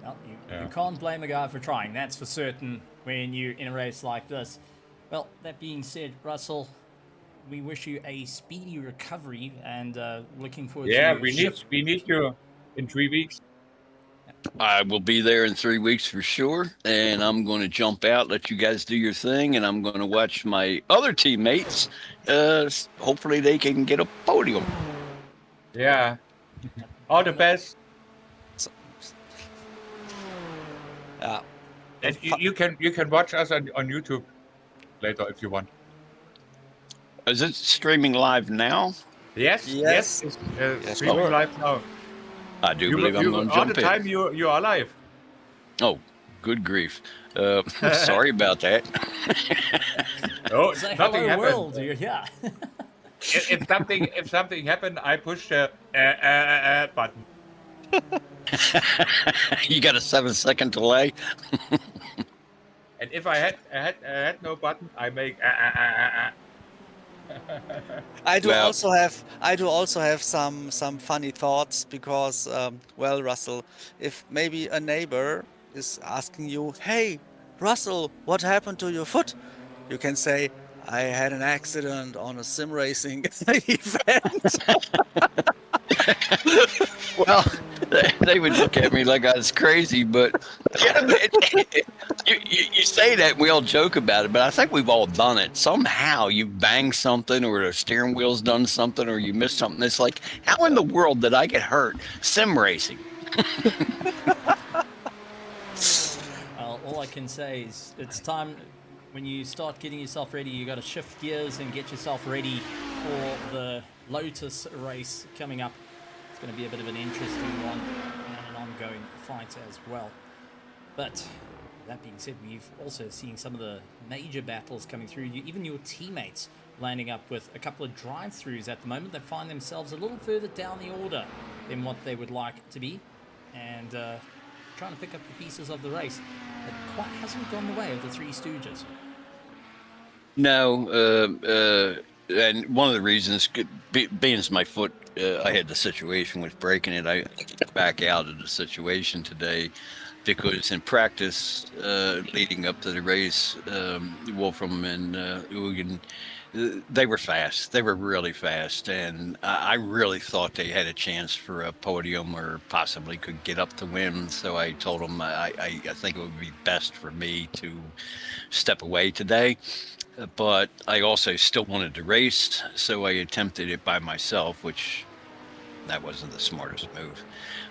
Well, you can't blame a guy for trying, that's for certain, when you're in a race like this. Well, that being said, Russell, we wish you a speedy recovery and looking forward to Yeah, your we need you in 3 weeks. I will be there in 3 weeks for sure, and I'm going to jump out, let you guys do your thing, and I'm going to watch my other teammates. Hopefully they can get a podium. Yeah. All the best. Yeah. And you can watch us on YouTube later if you want. Is it streaming live now? Yes. Yes. It's Yes, streaming sure. live now. I do believe I'm going to all jump the in. time you are live. Oh, good grief. Sorry about that. Oh, Say nothing hello happened. world, you're here. If something happened, I push the button. You got a 7-second delay. And if I had no button, I make. I do Well- also have some funny thoughts because well, Russell, if maybe a neighbor is asking you, "Hey, Russell, what happened to your foot?" You can say, "I had an accident on a sim racing event." Well, they would look at me like I was crazy, but you say that and we all joke about it, but I think we've all done it. Somehow you bang something or the steering wheel's done something or you miss something. It's like, how in the world did I get hurt? Sim racing. Well, all I can say is it's time when you start getting yourself ready, you got to shift gears and get yourself ready for the Lotus race coming up. It's going to be a bit of an interesting one and an ongoing fight as well. But that being said, we've also seen some of the major battles coming through. Even your teammates landing up with a couple of drive-throughs at the moment. They find themselves a little further down the order than what they would like to be, and trying to pick up the pieces of the race. It quite hasn't gone the way of the Three Stooges. No, and one of the reasons, being as my foot, I had the situation with breaking it. I back out of the situation today because in practice, leading up to the race, Wolfram and Ugan, they were fast. They were really fast, and I really thought they had a chance for a podium or possibly could get up to win. So I told them I think it would be best for me to step away today. But I also still wanted to race, so I attempted it by myself, which that wasn't the smartest move.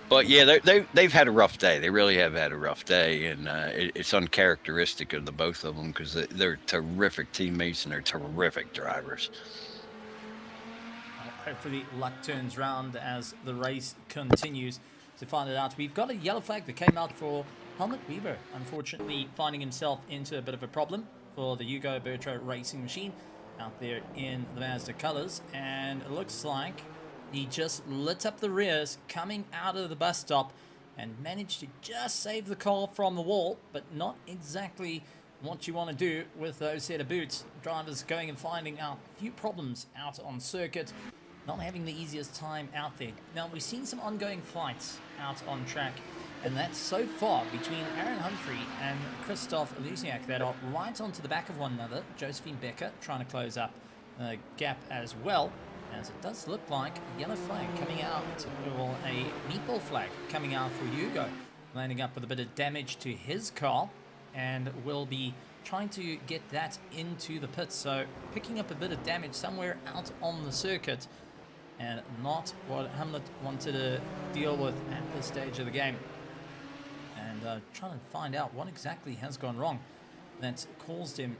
But yeah, they've had a rough day. They really have had a rough day, and it's uncharacteristic of the both of them because they're terrific teammates and they're terrific drivers. Hopefully luck turns round as the race continues. To find it out, we've got a yellow flag that came out for Helmut Weber, unfortunately finding himself into a bit of a problem for the Hugo Bertrand racing machine out there in the Mazda colours, and it looks like he just lit up the rears coming out of the bus stop and managed to just save the car from the wall, but not exactly what you want to do with those set of boots. Drivers going and finding out a few problems out on circuit, not having the easiest time out there. Now, we've seen some ongoing fights out on track, and that's so far between Aaron Humphrey and Christoph Lusiak that are right onto the back of one another. Josephine Becker trying to close up the gap as well, as it does look like a yellow flag coming out, or a meatball flag coming out for Hugo, landing up with a bit of damage to his car, and will be trying to get that into the pits. So picking up a bit of damage somewhere out on the circuit, and not what Hamlet wanted to deal with at this stage of the game. And trying to find out what exactly has gone wrong that's caused him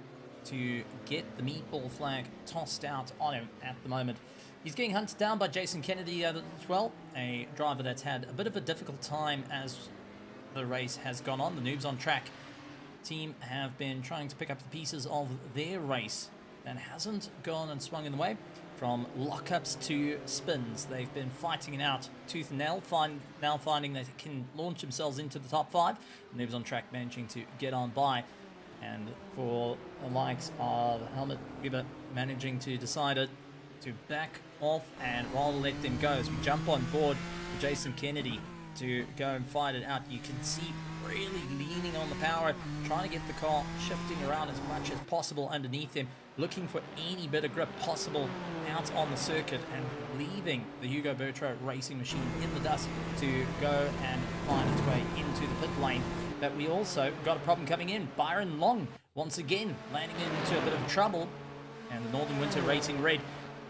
to get the meatball flag tossed out on him at the moment. He's getting hunted down by Jason Kennedy as well, a driver that's had a bit of a difficult time as the race has gone on. The Noobs on Track team have been trying to pick up the pieces of their race that hasn't gone and swung in the way. From lockups to spins, they've been fighting it out tooth and nail, now finding they can launch themselves into the top 5. The Noobs on Track managing to get on by. And for the likes of Helmut Weber managing to decide to back off and rather let them go as we jump on board with Jason Kennedy to go and fight it out. You can see really leaning on the power, trying to get the car shifting around as much as possible underneath him, looking for any bit of grip possible out on the circuit, and leaving the Hugo Bertrand racing machine in the dust to go and find its way into the pit lane. But we also got a problem coming in. Byron Long once again landing into a bit of trouble, and the Northern Winter Racing Red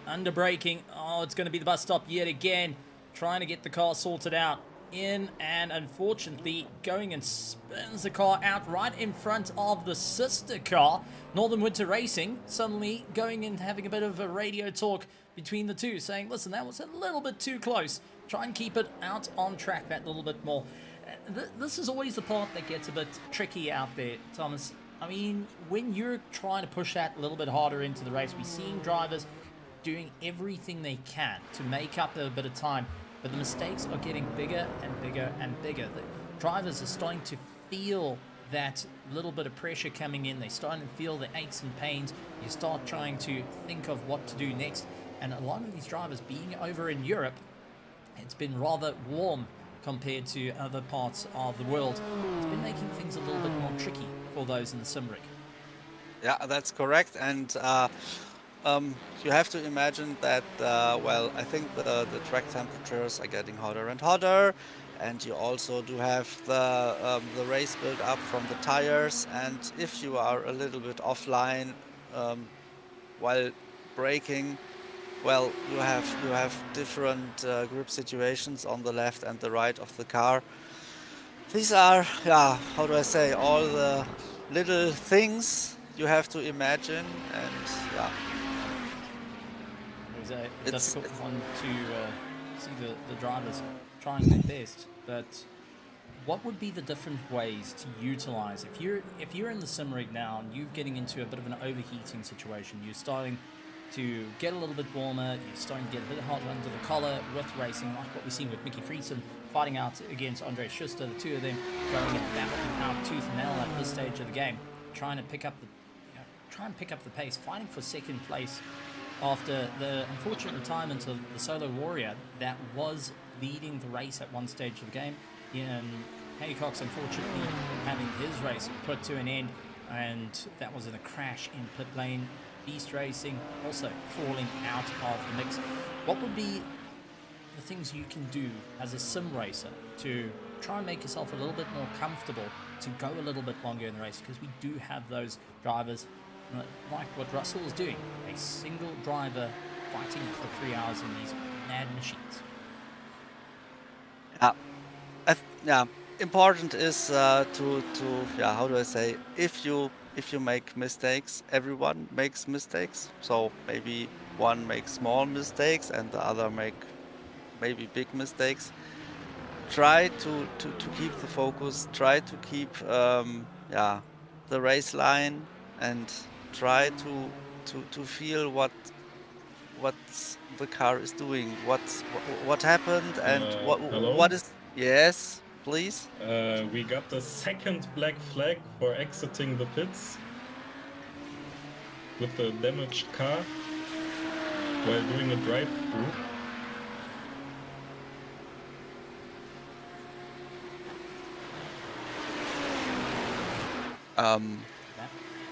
under braking. Oh, it's going to be the bus stop yet again, trying to get the car sorted out. In, and unfortunately going and spins the car out right in front of the sister car, Northern Winter Racing, suddenly going and having a bit of a radio talk between the two, saying, listen, that was a little bit too close, try and keep it out on track that little bit more. This is always the part that gets a bit tricky out there, Thomas. I mean, when you're trying to push that a little bit harder into the race, we're seeing drivers doing everything they can to make up a bit of time, but the mistakes are getting bigger and bigger and bigger. The drivers are starting to feel that little bit of pressure coming in. They're starting to feel the aches and pains. You start trying to think of what to do next. And a lot of these drivers being over in Europe, it's been rather warm compared to other parts of the world. It's been making things a little bit more tricky for those in the sim rig. Yeah, that's correct. And you have to imagine that, well, I think the track temperatures are getting hotter and hotter, and you also do have the race build up from the tires, and if you are a little bit offline while braking, well, you have different grip situations on the left and the right of the car. These are, yeah, how do I say, all the little things you have to imagine, and yeah. It was a difficult one to see the drivers trying their best, but what would be the different ways to utilize, if you're in the sim rig now and you're getting into a bit of an overheating situation, you're starting to get a little bit warmer, you're starting to get a bit hot under the collar with racing, like what we've seen with Mickey Friesen fighting out against Andre Schuster, the two of them going and battling out tooth and nail at this stage of the game, trying to pick up the pace, fighting for second place after the unfortunate retirement of the solo warrior that was leading the race at one stage of the game. Ian Haycox unfortunately having his race put to an end, and that was in a crash in pit lane. Beast Racing also falling out of the mix. What would be the things you can do as a sim racer to try and make yourself a little bit more comfortable to go a little bit longer in the race? Because we do have those drivers like what Russell is doing, a single driver fighting for 3 hours in these mad machines. Yeah, important is to yeah, how do I say, if you make mistakes, everyone makes mistakes. So maybe one makes small mistakes and the other make maybe big mistakes. Try to keep the focus, try to keep yeah, the race line, and try to feel what the car is doing, what happened, and Hello? what is. Yes. please. We got the second black flag for exiting the pits with the damaged car while doing a drive-through.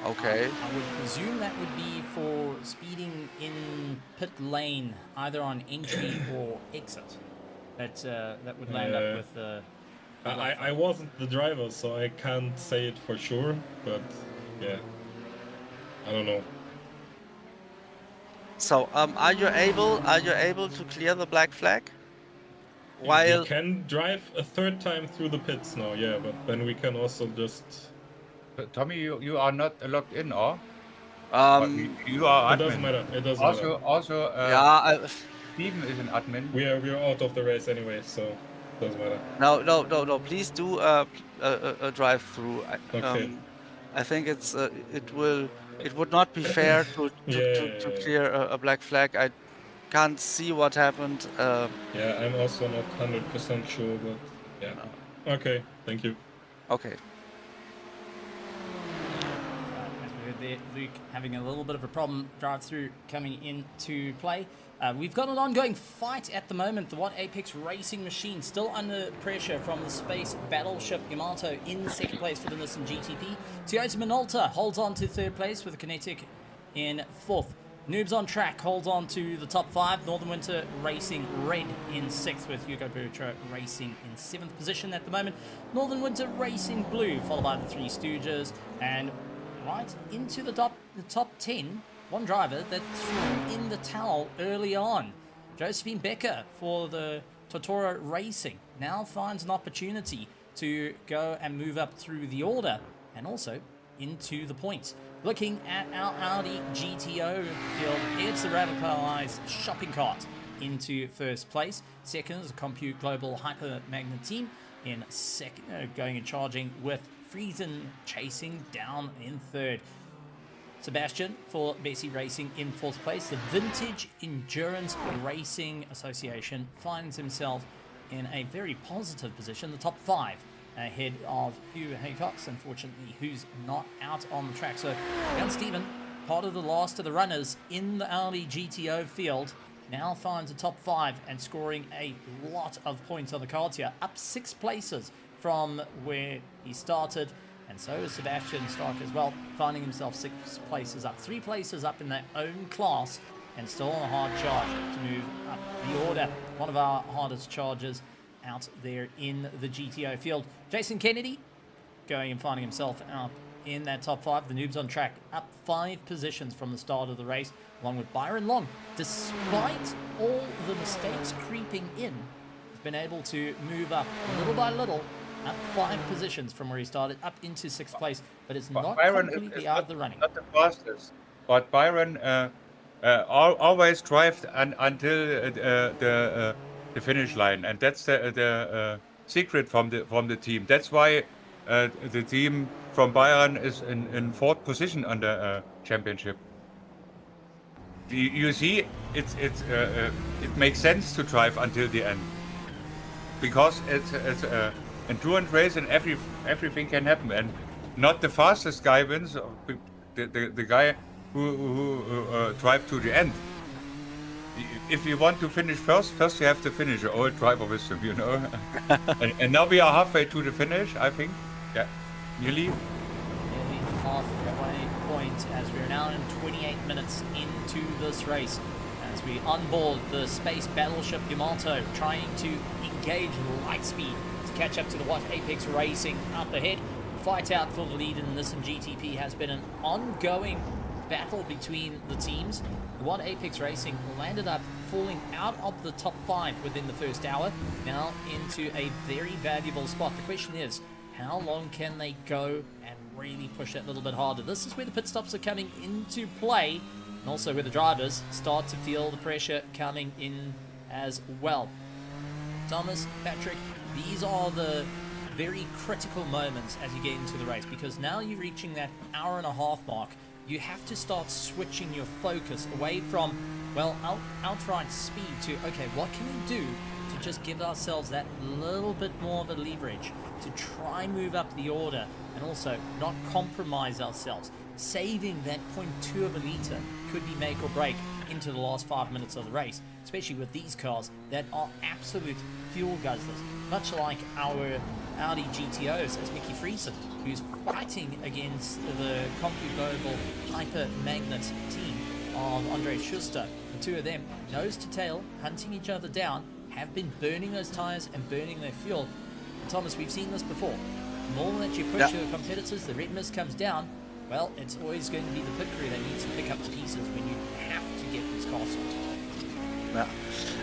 Okay. I would presume that would be for speeding in pit lane, either on entry or exit. That would land up with the. I wasn't the driver, so I can't say it for sure, but yeah, I don't know. So, are you able to clear the black flag? We While can drive a third time through the pits now, yeah, but then we can also just. Tommy, you are not logged in, or? You It are admin. doesn't matter. It doesn't matter. Also, yeah, Steven is an admin. We are out of the race anyway, so it doesn't matter. no. Please do a drive through. Okay. I think it would not be fair to Yeah. clear a black flag. I can't see what happened. Yeah, I'm also not 100% sure, but yeah. Okay, thank you. Okay. As we heard there, Luke having a little bit of a problem drive-through coming into play. We've got an ongoing fight at the moment. The What Apex Racing machine still under pressure from the space battleship Yamato in second place for the Nissan GTP. Toyota Minolta holds on to third place with the Kinetic in fourth. Noobs on Track holds on to the top 5. Northern Winter Racing Red in 6th with Hugo Bertra Racing in 7th position at the moment. Northern Winter Racing Blue followed by the Three Stooges, and right into the top 10, one driver that threw in the towel early on. Josephine Becker for the Totoro Racing now finds an opportunity to go and move up through the order and also into the points. Looking at our Audi GTO field, it's the radicalized shopping cart into first place. Second is the Compute Global Hyper Magnet team in second, going and charging with Friesen chasing down in third. Sebastian for Bessie Racing in fourth place. The Vintage Endurance Racing Association finds himself in a very positive position, the top 5. Ahead of Hugh Haycox, unfortunately, who's not out on the track. So, young Stephen, part of the last of the runners in the Audi GTO field, now finds a top 5 and scoring a lot of points on the cards here. Up 6 places from where he started, and so is Sebastian Stark as well, finding himself 6 places up. 3 places up in their own class, and still on a hard charge to move up the order. One of our hardest charges out there in the GTO field. Jason Kennedy going and finding himself out in that top 5. The Noobs on Track up 5 positions from the start of the race, along with Byron Long. Despite all the mistakes creeping in, he's been able to move up little by little, up 5 positions from where he started, up into 6th place, but it's not completely out of the running. Not the fastest, but Byron always drives until the finish line, and that's the secret from the team. That's why the team from Bayern is in 4th position on the championship. You see, it makes sense to drive until the end, because it's an endurance race and everything can happen, and not the fastest guy wins. The guy who drives to the end. If you want to finish first you have to finish your old driver wisdom, you know. and now we are halfway to the finish, I think. Yeah, nearly. Nearly halfway point as we're now in 28 minutes into this race. As we onboard the space battleship Yamato, trying to engage light speed to catch up to the What Apex Racing up ahead. Fight out for the lead in the Nissan GTP has been an ongoing battle between the teams. The What Apex Racing landed up falling out of the top 5 within the first hour, now into a very valuable spot. The question is, how long can they go and really push it a little bit harder? This is where the pit stops are coming into play, and also where the drivers start to feel the pressure coming in as well. Thomas, Patrick, these are the very critical moments as you get into the race, because now you're reaching that hour and a half mark. You have to start switching your focus away from, well, outright speed to, okay, what can we do to to just give ourselves that little bit more of a leverage to try and move up the order and also not compromise ourselves. Saving that 0.2 of a litre could be make or break into the last 5 minutes of the race, especially with these cars that are absolute fuel guzzlers, much like our Audi GTOs, as Mickey Friesen, who's fighting against the CompuGlobal Hyper Magnet team of Andre Schuster. The two of them, nose to tail, hunting each other down, have been burning those tires and burning their fuel. And Thomas, we've seen this before. The more that you push your competitors, the red mist comes down. Well, it's always going to be the pit crew that needs to pick up the pieces when you have to get these cars sorted. Yeah.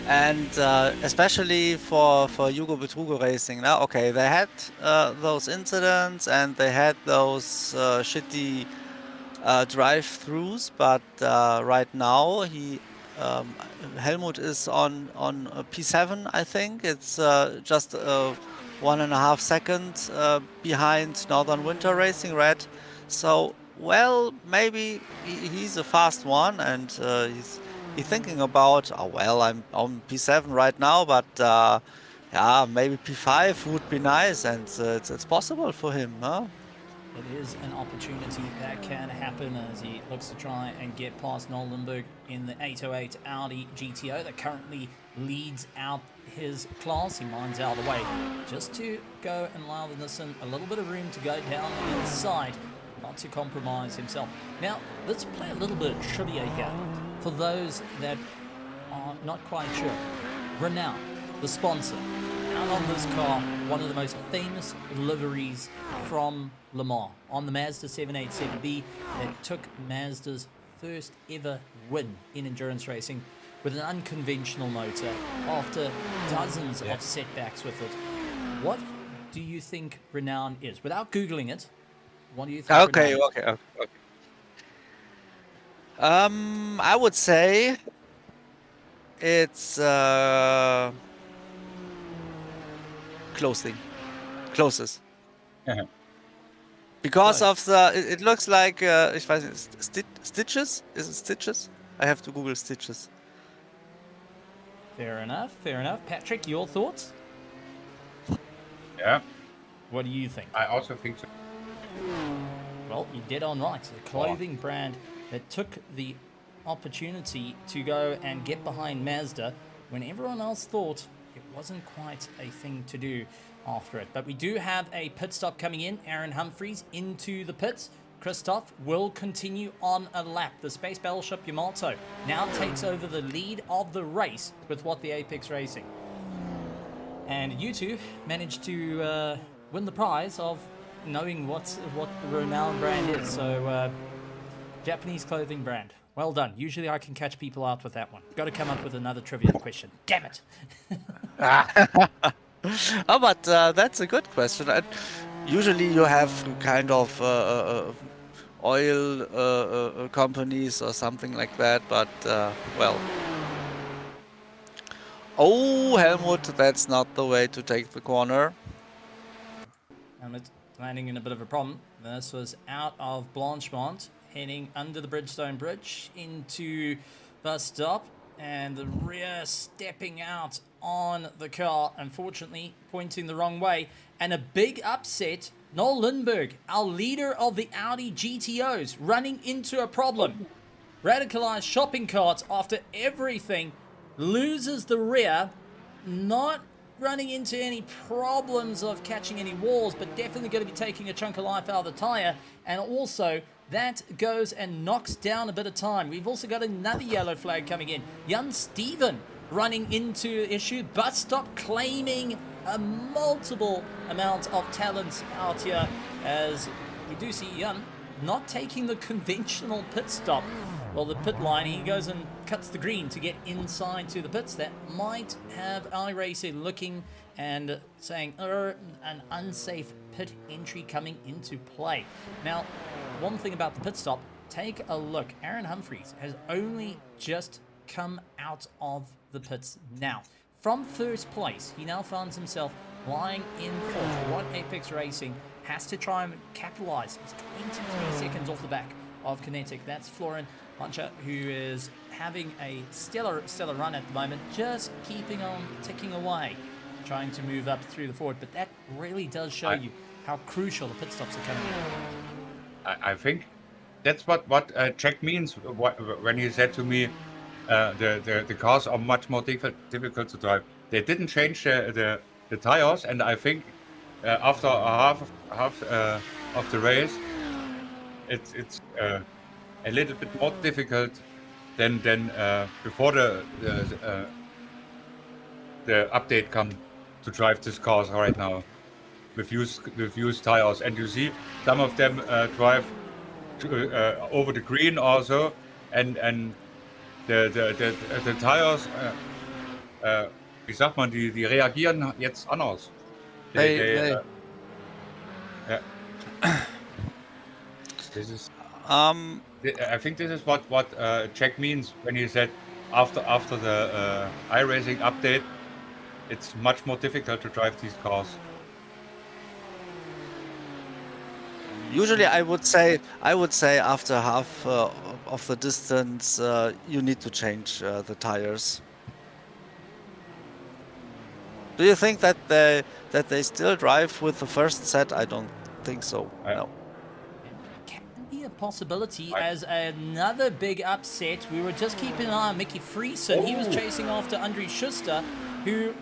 And especially for Hugo Betrugo Racing now, okay, they had those incidents and they had those shitty drive-throughs, but right now Helmut is on P7, I think. It's just 1.5 seconds behind Northern Winter Racing Red. So, well, maybe he's a fast one, and he's thinking about, oh well, I'm on P7 right now, but yeah, maybe P5 would be nice, and it's possible for him, huh? It is an opportunity that can happen as he looks to try and get past Noel Lindberg in the 808 Audi GTO that currently leads out his class. He minds out of the way just to go and allow the Nissan a little bit of room to go down the inside, not to compromise himself. Now, let's play a little bit of trivia here for those that are not quite sure. Renault, the sponsor, out on this car, one of the most famous liveries from Le Mans, on the Mazda 787B that took Mazda's first ever win in endurance racing with an unconventional motor after dozens of setbacks with it. What do you think Renault is? Without Googling it, what do you think? Okay. I would say it's closest. Because of the, it looks like, ich weiß nicht, stitches? Is it stitches? I have to Google stitches. Fair enough, fair enough. Patrick, your thoughts? Yeah, What do you think? I also think so. Well, you're dead on right. A clothing brand that took the opportunity to go and get behind Mazda when everyone else thought it wasn't quite a thing to do after it. But we do have a pit stop coming in. Aaron Humphries into the pits. Christoph will continue on a lap. The Space Battleship Yamato now takes over the lead of the race with what the Apex Racing. And you two managed to win the prize of knowing what the Renault brand is. So, Japanese clothing brand. Well done. Usually I can catch people out with that one. Got to come up with another trivia question. Damn it. Oh, but that's a good question. Usually you have kind of oil companies or something like that, but well. Oh, Helmut, that's not the way to take the corner. Helmut landing in a bit of a problem. This was out of Blanchemont, heading under the Bridgestone Bridge into bus stop, and the rear stepping out on the car, unfortunately pointing the wrong way, and a big upset. Noel Lindberg, our leader of the Audi GTOs, running into a problem. Radicalized shopping carts after everything, loses the rear, not running into any problems of catching any walls, but definitely going to be taking a chunk of life out of the tire, and also that goes and knocks down a bit of time. We've also got another yellow flag coming in. Jan Steven running into issue. Bus stop claiming a multiple amount of talents out here, as we do see Jan not taking the conventional pit stop. Well, the pit line, he goes and cuts the green to get inside to the pits. That might have iRacing looking and saying, an unsafe pit entry coming into play. Now, one thing about the pit stop, take a look. Aaron Humphries has only just come out of the pits now. From first place, he now finds himself lying in fourth. What Apex Racing has to try and capitalize is 23 seconds off the back of Kinetic. That's Florian Mancha, who is having a stellar run at the moment, just keeping on ticking away, trying to move up through the forward. But that really does show you how crucial the pit stops are coming in. I think that's what Jack means when he said to me, the cars are much more difficult to drive. They didn't change the tires, and I think after half of the race, it's a little bit more difficult than before the update come to drive these cars right now with used tires. And you see some of them drive over the green also, and the tires, wie sagt man, die reagieren jetzt anders. They Yeah. This is. I think this is what Jack means when he said after the iRacing update, it's much more difficult to drive these cars. Usually, I would say after half of the distance, you need to change the tires. Do you think that they still drive with the first set? I don't think so. No. Can be a possibility as another big upset. We were just keeping an eye on Mickey Friesen. He was chasing after André Schuster, who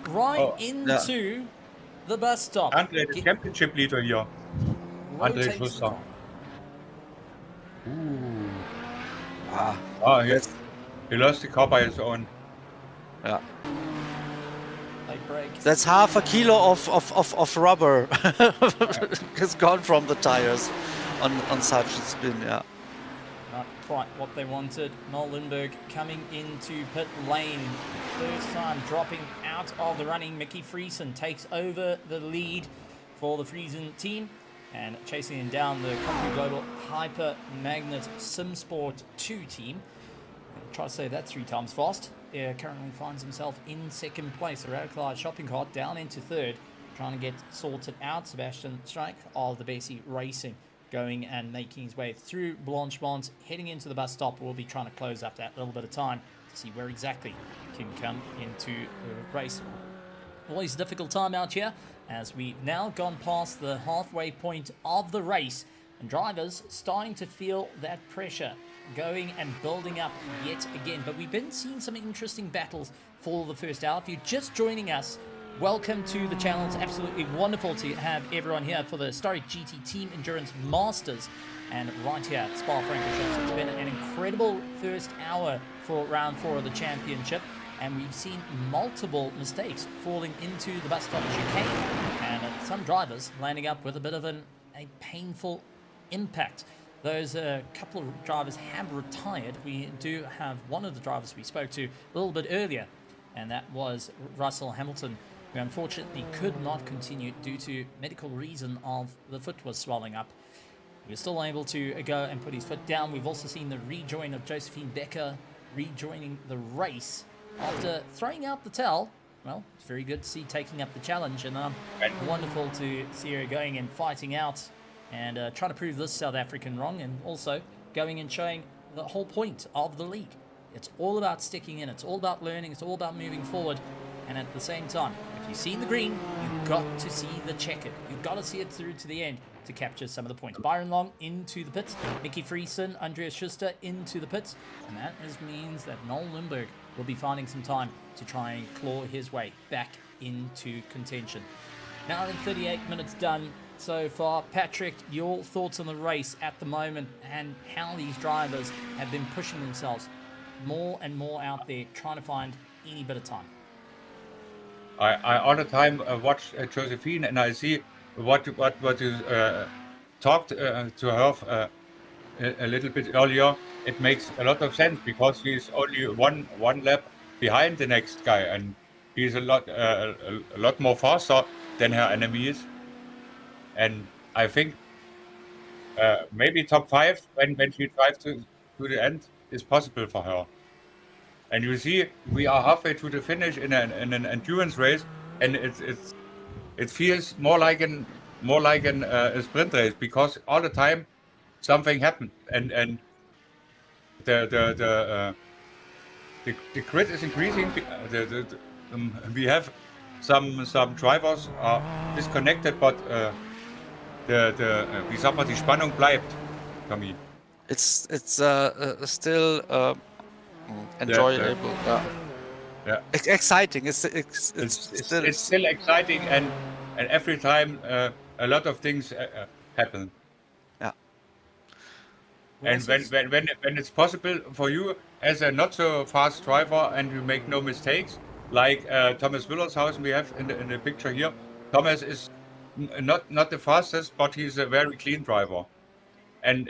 into the bus stop. André, the championship leader here. André Schuster. Yes. He lost the car by his own. Yeah. Break. That's half a kilo of rubber has gone from the tires on such a spin, yeah. Not quite what they wanted. Noel Lindberg coming into pit lane. First time dropping out of the running. Mickey Friesen takes over the lead for the Friesen team. And chasing him down, the Country Global Hyper Magnet SimSport 2 team. Try to say that 3 times fast. Currently finds himself in second place. The Radicalized Shopping Cart down into third, trying to get sorted out. Sebastian Streich of the Bessie Racing going and making his way through Blanchemont, heading into the bus stop. We'll be trying to close up that little bit of time to see where exactly he can come into the race. Always a difficult time out here, as we've now gone past the halfway point of the race, and drivers starting to feel that pressure going and building up yet again. But we've been seeing some interesting battles for the first hour. If you're just joining us, welcome to the channel. It's absolutely wonderful to have everyone here for the Historic GT Team Endurance Masters, and right here at Spa-Francorchamps. It's been an incredible first hour for round 4 of the championship, and we've seen multiple mistakes falling into the bus stop chicane, and some drivers landing up with a bit of a painful impact. Those couple of drivers have retired. We do have one of the drivers we spoke to a little bit earlier, and that was Russell Hamilton, who unfortunately could not continue due to medical reason of the foot was swelling up. He was still able to go and put his foot down. We've also seen the rejoin of Josephine Becker rejoining the race after throwing out the towel. Well, it's very good to see taking up the challenge, and wonderful to see her going and fighting out and trying to prove this South African wrong, and also going and showing the whole point of the league. It's all about sticking in, it's all about learning, it's all about moving forward, and at the same time, if you see the green, you've got to see the checkered. You've got to see it through to the end to capture some of the points. Byron Long into the pits, Mickey Friesen, Andreas Schuster into the pits, and that means that Noel Lindberg will be finding some time to try and claw his way back into contention. Now in 38 minutes done so far. Patrick, your thoughts on the race at the moment and how these drivers have been pushing themselves more and more out there, trying to find any bit of time. I all the time watch Josephine, and I see what you talked to her a little bit earlier. It makes a lot of sense because he's only one lap behind the next guy, and he's a lot more faster than her enemies. And I think maybe top 5 when she drives to the end is possible for her. And you see, we are halfway to the finish in an endurance race, and it feels more like a sprint race because all the time something happened, and The grid is increasing. We have some drivers are disconnected, but wie sagt man, die Spannung bleibt, Tommy. It's still enjoyable. Yeah. Exciting. It's still exciting, and every time a lot of things happen. Yeah. And when it's possible for you as a not so fast driver and you make no mistakes, like Thomas Willershausen we have in the picture here. Thomas is not the fastest, but he's a very clean driver, and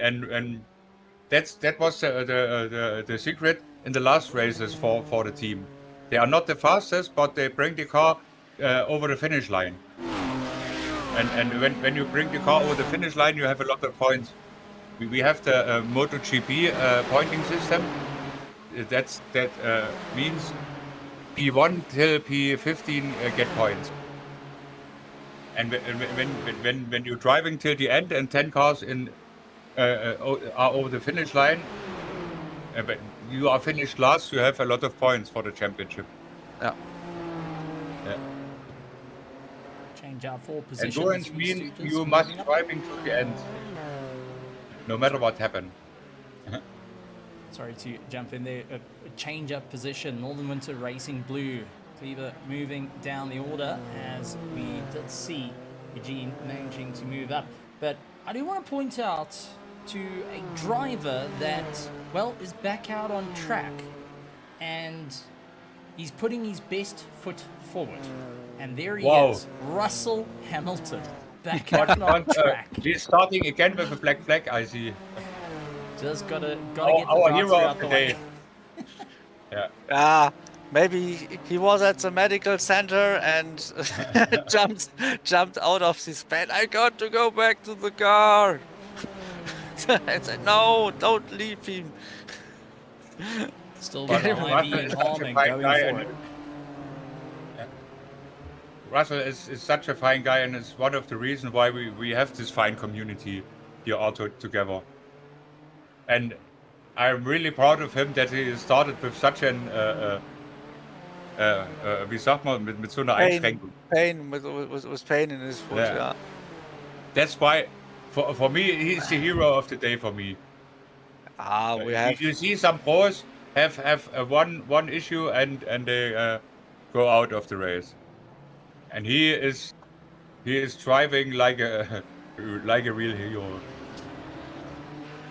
that was the secret in the last races for the team. They are not the fastest, but they bring the car over the finish line. And when you bring the car over the finish line, you have a lot of points. We have the MotoGP pointing system. That means P1 till P15 get points. And when you're driving till the end and 10 cars are over the finish line, but you are finished last, you have a lot of points for the championship. Yeah. Change out for positions. Endurance means you must driving to the end, no matter what happens. Sorry to jump in there. A change up position. Northern Winter Racing Blue. Cleaver moving down the order as we did see Eugene managing to move up. But I do want to point out to a driver that, well, is back out on track and he's putting his best foot forward. And there he is, Russell Hamilton, back out on track. He's starting again with a black flag, I see. Just gotta get our the hero out of the the way. day. Yeah. Maybe he was at the medical center and jumped out of his bed. I got to go back to the car. I said, no, don't leave him. Still got Ivy and Harmon going for it. Russell is such a fine guy, and it's one of the reasons why we have this fine community here all together. And I'm really proud of him that he started with such an wie sagt man, mit so einer Einschränkung. Pain with pain in his foot. Yeah. That's why, for me, he's the hero of the day for me. You see some pros have one issue and they go out of the race, and he is driving like a real hero.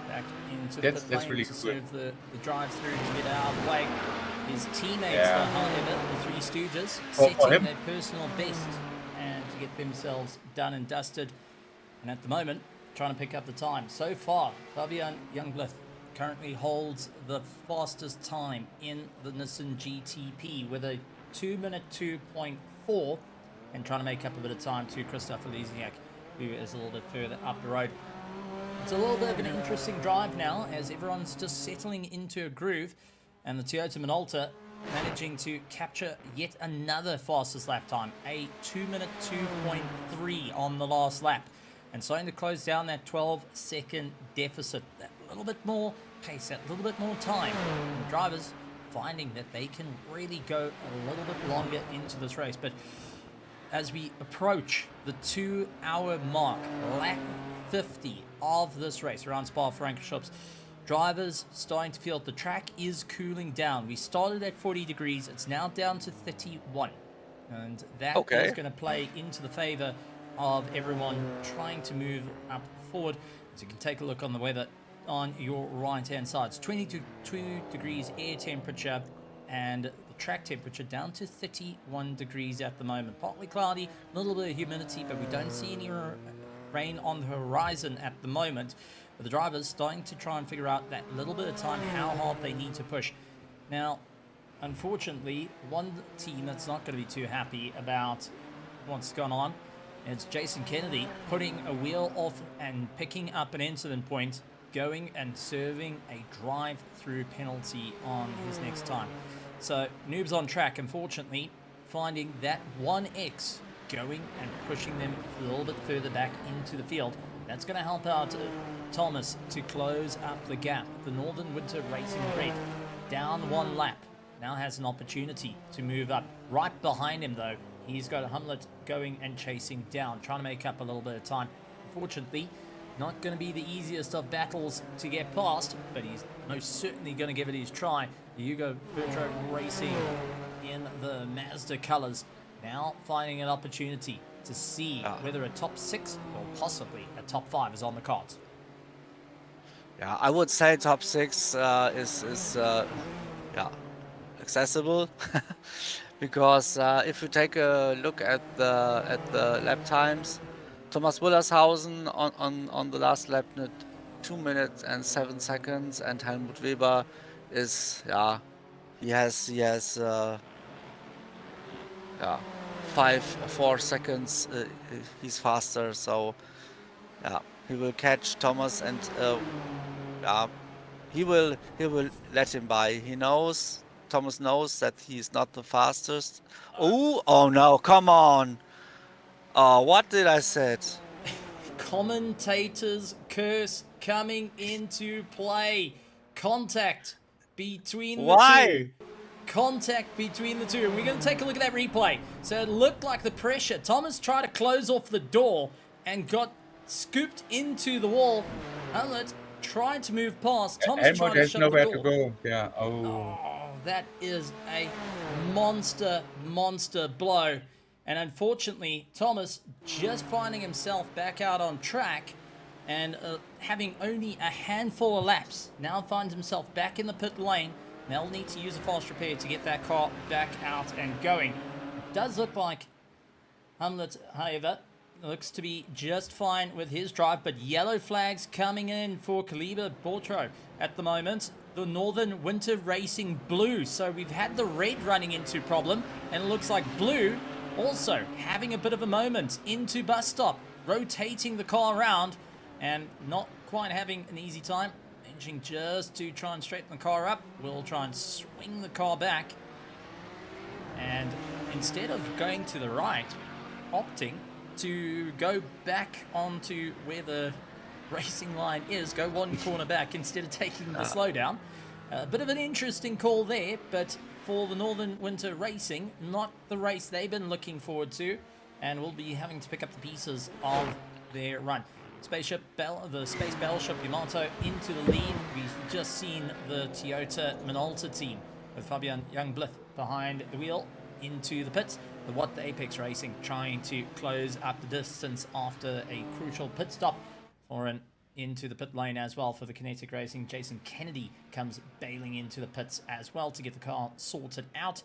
Back into That's the really to cool. serve the drive through to get out of the way. His teammates, however, the Three Stooges, setting their personal best and to get themselves done and dusted. And at the moment, trying to pick up the time. So far, Fabian Youngblood currently holds the fastest time in the Nissan GTP with a 2-minute 2.4 and trying to make up a bit of time to Christopher Lizniak, who is a little bit further up the road. It's a little bit of an interesting drive now as everyone's just settling into a groove, and the Toyota Minolta managing to capture yet another fastest lap time, a 2-minute 2.3 on the last lap, and starting to close down that 12-second deficit. That little bit more pace, that little bit more time. And the drivers finding that they can really go a little bit longer into this race. But as we approach the 2-hour mark, lap 50 of this race around Spa-Francorchamps, drivers starting to feel the track is cooling down. We started at 40 degrees. It's now down to 31. And that is going to play into the favor of everyone trying to move up forward. So you can take a look on the weather on your right-hand side. It's 22 degrees air temperature and the track temperature down to 31 degrees at the moment. Partly cloudy, a little bit of humidity, but we don't see any rain on the horizon at the moment. But the drivers starting to try and figure out that little bit of time, how hard they need to push. Now, unfortunately, one team that's not going to be too happy about what's gone on, it's Jason Kennedy putting a wheel off and picking up an incident point, going and serving a drive-through penalty on his next time. So, Noobs on track, unfortunately, finding that 1X going and pushing them a little bit further back into the field. That's going to help out Thomas to close up the gap. The Northern Winter Racing Red down 1 lap. Now has an opportunity to move up. Right behind him, though, he's got Hamlet going and chasing down, trying to make up a little bit of time. Unfortunately, not going to be the easiest of battles to get past, but he's most certainly going to give it his try. Hugo Bertrand racing in the Mazda colors, now finding an opportunity to see whether a top 6 or possibly a top 5 is on the cards. Yeah, I would say top 6 is accessible because if you take a look at the lap times, Thomas Wullershausen on the last lap did 2 minutes and 7 seconds, and Helmut Weber is he has 4 seconds. He's faster, so he will catch Thomas, and he will let him by. Thomas knows that he's not the fastest. Oh no, come on. What did I said? Commentators curse coming into play. Contact between the two. Contact between the two. And we're going to take a look at that replay. So it looked like the pressure. Thomas tried to close off the door and got scooped into the wall. Hamlet tried to move past. Thomas tried to shut the door. Nowhere to go. Yeah. Oh, that is a monster blow. And unfortunately, Thomas just finding himself back out on track and having only a handful of laps, now finds himself back in the pit lane. They'll need to use a fast repair to get that car back out and going. It does look like Hamlet, however, looks to be just fine with his drive, but yellow flags coming in for Kaliber Bortro at the moment. The Northern Winter Racing Blue. So we've had the red running into problem, and it looks like blue also having a bit of a moment into bus stop, rotating the car around and not quite having an easy time. Managing just to try and straighten the car up. We'll try and swing the car back. And instead of going to the right, opting to go back onto where the racing line is, go 1 corner back instead of taking the slowdown. A bit of an interesting call there, but for the Northern Winter Racing, not the race they've been looking forward to, and will be having to pick up the pieces of their run. The Space Battleship Yamato into the lead. We've just seen the Toyota Minolta team with Fabian Youngblith behind the wheel into the pits. The What the Apex Racing trying to close up the distance after a crucial pit stop. Foreign into the pit lane as well for the Kinetic Racing. Jason Kennedy comes bailing into the pits as well to get the car sorted out.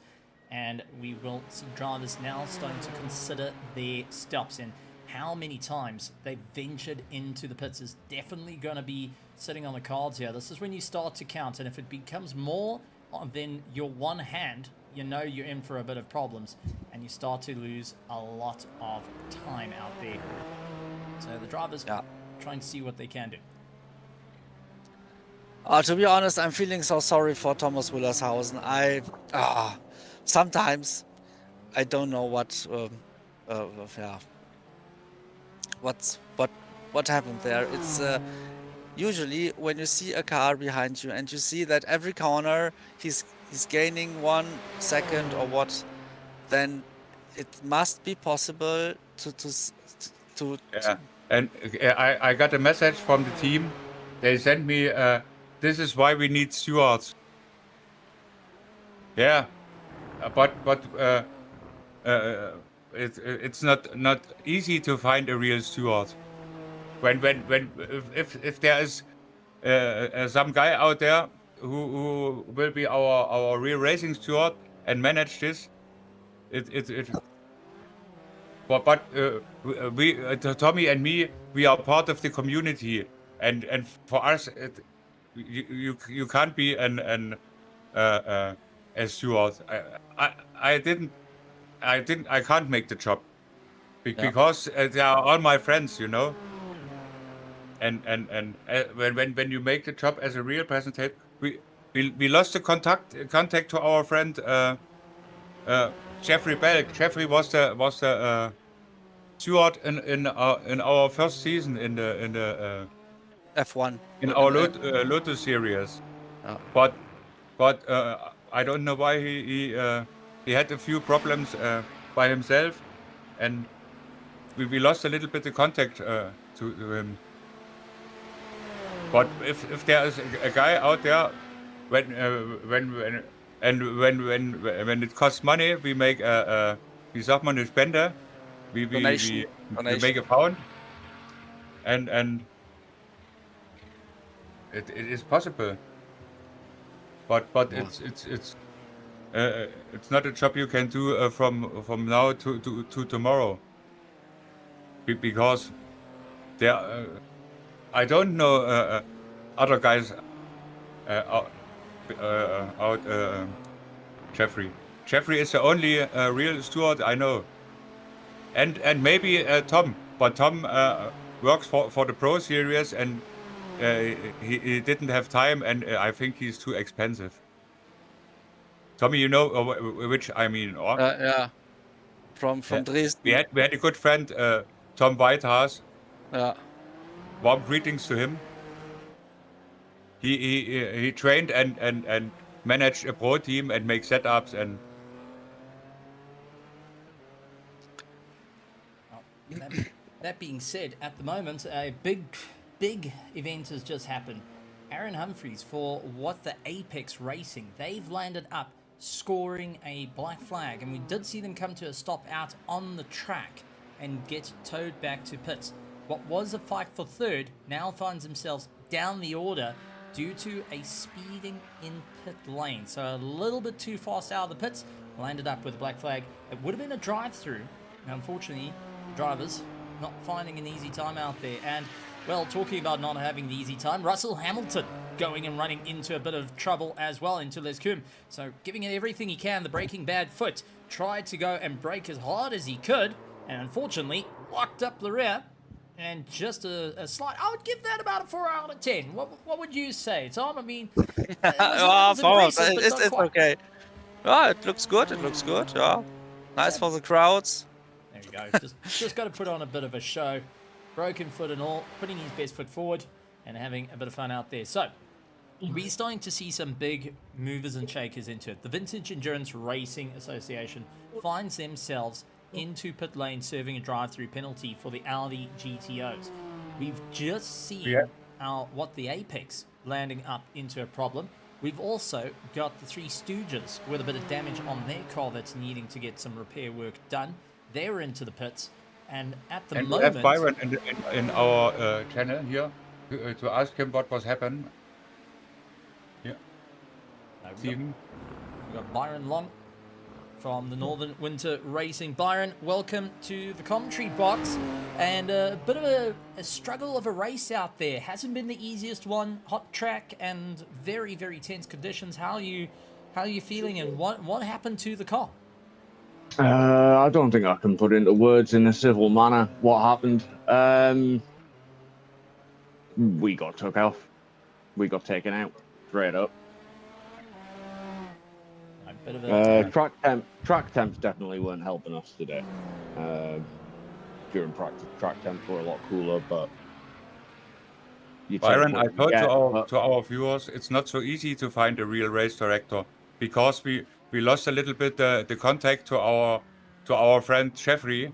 And we will see drivers now starting to consider their stops, and how many times they've ventured into the pits is definitely going to be sitting on the cards here. This is when you start to count, and if it becomes more than your one hand, you know you're in for a bit of problems, and you start to lose a lot of time out there. So the drivers trying to see what they can do. To be honest, I'm feeling so sorry for Thomas Wullershausen. Sometimes I don't know what happened there. It's usually when you see a car behind you and you see that every corner he's gaining 1 second or what, then it must be possible to And I got a message from the team. They sent me, this is why we need stewards. Yeah, but it's not easy to find a real steward. If there is some guy out there who will be our real racing steward and manage this, but we Tommy and me, we are part of the community, and for us you can't be a steward. I can't make the job because they are all my friends, you know. And when you make the job as a real presentator, we lost the contact to our friend Jeffrey Belk. Jeffrey was the steward in our first season in the F1. in our Lotus series, but I don't know why he had a few problems by himself, and we lost a little bit of contact to him. But if there is a guy out there when it costs money, we make wie sagt man, eine Spende, we make a pound, and it is possible. But it's not a job you can do from now to tomorrow, because there I don't know other guys out. Jeffrey is the only real steward I know, and maybe Tom, but Tom works for the Pro Series, and he didn't have time, and I think he's too expensive. Tommy, you know which I mean, or? Yeah. From Dresden. We had a good friend, Tom Whitehouse. Yeah. Warm greetings to him. He trained and managed a pro team and make setups and. That being said, at the moment, a big event has just happened. Aaron Humphries, for what the Apex Racing, they've landed up scoring a black flag, and we did see them come to a stop out on the track and get towed back to pits. What was a fight for third now finds themselves down the order due to a speeding in pit lane. So a little bit too fast out of the pits, landed up with a black flag. It would have been a drive-through. Unfortunately, drivers not finding an easy time out there. And, well, talking about not having the easy time, Russell Hamilton going and running into a bit of trouble as well into Les Combes. So giving it everything he can, the Breaking Bad foot, tried to go and brake as hard as he could, and unfortunately locked up the rear. And just a slight, I would give that about a 4 out of 10. What would you say, Tom? I mean, it's okay. Oh, it looks good. Yeah, nice for the crowds. There we go. Just got to put on a bit of a show, broken foot and all, putting his best foot forward and having a bit of fun out there. So we're starting to see some big movers and shakers into it. The Vintage Endurance Racing Association finds themselves into pit lane serving a drive-through penalty for the Audi GTOs. We've just seen what the Apex landing up into a problem. We've also got the Three Stooges with a bit of damage on their car that's needing to get some repair work done. They're into the pits, and at the moment... we have Byron in our channel here to ask him what was happened. Yeah. We got Byron Long from the Northern Winter Racing. Byron, welcome to the commentary box. And a bit of a struggle of a race out there. Hasn't been the easiest one. Hot track and very, very tense conditions. How are you feeling, and what happened to the car? I don't think I can put into words in a civil manner what happened. We got took off. We got taken out straight up. Track temps definitely weren't helping us today. During practice, track temps were a lot cooler, but Byron, I told to our viewers, it's not so easy to find a real race director, because we lost a little bit the contact to our friend Jeffrey.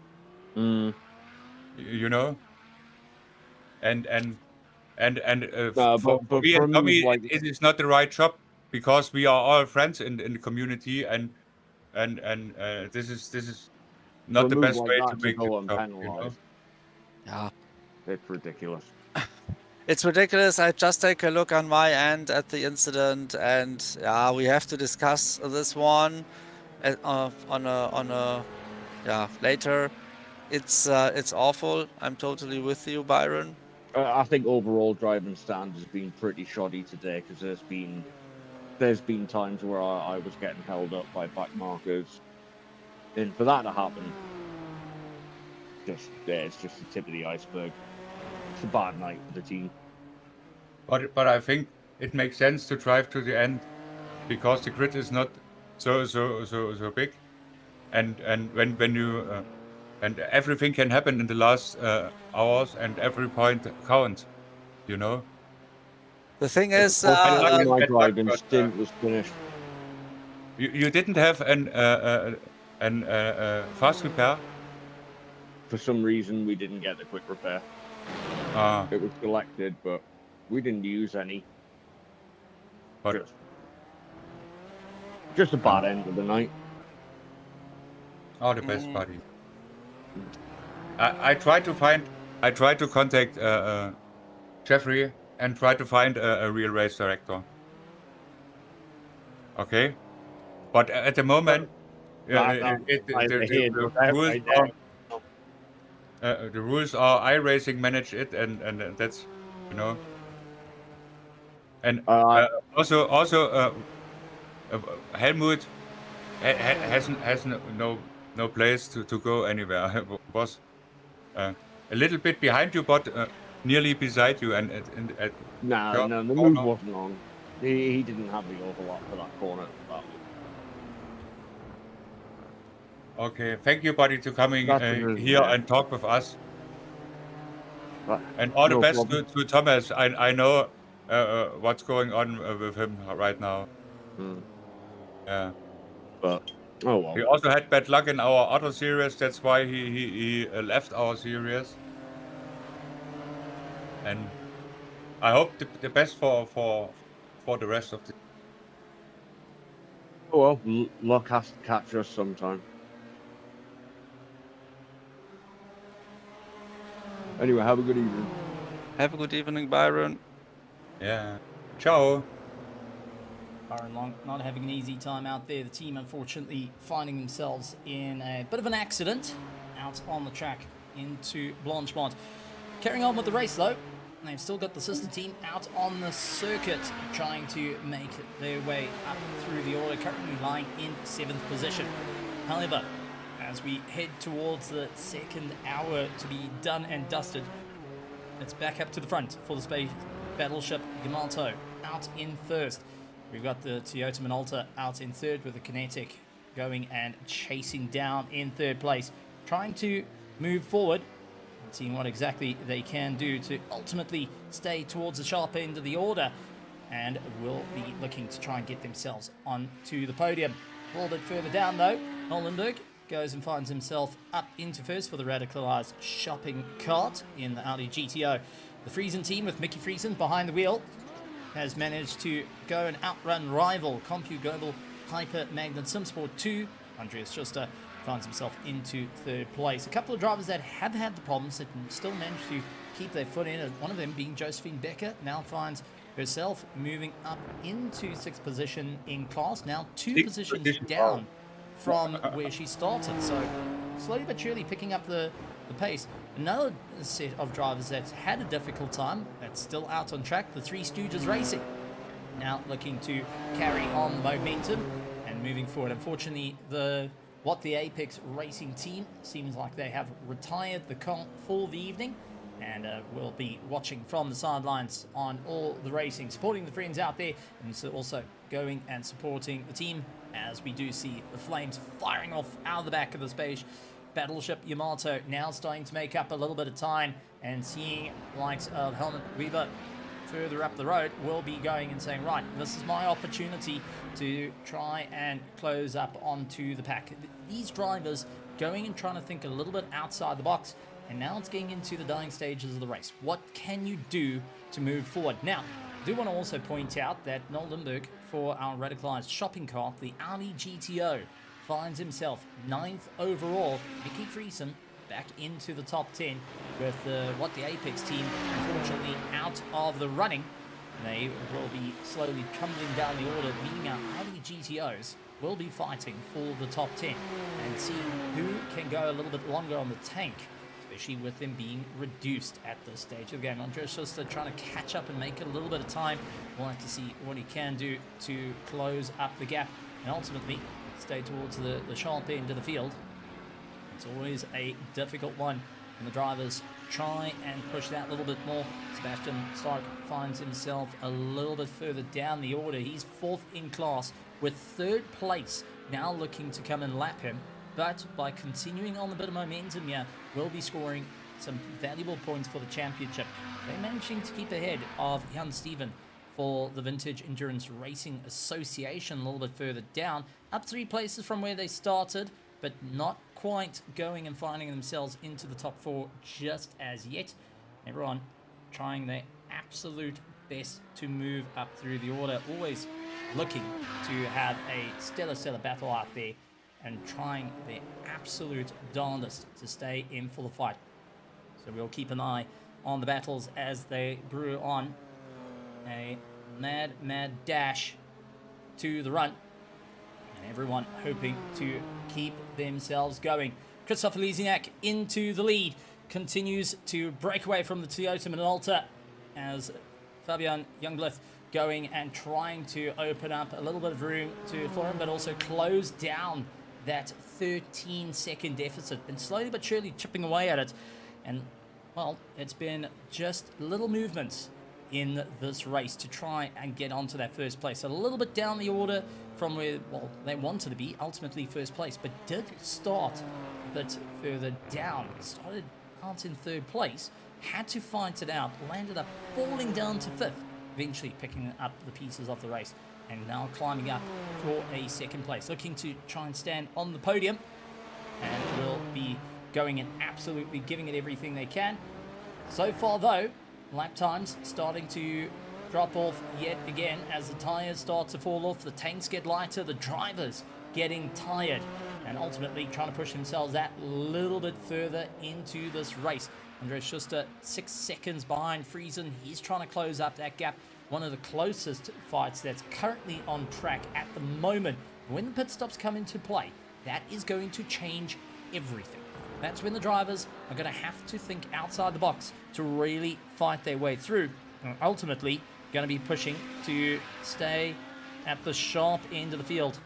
You know, and for me and Tommy, it is not the right job, because we are all friends in the community, and this is not the best way to make it. You know? Yeah, it's ridiculous. It's ridiculous. I just take a look on my end at the incident, and yeah, we have to discuss this one later. It's awful. I'm totally with you, Byron. I think overall driving stand has been pretty shoddy today, because there's been times where I was getting held up by back markers, and for that to happen, it's just the tip of the iceberg. It's a bad night for the team. But I think it makes sense to drive to the end, because the grid is not so big, and when you and everything can happen in the last hours, and every point counts. You know. The thing is, Fortunately, my bad luck, driving but, stint was finished. You didn't have an fast repair. For some reason, we didn't get the quick repair. It was selected, but we didn't use any. But Just a bad end of the night. all the best, buddy. I tried to contact Jeffrey and try to find a real race director. Okay, but at the moment, the rules are iRacing manage it, and that's, you know. And also Helmut has no place to go anywhere. Was a little bit behind you, but nearly beside you, and No, the move wasn't long. He didn't have the overlap for that corner. Okay, thank you, buddy, to coming here yeah. and talk with us. Right. And all the No best problem. to Thomas. I know what's going on with him right now. Yeah. But oh well. He also had bad luck in our other series. That's why he left our series. And I hope the best for the rest of the. Oh well, luck has to catch us sometime. Anyway, have a good evening. have a good evening, Byron. Yeah. Ciao. Byron Long not having an easy time out there. The team, unfortunately, finding themselves in a bit of an accident out on the track into Blanchemont. Carrying on with the race, though, they've still got the sister team out on the circuit trying to make their way up through the order, currently lying in 7th position. However, as we head towards the second hour to be done and dusted, it's back up to the front for the space battleship Yamato out in first. We've got the Toyota Minolta out in third with the Kinetic going and chasing down in third place, trying to move forward and seeing what exactly they can do to ultimately stay towards the sharp end of the order, and will be looking to try and get themselves onto the podium. A little bit further down though, Nolenberg goes and finds himself up into first for the radicalized shopping cart in the Audi GTO. The Friesen team with Mickey Friesen behind the wheel has managed to go and outrun rival Compu Global Hyper Magnet Simsport 2. Andreas Schuster finds himself into third place. A couple of drivers that have had the problems that still managed to keep their foot in, one of them being Josephine Becker, now finds herself moving up into 6th position in class, now 2 positions down from where she started. So slowly but surely picking up the pace. Another set of drivers that's had a difficult time, that's still out on track, the Three Stooges Racing. Now looking to carry on momentum and moving forward. Unfortunately, the Apex Racing team seems like they have retired the car for the evening, and we'll be watching from the sidelines on all the racing, supporting the friends out there, and so also going and supporting the team as we do see the flames firing off out of the back of the space battleship Yamato, now starting to make up a little bit of time, and seeing likes of Helmut Weber further up the road will be going and saying, right, this is my opportunity to try and close up onto the pack. These drivers going and trying to think a little bit outside the box, and now it's getting into the dying stages of the race. What can you do to move forward? Now, I do want to also point out that Noldenburg, for our radicalized shopping cart, the Audi GTO, finds himself 9th overall. Mickey Friesen back into the top 10 with the Apex team unfortunately out of the running. They will be slowly tumbling down the order, meaning our Audi GTOs will be fighting for the top 10 and seeing who can go a little bit longer on the tank, especially with them being reduced at this stage of the game. Andreas Schuster trying to catch up and make a little bit of time. We'll have to see what he can do to close up the gap and ultimately stay towards the sharp end of the field. It's always a difficult one, and the drivers try and push that a little bit more. Sebastian Stark finds himself a little bit further down the order. He's 4th in class with 3rd place now looking to come and lap him. but by continuing on a bit of momentum here, will be scoring some valuable points for the championship. They're managing to keep ahead of Jan Steven for the Vintage Endurance Racing Association a little bit further down, up 3 places from where they started, but not quite going and finding themselves into the top 4 just as yet. Everyone trying their absolute best to move up through the order, always looking to have a stellar battle out there and trying their absolute darndest to stay in for the fight. So we'll keep an eye on the battles as they brew on. A mad dash to the run, and everyone hoping to keep themselves going. Christopher Lizignac into the lead, continues to break away from the Toyota Minolta as Fabian Youngblood going and trying to open up a little bit of room for him, but also close down that 13-second deficit, and slowly but surely chipping away at it. And well, it's been just little movements in this race to try and get onto that first place. A little bit down the order from where, well, they wanted to be, ultimately first place, but did start a bit further down. Started out in 3rd place, had to fight it out, landed up falling down to 5th, eventually picking up the pieces of the race, and now climbing up for a 2nd place, looking to try and stand on the podium, and will be going and absolutely giving it everything they can. So far though, lap times starting to drop off yet again as the tires start to fall off, the tanks get lighter, the drivers getting tired, and ultimately trying to push themselves that little bit further into this race. Andreas Schuster 6 seconds behind Friesen. He's trying to close up that gap. One of the closest fights that's currently on track at the moment. When the pit stops come into play, that is going to change everything. That's when the drivers are going to have to think outside the box to really fight their way through. And ultimately, going to be pushing to stay at the sharp end of the field.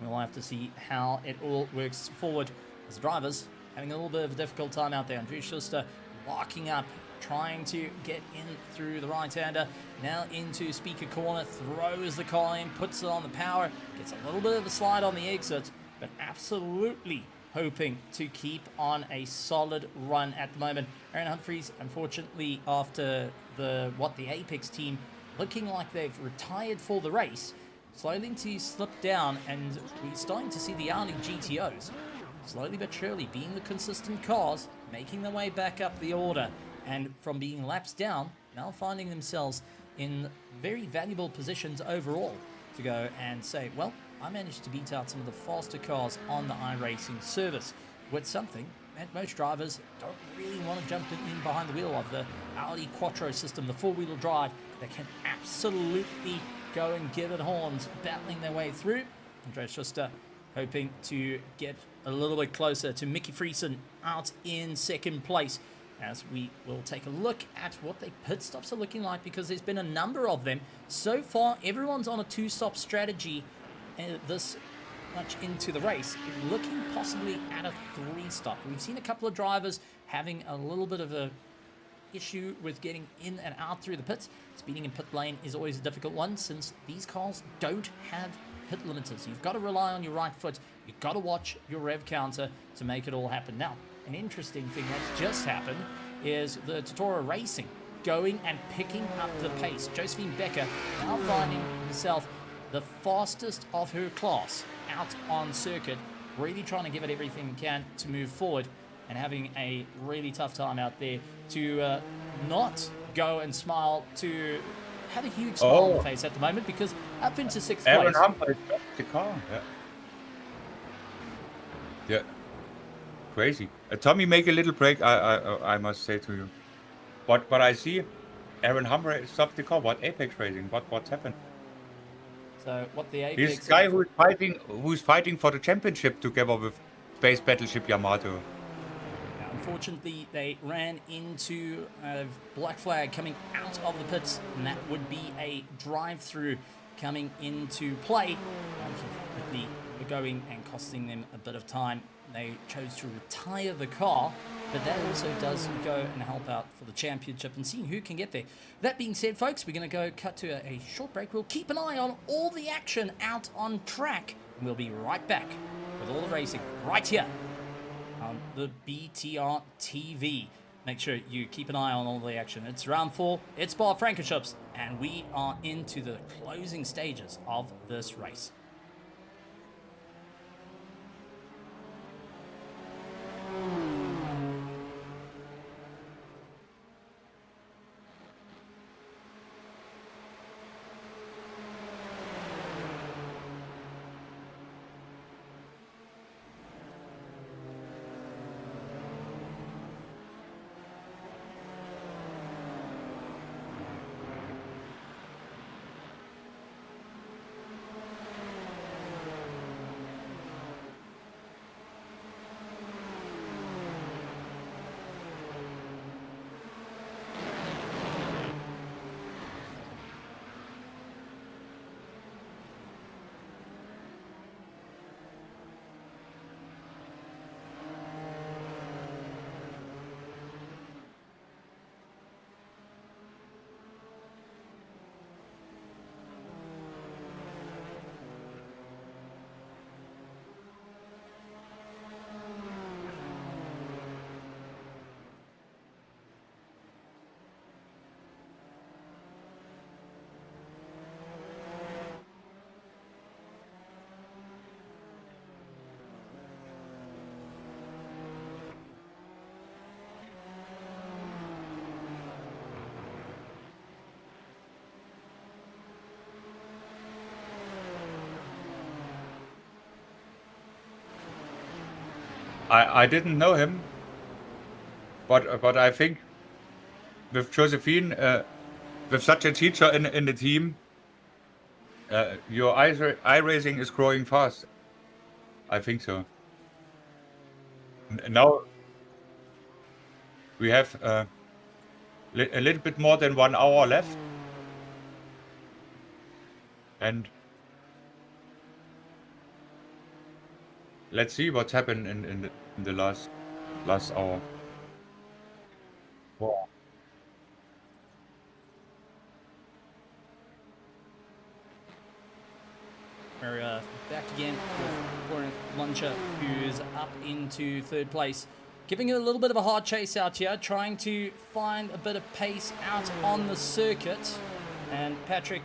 We'll have to see how it all works forward as the drivers having a little bit of a difficult time out there. Andreas Schuster locking up, trying to get in through the right-hander. Now into speaker corner, throws the car in, puts it on the power, gets a little bit of a slide on the exit, but absolutely hoping to keep on a solid run at the moment. Aaron Humphries, unfortunately, after the Apex team looking like they've retired for the race, slowly to slip down, and we're starting to see the Audi GTOs slowly but surely being the consistent cars, making their way back up the order, and from being laps down, now finding themselves in very valuable positions overall to go and say, well, I managed to beat out some of the faster cars on the iRacing service, with something that most drivers don't really want to jump in behind the wheel of, the Audi Quattro system, the 4-wheel drive that can absolutely go and give it horns, battling their way through. Andreas Schuster hoping to get a little bit closer to Mickey Friesen out in 2nd place, as we will take a look at what the pit stops are looking like, because there's been a number of them. So far, everyone's on a 2-stop strategy this much into the race, looking possibly at a 3-stop. We've seen a couple of drivers having a little bit of a issue with getting in and out through the pits. Speeding in pit lane is always a difficult one, since these cars don't have pit limiters. You've got to rely on your right foot. You've got to watch your rev counter to make it all happen. Now, an interesting thing that's just happened is the Totoro Racing going and picking up the pace. Josephine Becker now finding herself the fastest of her class out on circuit, really trying to give it everything it can to move forward, and having a really tough time out there to not go and smile, to have a huge smile on the face at the moment, because up into 6th place. Aaron Humphries got the car. Yeah. Crazy. Tommy, make a little break. I must say to you. But I see Aaron Humphries stopped the car. What Apex Racing? What's happened? So what the Apex? This guy who's fighting for the championship together with Space Battleship Yamato. Unfortunately, they ran into a black flag coming out of the pits, and that would be a drive-through coming into play. Unfortunately, going and costing them a bit of time. They chose to retire the car, but that also does go and help out for the championship and seeing who can get there. That being said, folks, we're going to go cut to a short break. We'll keep an eye on all the action out on track And we'll be right back with all the racing right here on the BTR TV. Make sure you keep an eye on all the action. It's round 4, it's Francorchamps, and we are into the closing stages of this race. I didn't know him, but I think with Josephine, with such a teacher in the team, your iRacing is growing fast. I think so. Now we have a little bit more than 1 hour left, and let's see what's happened in the last hour. Wow. We're back again with Florent Muncher, who's up into 3rd place. Giving it a little bit of a hard chase out here, trying to find a bit of pace out on the circuit. And Patrick,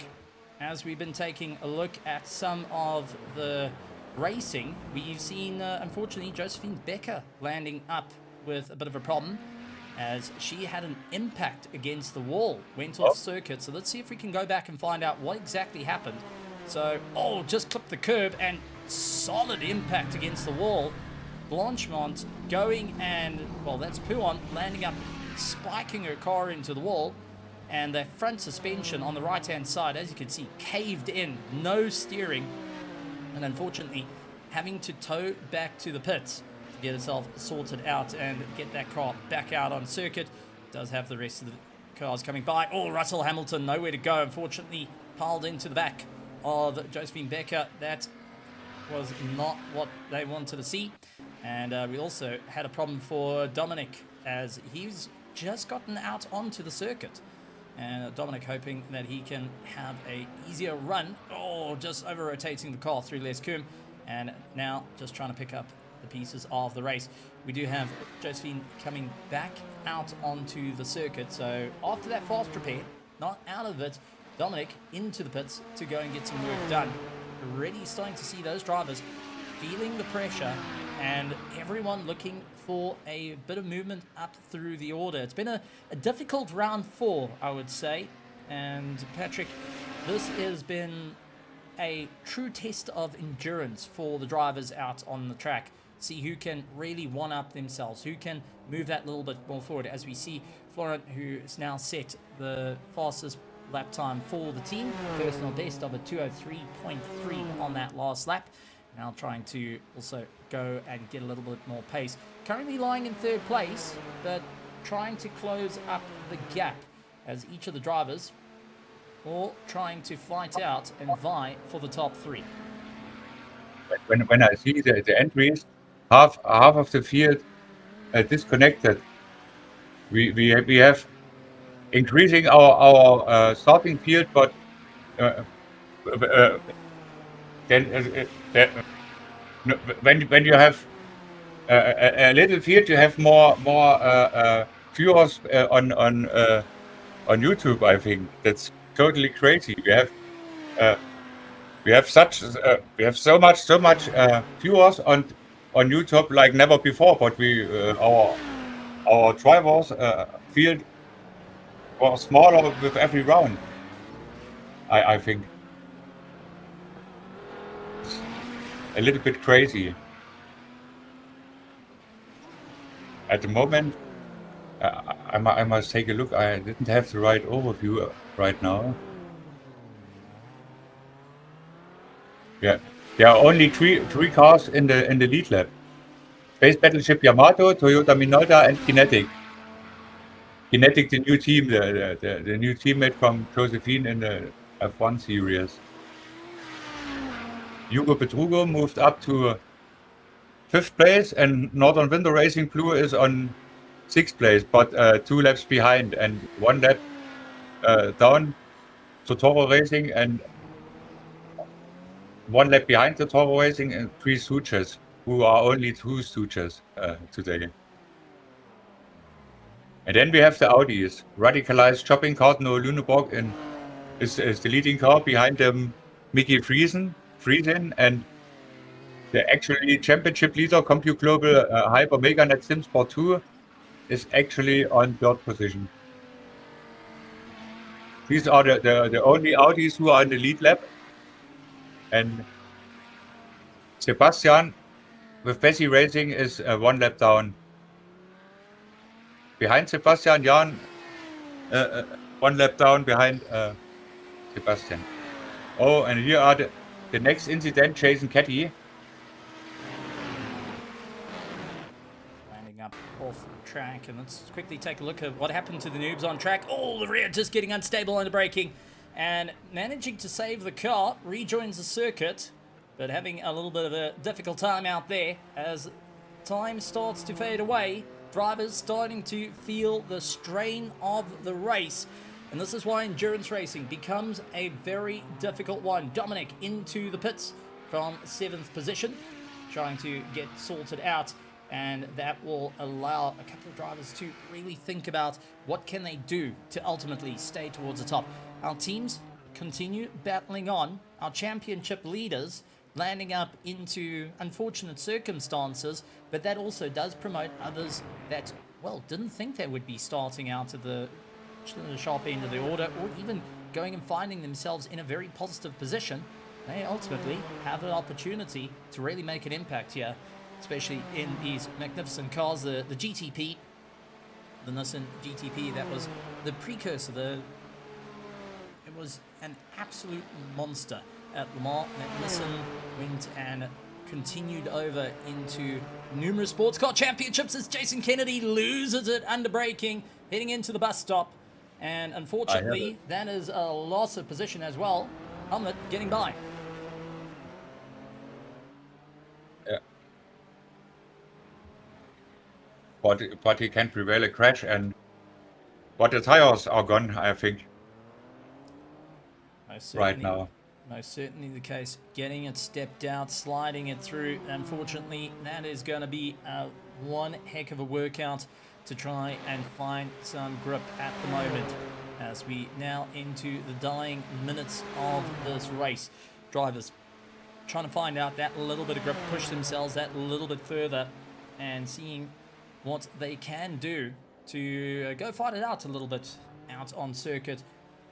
as we've been taking a look at some of the racing, we've seen, unfortunately, Josephine Becker landing up with a bit of a problem, as she had an impact against the wall, went off circuit. So let's see if we can go back and find out what exactly happened. So, just clipped the curb and solid impact against the wall. Blanchemont going and, well, that's Pouon landing up, spiking her car into the wall. And the front suspension on the right-hand side, as you can see, caved in, no steering. And unfortunately, having to tow back to the pits to get itself sorted out and get that car back out on circuit. Does have the rest of the cars coming by. Russell Hamilton, nowhere to go, unfortunately, piled into the back of Josephine Becker. That was not what they wanted to see. And we also had a problem for Dominic, as he's just gotten out onto the circuit. And Dominic hoping that he can have a easier run. Just over-rotating the car through Les Combes. And now just trying to pick up the pieces of the race. We do have Josephine coming back out onto the circuit. So after that fast repair, not out of it, Dominic into the pits to go and get some work done. Already starting to see those drivers feeling the pressure, and everyone looking for a bit of movement up through the order. It's been a difficult round 4, I would say. And Patrick, this has been a true test of endurance for the drivers out on the track. See who can really one-up themselves, who can move that little bit more forward. As we see Florent, who is now set the fastest lap time for the team, personal best of a 2:03.3 on that last lap. Now trying to also go and get a little bit more pace. Currently lying in 3rd place, but trying to close up the gap, as each of the drivers all trying to fight out and vie for the top 3. When I see the entries, half of the field disconnected. We have increasing our starting field, but then when you have a little field, you have more viewers on YouTube. I think that's totally crazy. We have so much viewers on YouTube like never before. But our drivers field was smaller with every round. I think it's a little bit crazy at the moment. I must take a look. I didn't have the right overview right now. Yeah, there are only three cars in the lead lap: Space Battleship Yamato, Toyota Minolta, and Kinetic. Kinetic, the new team, the new teammate from Josephine in the F1 series. Hugo Petrugo moved up to 5th place, and Northern Winter Racing Blue is on 6th place, but 2 laps behind, and 1 lap down to Toro Racing, and 1 lap behind the Toro Racing, and 3 Stooges, who are only 2 Stooges today. And then we have the Audis. Radicalized shopping cart Noah Lüneborg is the leading car. Behind them, Mickey Friesen, and the actually championship leader, CompuGlobal Hyper Meganet SimSport 2, is actually on 3rd position. These are the only Audis who are in the lead lap. And Sebastian with Bessie Racing is 1 lap down. Behind Sebastian, Jan 1 lap down behind Sebastian. Oh, and here are the next incident, Jason Ketty. Landing up off track, and let's quickly take a look at what happened to the noobs on track. Oh, the rear just getting unstable under braking and managing to save the car, rejoins the circuit, but having a little bit of a difficult time out there as time starts to fade away. Drivers starting to feel the strain of the race, and this is why endurance racing becomes a very difficult one. Dominic into the pits from 7th position, trying to get sorted out, and that will allow a couple of drivers to really think about what can they do to ultimately stay towards the top. Our teams continue battling on. Our championship leaders landing up into unfortunate circumstances, but that also does promote others that, well, didn't think they would be starting out at the sharp end of the order, or even going and finding themselves in a very positive position. They ultimately have an opportunity to really make an impact here, especially in these magnificent cars. The GTP, the Nissan GTP, that was the precursor. It was an absolute monster at Le Mans. That Nissan went and continued over into numerous sports car championships as Jason Kennedy loses it under braking, heading into the bus stop. And unfortunately, that is a loss of position as well. Helmut getting by. Yeah. But he can't prevail a crash, but the tires are gone, I think, right now. Most certainly the case. Getting it stepped out, sliding it through. Unfortunately, that is going to be one heck of a workout to try and find some grip at the moment, as we now into the dying minutes of this race. Drivers trying to find out that little bit of grip, push themselves that little bit further, and seeing what they can do to go fight it out a little bit out on circuit,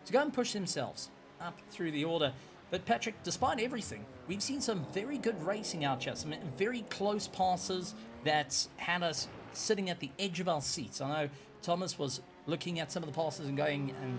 to go and push themselves up through the order. But Patrick, despite everything, we've seen some very good racing out here, some very close passes that had us sitting at the edge of our seats. I know Thomas was looking at some of the passes and going and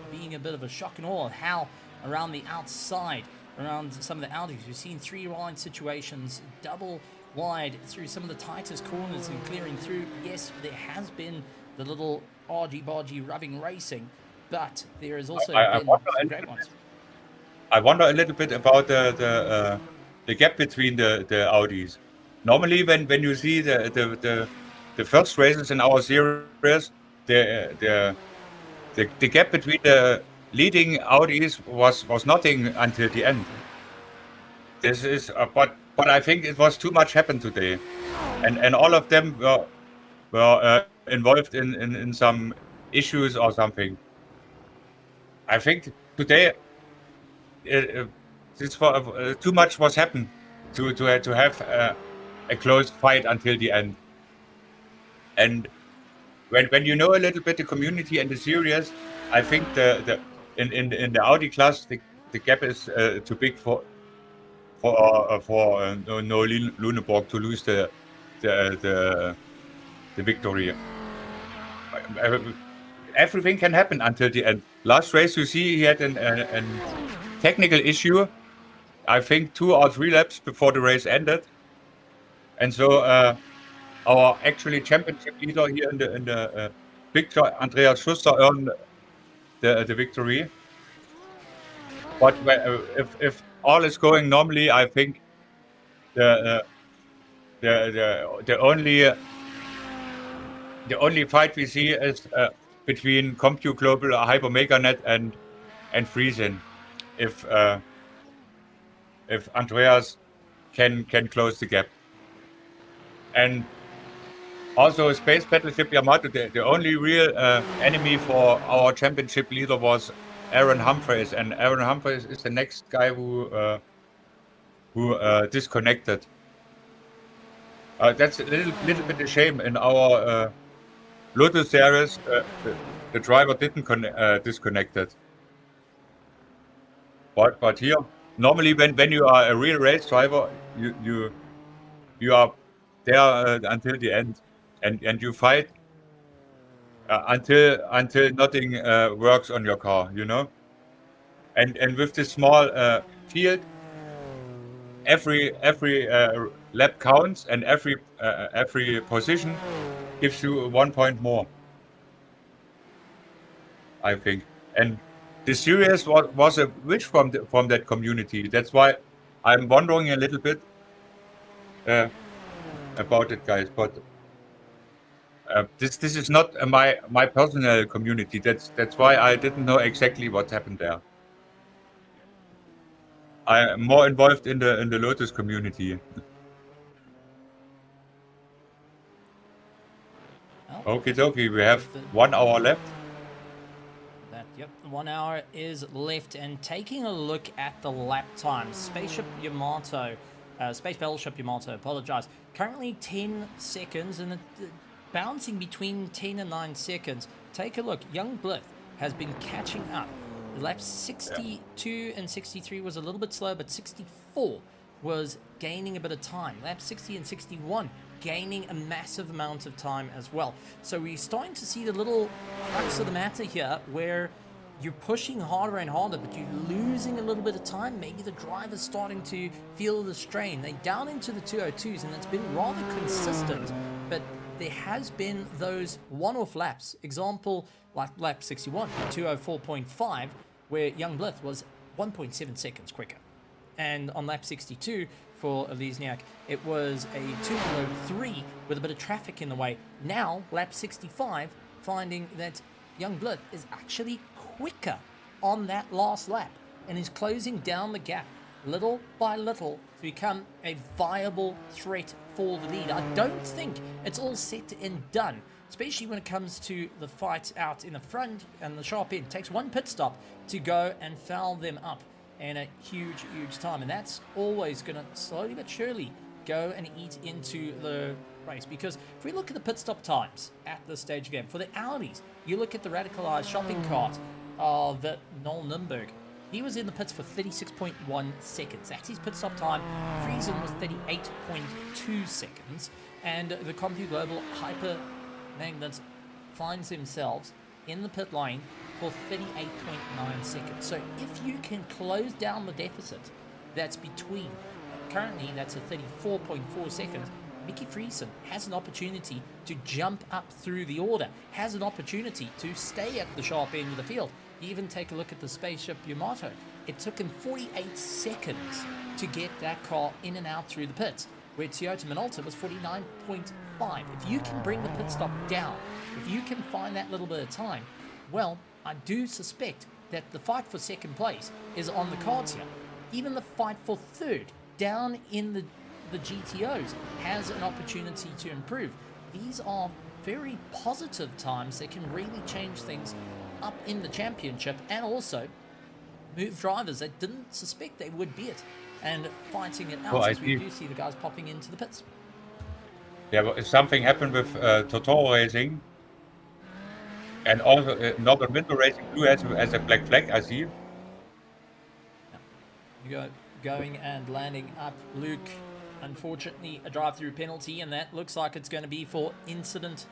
being a bit of a shock and awe of how around the outside, around some of the Audis, we've seen 3-wide situations, double wide through some of the tightest corners and clearing through. Yes, there has been the little argy-bargy rubbing racing, but there has also been some great ones. I wonder a little bit about the gap between the Audis. Normally, when you see the first races in our series, the gap between the leading Audis was nothing until the end. This is, but I think it was too much happened today, and all of them were involved in some issues or something. I think today this too much was happened to have a close fight until the end. And when you know a little bit the community and the series, I think in the Audi class the gap is too big for no Luneborg to lose the victory. Everything can happen until the end. Last race, you see, he had a technical issue. I think 2 or 3 laps before the race ended, and so our actually championship leader here in the Victor Andreas Schuster earned the victory. But if all is going normally, I think the only fight we see is between Compu Global, HyperMegaNet, and Friesen. If Andreas can close the gap. And also Space Battleship Yamato, the only real enemy for our championship leader was Aaron Humphreys, and Aaron Humphreys is the next guy who disconnected. That's a little bit a shame. In our Lotus series, the driver didn't disconnected. But here, normally when you are a real race driver, you are there until the end, and you fight until nothing works on your car, you know. And with this small field, every lap counts, and every position gives you 1 point more, I think. And the series was a wish from that community. That's why I'm wondering a little bit about it, guys. But this is not my personal community. That's why I didn't know exactly what happened there. I'm more involved in the Lotus community. Okie dokie, we have 1 hour left. Yep, 1 hour is left, and taking a look at the lap times, Space Battleship Yamato, apologize, currently 10 seconds, and bouncing between 10 and 9 seconds. Take a look, Young Blith has been catching up. Laps 62 and 63 was a little bit slow, but 64 was gaining a bit of time. Laps 60 and 61 gaining a massive amount of time as well. So we're starting to see the little crux of the matter here, where you're pushing harder and harder, but you're losing a little bit of time. Maybe the driver's starting to feel the strain. They're down into the 202s, and it's been rather consistent, but there has been those one-off laps. Example, like lap 61, 204.5, where Young Blith was 1.7 seconds quicker. And on lap 62 for Elizniak, it was a 203 with a bit of traffic in the way. Now, lap 65, finding that Young Blith is actually quicker on that last lap and is closing down the gap little by little to become a viable threat for the lead. I don't think it's all set and done, especially when it comes to the fight out in the front and the sharp end. It takes one pit stop to go and foul them up in a huge time, and that's always going to slowly but surely go and eat into the race. Because if we look at the pit stop times at this stage again, for the Audis, you look at the radicalized shopping cart of Noel Nimberg. He was in the pits for 36.1 seconds. That's his pit stop time. Friesen was 38.2 seconds. And the Compu Global Hyper Magnets finds themselves in the pit lane for 38.9 seconds. So if you can close down the deficit that's between, currently that's at 34.4 seconds, Mickey Friesen has an opportunity to jump up through the order, has an opportunity to stay at the sharp end of the field. You even take a look at the Spaceship Yamato. It took him 48 seconds to get that car in and out through the pits, where Toyota Minolta was 49.5. If you can bring the pit stop down, if you can find that little bit of time, well, I do suspect that the fight for second place is on the cards here. Even the fight for third down in the GTOs has an opportunity to improve. These are very positive times that can really change things up in the championship, and also move drivers that didn't suspect they would be it and fighting it out, Well, I as we see. do see the guys popping into the pits. Yeah, but if something happened with Totoro Racing and also Northern Winter Racing Blue as a black flag, I see. Going and landing up Luke. Unfortunately, a drive-through penalty, and that looks like it's going to be for incident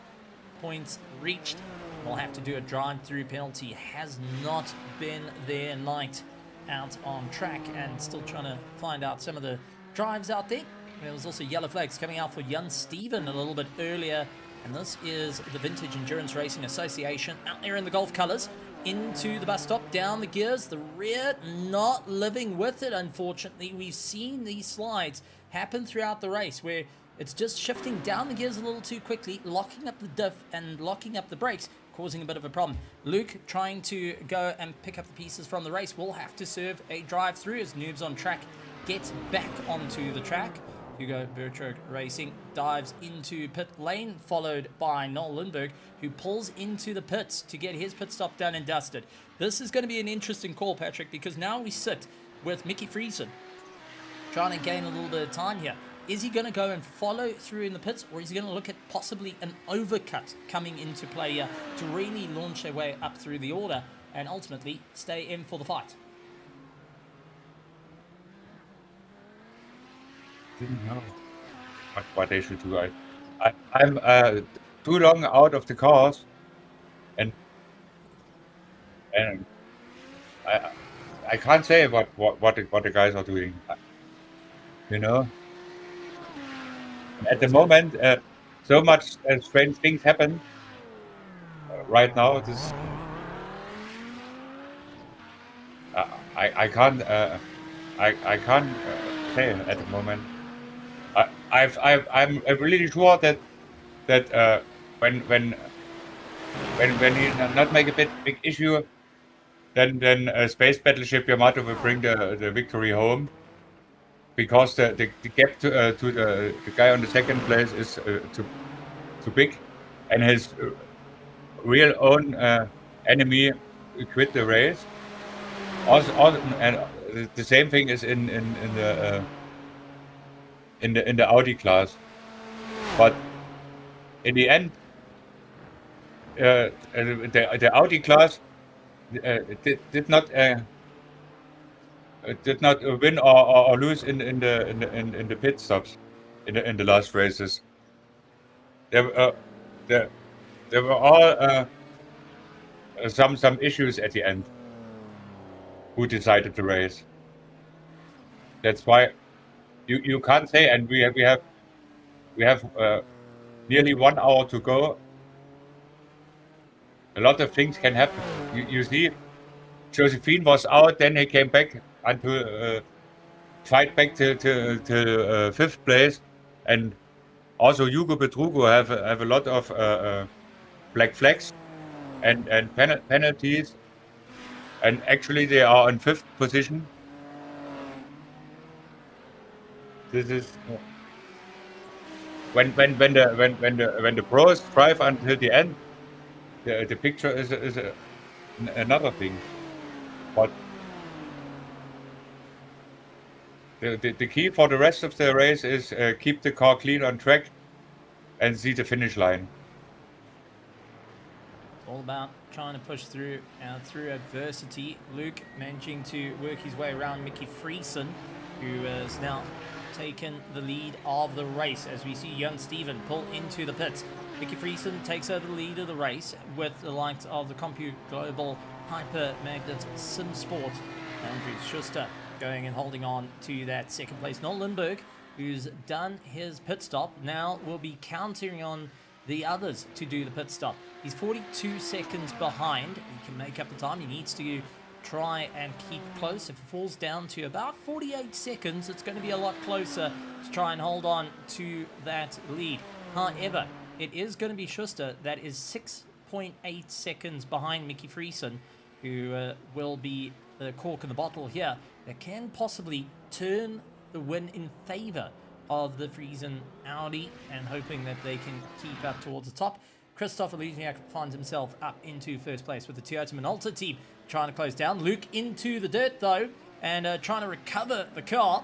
points reached. We'll have to do a drive-through penalty. Has not been their night out on track, and still trying to find out some of the drives out there. There was also yellow flags coming out for Jan Steven a little bit earlier, and this is the Vintage Endurance Racing Association out there in the Golf colours. Into the bus stop, down the gears, the rear not living with it, unfortunately. We've seen these slides happen throughout the race where it's just shifting down the gears a little too quickly, locking up the diff and locking up the brakes, causing a bit of a problem. Luke trying to go and pick up the pieces from the race will have to serve a drive through as Noobs on Track gets back onto the track. Hugo Bertrand Racing dives into pit lane, followed by Noel Lindberg, who pulls into the pits to get his pit stop done and dusted. This is going to be an interesting call, Patrick, because now we sit with Mickey Friesen trying to gain a little bit of time here. Is he going to go and follow through in the pits, or is he going to look at possibly an overcut coming into play here to really launch their way up through the order and ultimately stay in for the fight? Didn't know what they should do. I'm too long out of the cars, and I can't say what the guys are doing. You know, at the moment, so much strange things happen right now. This I can't say at the moment. I'm really sure that when he not make a big issue, then Space Battleship Yamato will bring the victory home, because the gap to the guy on the second place is too big, and his real own enemy quit the race. Also, and the same thing is in the Audi class, but in the end, the Audi class did not win or lose in the pit stops in the last races. There were all some issues at the end. Who decided the race? That's why. You can't say, and we have nearly 1 hour to go. A lot of things can happen. You see, Josephine was out, then he came back until fight back to fifth place, and also Hugo Petrugo have a lot of black flags and penalties, and actually they are in fifth position. This is when the pros drive until the end. The picture is another thing, but the key for the rest of the race is keep the car clean on track and see the finish line. All about trying to push through adversity. Luke managing to work his way around Mickey Friesen, who is now taken the lead of the race as we see Jan Steven pull into the pits. Mickey Friesen takes over the lead of the race with the likes of the Compu Global Hyper Magnet Sim Sport. Andrew Schuster going and holding on to that second place. Noel Lindberg, who's done his pit stop, now will be counting on the others to do the pit stop. He's 42 seconds behind. He can make up the time. He needs to try and keep close. If it falls down to about 48 seconds, it's going to be a lot closer to try and hold on to that lead. However, it is going to be Schuster that is 6.8 seconds behind Mickey Friesen, who will be the cork in the bottle here that can possibly turn the win in favor of the Friesen Audi and hoping that they can keep up towards the top. Christopher Luzniak finds himself up into first place with the Toyota Minolta team trying to close down. Luke into the dirt though and trying to recover the car.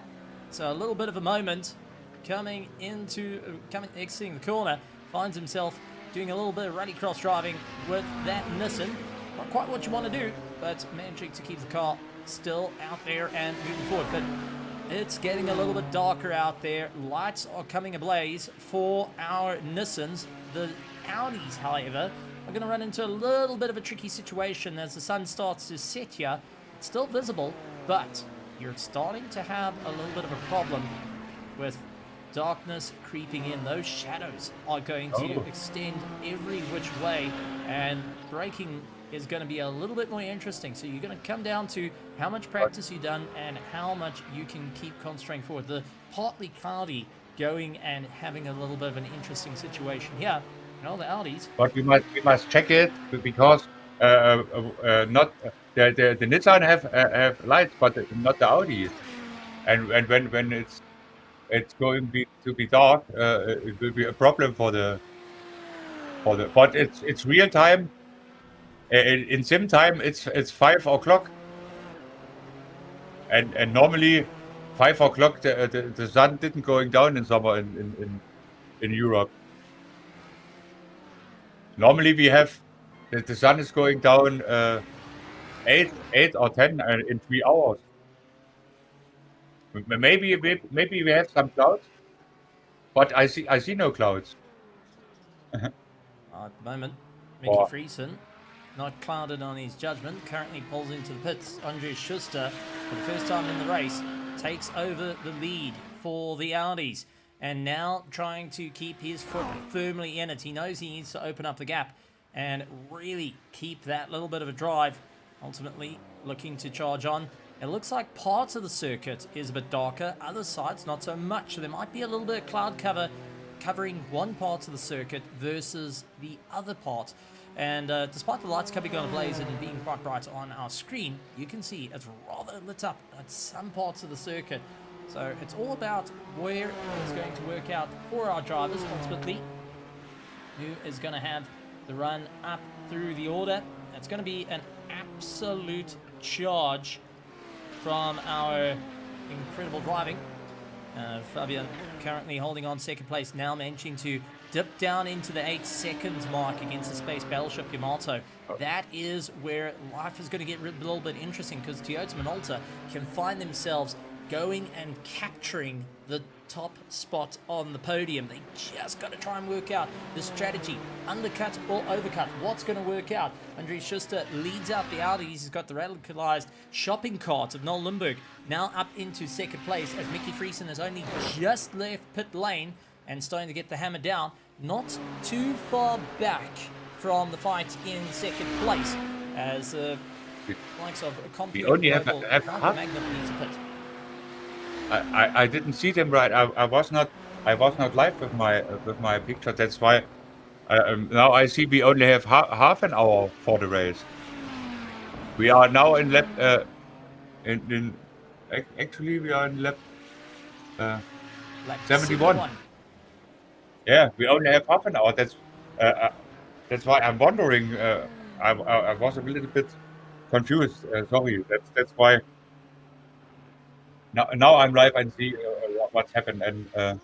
So a little bit of a moment coming exiting the corner, finds himself doing a little bit of rallycross driving with that Nissan. Not quite what you want to do, but managing to keep the car still out there and moving forward. But it's getting a little bit darker out there. Lights are coming ablaze for our Nissans. The Audis, however, are going to run into a little bit of a tricky situation as the sun starts to set here. It's still visible, but you're starting to have a little bit of a problem with darkness creeping in. Those shadows are going to extend every which way, and braking is going to be a little bit more interesting. So you're going to come down to how much practice you've done and how much you can keep concentrating forward. The partly cloudy going and having a little bit of an interesting situation here. You know, the Audis. But we must check it because not the Nissan have lights, but not the Audis. And when it's going to be dark, it will be a problem for the. But it's real time. In sim time, it's 5 o'clock, and normally 5 o'clock the sun didn't going down in summer in Europe. Normally we have the sun is going down 8 or 10 in 3 hours. Maybe we have some clouds, but I see no clouds. At the moment, Mickey Friesen, not clouded on his judgment, currently pulls into the pits. Andre Schuster, for the first time in the race, takes over the lead for the Audis. And now trying to keep his foot firmly in it. He knows he needs to open up the gap and really keep that little bit of a drive. Ultimately looking to charge on. It looks like parts of the circuit is a bit darker, other sides not so much. So there might be a little bit of cloud cover covering one part of the circuit versus the other part. And despite the lights coming on ablaze and being quite bright on our screen, you can see it's rather lit up at some parts of the circuit. So it's all about where it's going to work out for our drivers ultimately. Who is going to have the run up through the order. It's going to be an absolute charge from our incredible driving. Fabian currently holding on second place, now managing to dip down into the 8 seconds mark against the Space Battleship Yamato. That is where life is going to get a little bit interesting, because Toyota Minolta can find themselves going and capturing the top spot on the podium. They just got to try and work out the strategy, undercut or overcut. What's going to work out? Andre Schuster leads out the Audis. He's got the radicalized shopping cart of Noel Lindberg now up into second place, as Mickey Friesen has only just left pit lane and starting to get the hammer down. Not too far back from the fight in second place, as the likes of we only have Magnum needs a pit. I didn't see them right. I was not live with my picture. That's why now I see we only have half an hour for the race. We are now in lap actually we are in lap 71. Yeah, we only have half an hour. That's why I'm wondering. I was a little bit confused. Sorry. That's why. Now I'm live and see what's happened, and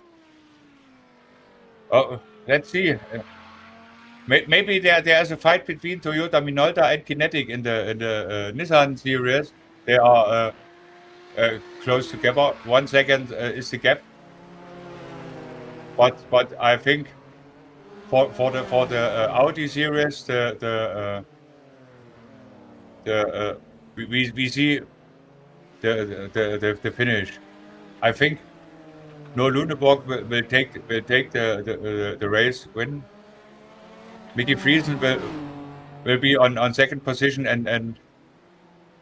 let's see. Maybe there is a fight between Toyota Minolta and Kinetic in the Nissan series. They are close together. 1 second is the gap. But I think for the Audi series we see the finish. I think No Luneborg will take the race win. Mickey Friesen will be on second position, and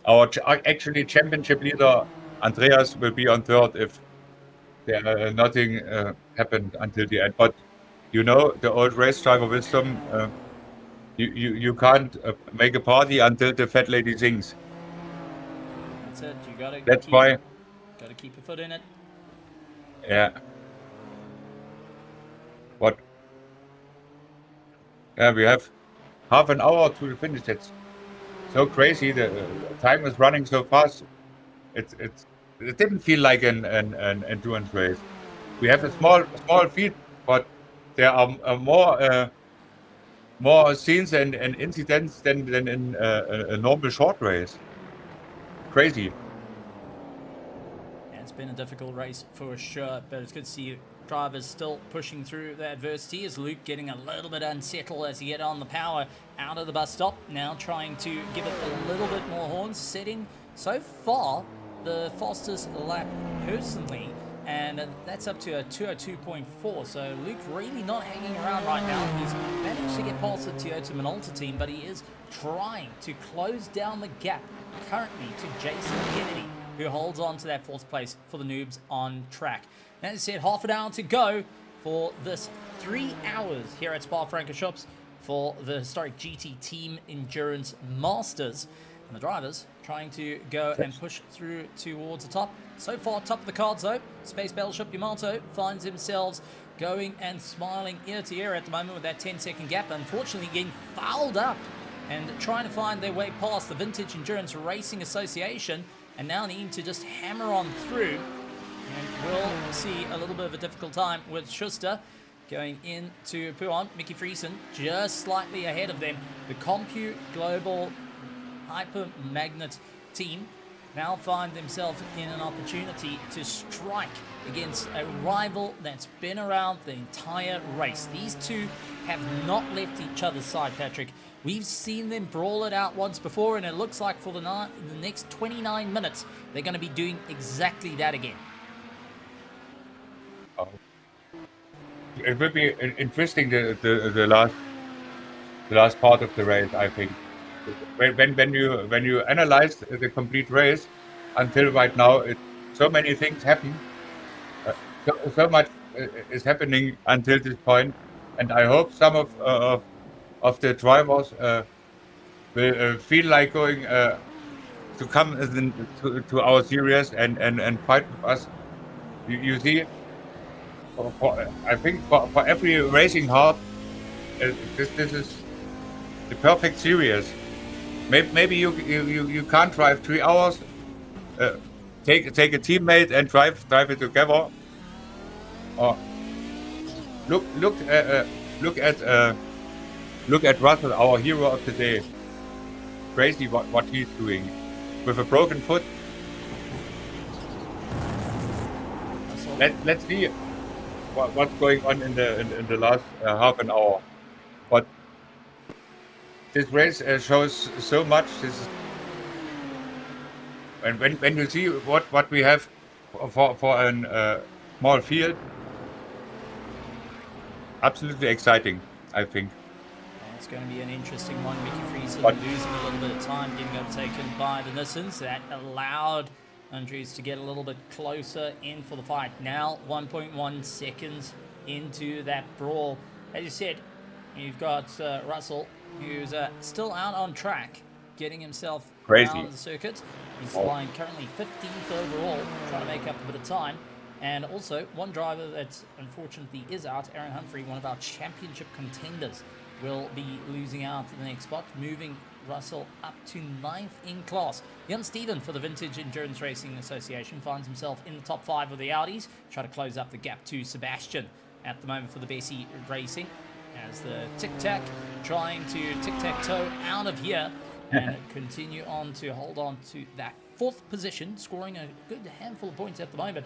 our actually championship leader Andreas will be on third if there nothing happened until the end. But you know the old race driver wisdom. You can't make a party until the fat lady sings. That's it. You gotta. That's why. Gotta keep your foot in it. Yeah. What? Yeah, we have half an hour to the finish. It's so crazy. The time is running so fast. It didn't feel like an endurance race. We have a small field, but there are more scenes and incidents than in a normal short race. Crazy. Yeah, it's been a difficult race for sure, but it's good to see drivers still pushing through the adversity. As Luke getting a little bit unsettled as he get on the power out of the bus stop, now trying to give it a little bit more horns, setting so far the fastest lap personally, and that's up to a 202.4. So Luke really not hanging around right now. He's managed to get past the Toyota Minolta team, but he is trying to close down the gap currently to Jason Kennedy, who holds on to that fourth place for the noobs on track. As I said, half an hour to go for this 3 hours here at Spa-Francorchamps for the historic GT Team Endurance Masters. And the drivers trying to go and push through towards the top. So far, top of the cards though, Space Battleship Yamato finds themselves going and smiling ear to ear at the moment with that 10-second gap. Unfortunately, getting fouled up and trying to find their way past the Vintage Endurance Racing Association, and now needing to just hammer on through. And we'll see a little bit of a difficult time with Schuster going into Puan. Mickey Friesen just slightly ahead of them. The Compu Global Hyper Magnet team now find themselves in an opportunity to strike against a rival that's been around the entire race. These two have not left each other's side, Patrick. We've seen them brawl it out once before, and it looks like for the next 29 minutes, they're going to be doing exactly that again. It will be interesting the last part of the race, I think. When you analyze the complete race until right now, so many things happen. So much is happening until this point, and I hope some of the drivers will feel like going to come to our series and fight with us. You see, I think for every racing heart, this is the perfect series. Maybe you can't drive 3 hours. Take a teammate and drive it together. Or look at Russell, our hero of the day. Crazy what he's doing with a broken foot. Let's see what's going on in the last half an hour. But this race shows so much. When you see what we have for a small field, absolutely exciting, I think. It's going to be an interesting one. Mickey Friesen losing a little bit of time, getting overtaken by the Nissans. That allowed Andres to get a little bit closer in for the fight. Now 1.1 seconds into that brawl. As you said, you've got Russell, who's still out on track, getting himself around the circuit. He's flying currently 15th overall, trying to make up a bit of time. And also, one driver that unfortunately is out, Aaron Humphrey, one of our championship contenders, will be losing out in the next spot, moving Russell up to 9th in class. Jan Steven for the Vintage Endurance Racing Association finds himself in the top 5 of the Audis, try to close up the gap to Sebastian at the moment for the Bessie Racing, as the tic-tac trying to tic-tac-toe out of here and continue on to hold on to that 4th position, scoring a good handful of points at the moment.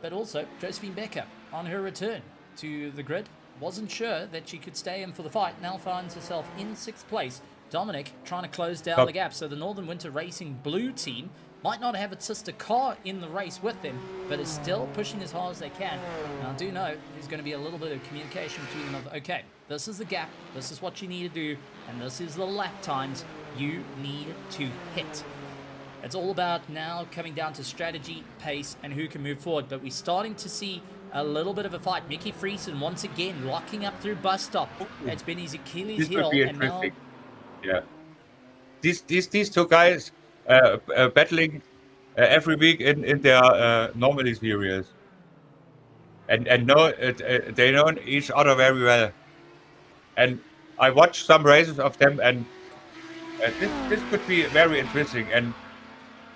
But also, Josephine Becker, on her return to the grid, wasn't sure that she could stay in for the fight, now finds herself in 6th place. Dominic trying to close down the gap, so the Northern Winter Racing Blue team might not have its sister car in the race with them, but is still pushing as hard as they can. And I do know there's going to be a little bit of communication between them of, okay, this is the gap, this is what you need to do, and this is the lap times you need to hit. It's all about now coming down to strategy, pace, and who can move forward. But we're starting to see a little bit of a fight. Mickey Friesen once again locking up through bus stop. It's been his Achilles heel, and now these two guys battling every week in their normally series. and they know each other very well. And I watched some races of them, and this could be very interesting. And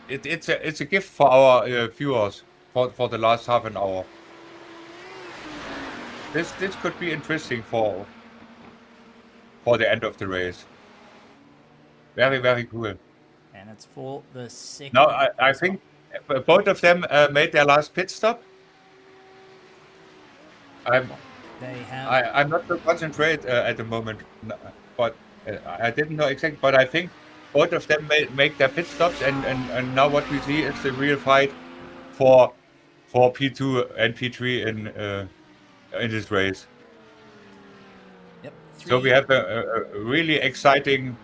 it's a gift for our viewers for the last half an hour. This could be interesting for the end of the race. Very, very cool. And it's for the second. Now I think both of them made their last pit stop. I'm not so concentrated at the moment, but I didn't know exactly. But I think both of them make their pit stops, and now what we see is the real fight for P2 and P3 in this race. Yep. So we have a really exciting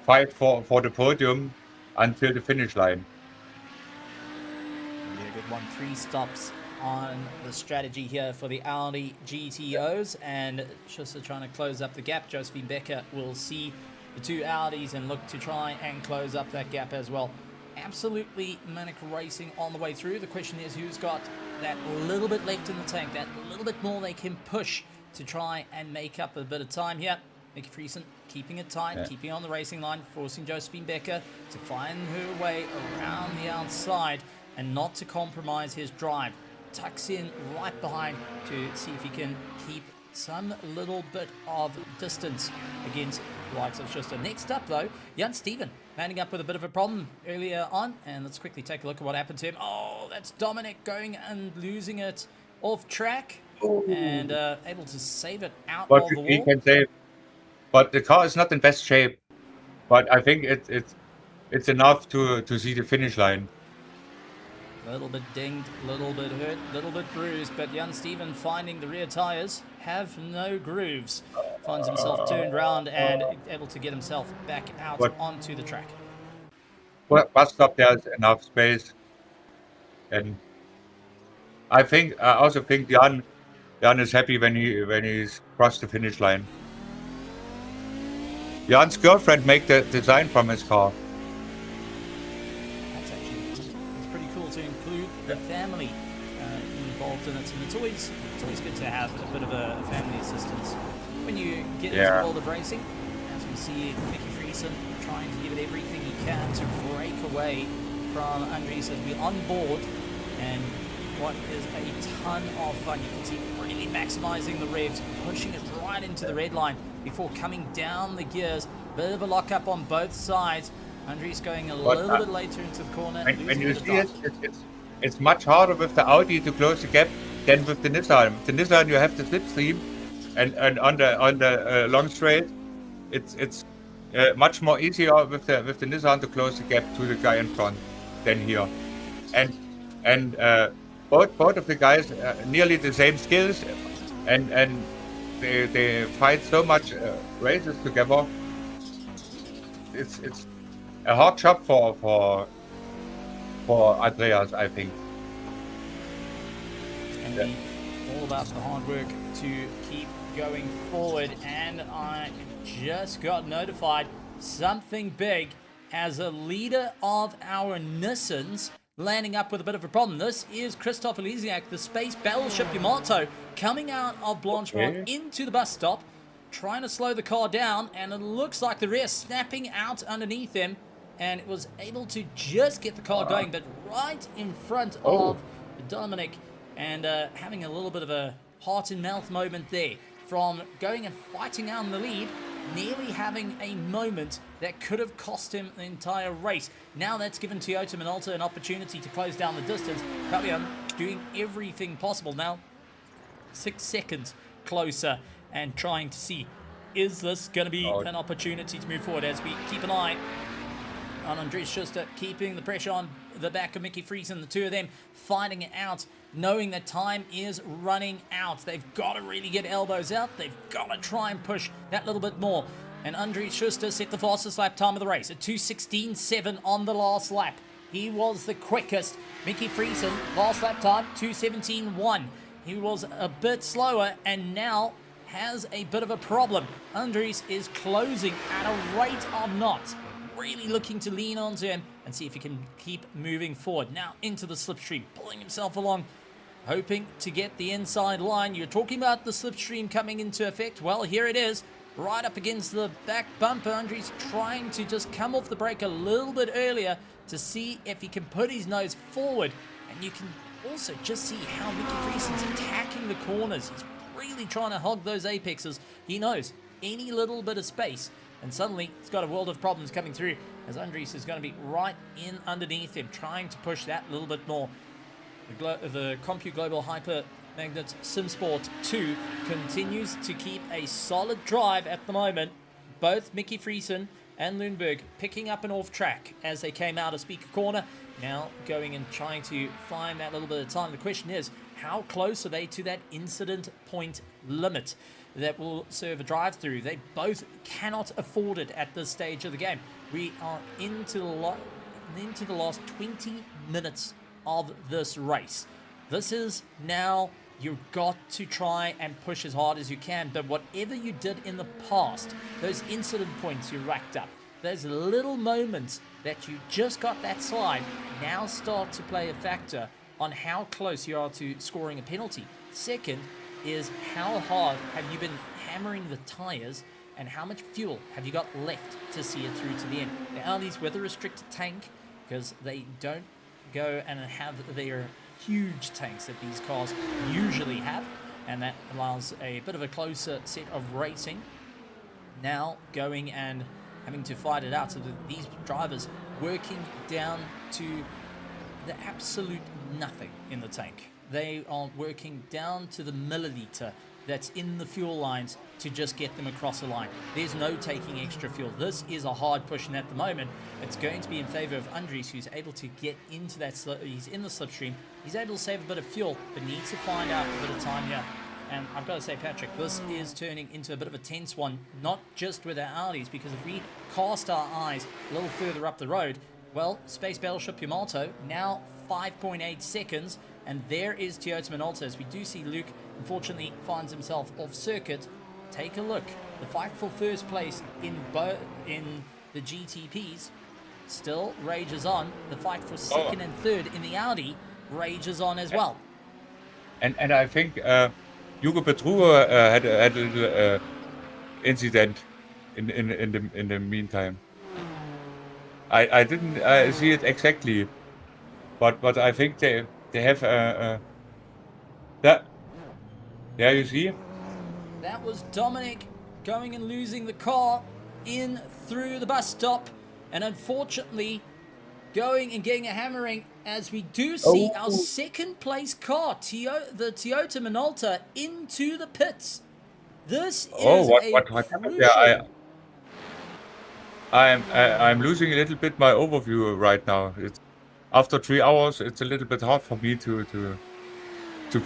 fight for the podium until the finish line. Really a good one. 3 stops on the strategy here for the Audi GTOs, and just trying to close up the gap. Josephine Becker will see the 2 Audis and look to try and close up that gap as well. Absolutely manic racing on the way through. The question is who's got that little bit left in the tank, that little bit more they can push to try and make up a bit of time here. Mickey Friesen keeping it tight, keeping on the racing line, forcing Josephine Becker to find her way around the outside and not to compromise his drive. Tucks in right behind to see if he can keep some little bit of distance against the likes of Schuster. Next up though, Jan Steven landing up with a bit of a problem earlier on, and let's quickly take a look at what happened to him. Oh, that's Dominic going and losing it off track. Ooh. And able to save it out of the wall. He can save, but the car is not in best shape. But I think it's enough to see the finish line. A little bit dinged, a little bit hurt, a little bit bruised, but Jan Steven finding the rear tyres have no grooves. Finds himself turned round and able to get himself back out onto the track. Well, bus stop, there's enough space. And I also think Jan is happy when he's crossed the finish line. Jan's girlfriend made the design from his car. To include the family involved in it, and it's always good to have a bit of a family assistance when you get into the world of racing. As we see Mickey Friesen trying to give it everything he can to break away from Andries as we on board, and what is a ton of fun. You can see really maximizing the revs, pushing it right into the red line before coming down the gears. Bit of a lockup on both sides. Andries going a little bit later into the corner. When you see it's much harder with the Audi to close the gap than with the Nissan. With the Nissan, you have the slipstream, and on the long straight, it's much more easier with the Nissan to close the gap to the guy in front than here. And both of the guys nearly the same skills, and they fight so much races together. It's a hard job for Andreas, I think. It's going to be all about the hard work to keep going forward, and I just got notified something big as a leader of our Nissans landing up with a bit of a problem. This is Christoph Elysiak, the Space Battleship Yamato, coming out of Blanchemont into the bus stop, trying to slow the car down, and it looks like the rear snapping out underneath him, and it was able to just get the car going, but right in front of Dominic, and having a little bit of a heart and mouth moment there, from going and fighting out in the lead, nearly having a moment that could have cost him the entire race. Now that's given Toyota Minolta an opportunity to close down the distance. Fabian doing everything possible now, 6 seconds closer, and trying to see, is this going to be an opportunity to move forward, as we keep an eye on Andreas Schuster, keeping the pressure on the back of Mickey Friesen, the two of them fighting it out, knowing that time is running out. They've got to really get elbows out. They've got to try and push that little bit more. And Andreas Schuster set the fastest lap time of the race at 2:16.7 on the last lap. He was the quickest. Mickey Friesen, last lap time, 2:17.1. He was a bit slower and now has a bit of a problem. Andries is closing at a rate of knots. Really looking to lean onto him and see if he can keep moving forward. Now into the slipstream, pulling himself along. hoping to get the inside line. You're talking about the slipstream coming into effect. Well, here it is, right up against the back bumper. Andres trying to just come off the brake a little bit earlier to see if he can put his nose forward. And you can also just see how Mickey Friesen's attacking the corners. He's really trying to hog those apexes. He knows any little bit of space, and suddenly he's got a world of problems coming through, as Andres is going to be right in underneath him, trying to push that little bit more. The Compu Global Hyper Magnet SimSport 2 continues to keep a solid drive at the moment. Both Mickey Friesen and Lundberg picking up and off track as they came out of Speaker Corner. Now going and trying to find that little bit of time. The question is, how close are they to that incident point limit that will serve a drive-through? They both cannot afford it at this stage of the game. We are into the last 20 minutes of this race. This is now, you've got to try and push as hard as you can, but whatever you did in the past, those incident points you racked up, those little moments that you just got that slide, now start to play a factor on how close you are to scoring a penalty. Second is, how hard have you been hammering the tires, and how much fuel have you got left to see it through to the end? Now, these with a restricted tank, because they don't go and have their huge tanks that these cars usually have, and that allows a bit of a closer set of racing. Now going and having to fight it out, so that these drivers working down to the absolute nothing in the tank. They are working down to the milliliter that's in the fuel lines to just get them across the line. There's no taking extra fuel. This is a hard push, and at the moment it's going to be in favor of Andres, who's able to get into that he's in the slipstream, he's able to save a bit of fuel, but needs to find out a bit of time here. And I've got to say, Patrick, this is turning into a bit of a tense one, not just with our Audis, because if we cast our eyes a little further up the road, well, Space Battleship Yamato now 5.8 seconds, and there is Toyota Minolta, as we do see Luke unfortunately finds himself off circuit. Take a look. The fight for first place in the GTPs still rages on. The fight for second and third in the Audi rages on as well. And I think Hugo Petrugo had a little incident in the meantime. I didn't see it exactly, but I think they have that. Yeah, you see. That was Dominic going and losing the car in through the bus stop, and unfortunately going and getting a hammering, as we do see our second place car, the Toyota Minolta, into the pits. This is what happened there? I'm losing a little bit my overview right now. It's after 3 hours. It's a little bit hard for me to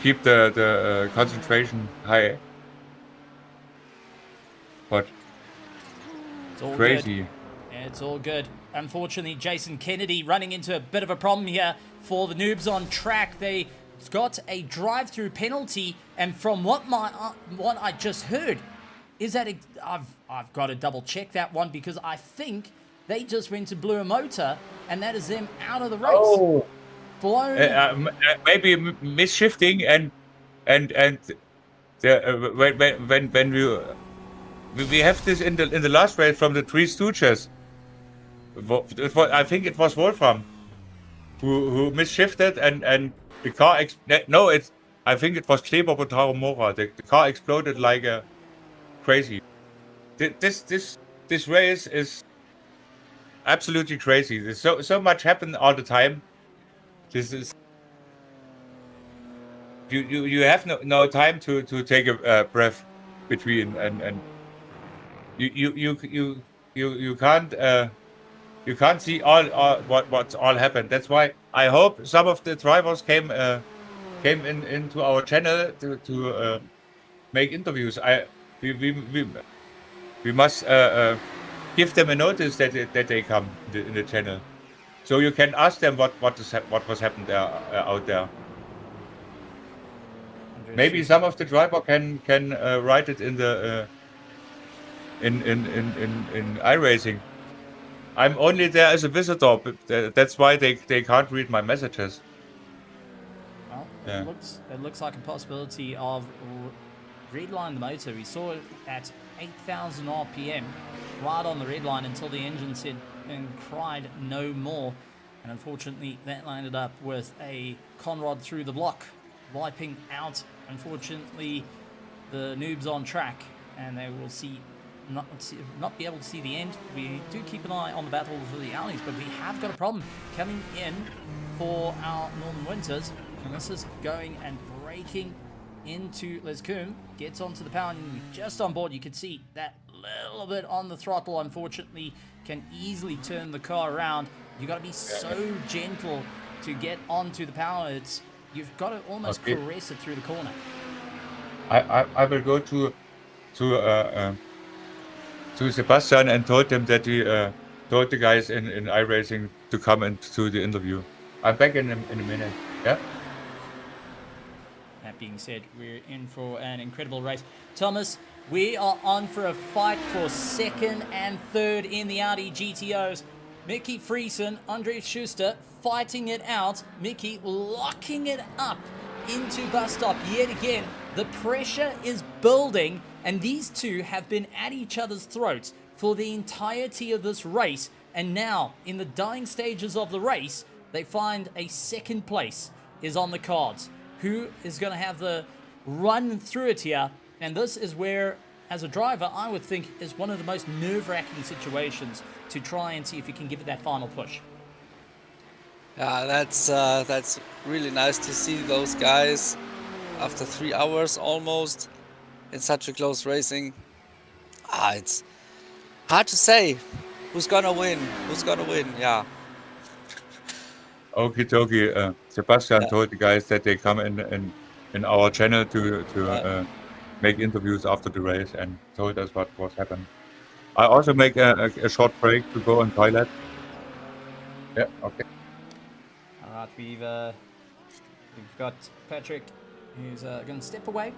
keep the concentration high. But it's all crazy. Good. It's all good. Unfortunately, Jason Kennedy running into a bit of a problem here for the noobs on track. They got a drive-through penalty, and from what I just heard is that I've got to double check that one, because I think they just went to blew a motor, and that is them out of the race. Blown. Maybe misshifting and when we have this in the last race from the Three Stooges. I think it was Wolfram who misshifted and the car I think it was Kleber Botaro Mora. The car exploded like a crazy. This race is absolutely crazy. There's so much happen all the time. This is you have no time to take a breath between, and you can't see all what's all happened. That's why I hope some of the drivers came into our channel to make interviews. We must give them a notice that they come in the channel, so you can ask them what was happened out there. Maybe some of the driver can write it in the in iRacing. I'm only there as a visitor, but that's why they can't read my messages. Well, Yeah. It looks like a possibility of redline the motor. We saw it at 8,000 RPM, right on the red line until the engine said and cried no more. And unfortunately, that landed up with a conrod through the block, wiping out, unfortunately, the noobs on track, and they will not be able to see the end. We do keep an eye on the battle for the alleys, but we have got a problem coming in for our Northern Winters, and this is going and breaking into Lescombe, gets onto the power, and just on board you can see that little bit on the throttle, unfortunately, can easily turn the car around. You've got to be so gentle to get onto the power. You've got to almost caress it through the corner. I will go to Sebastian and told him that we told the guys in iRacing to come into the interview. I'm back in a minute. Yeah. That being said, we're in for an incredible race. Thomas, we are on for a fight for second and third in the Audi GTOs. Mickey Friesen, Andre Schuster fighting it out. Mickey locking it up into bus stop yet again. The pressure is building, and these two have been at each other's throats for the entirety of this race. And now, in the dying stages of the race, they find a second place is on the cards. Who is going to have the run through it here? And this is where, as a driver, I would think is one of the most nerve-wracking situations to try and see if you can give it that final push. Yeah, that's really nice to see those guys after 3 hours almost in such a close racing. It's hard to say who's gonna win. Yeah. Okie dokie. Sebastian told the guys that they come in our channel to make interviews after the race and told us what was happened. I also make a short break to go on toilet. Yeah, okay. All right, we've got Patrick, who's going to step away,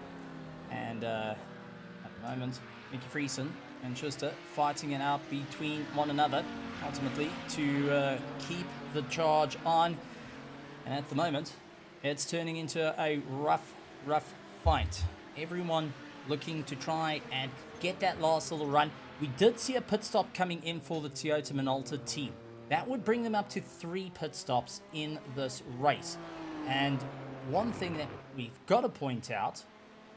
and at the moment, Mickey Friesen and Schuster fighting it out between one another, ultimately to keep the charge on. And at the moment, it's turning into a rough fight. Everyone looking to try and get that last little run. We did see a pit stop coming in for the Toyota Minolta team. That would bring them up to 3 pit stops in this race. And one thing that we've got to point out,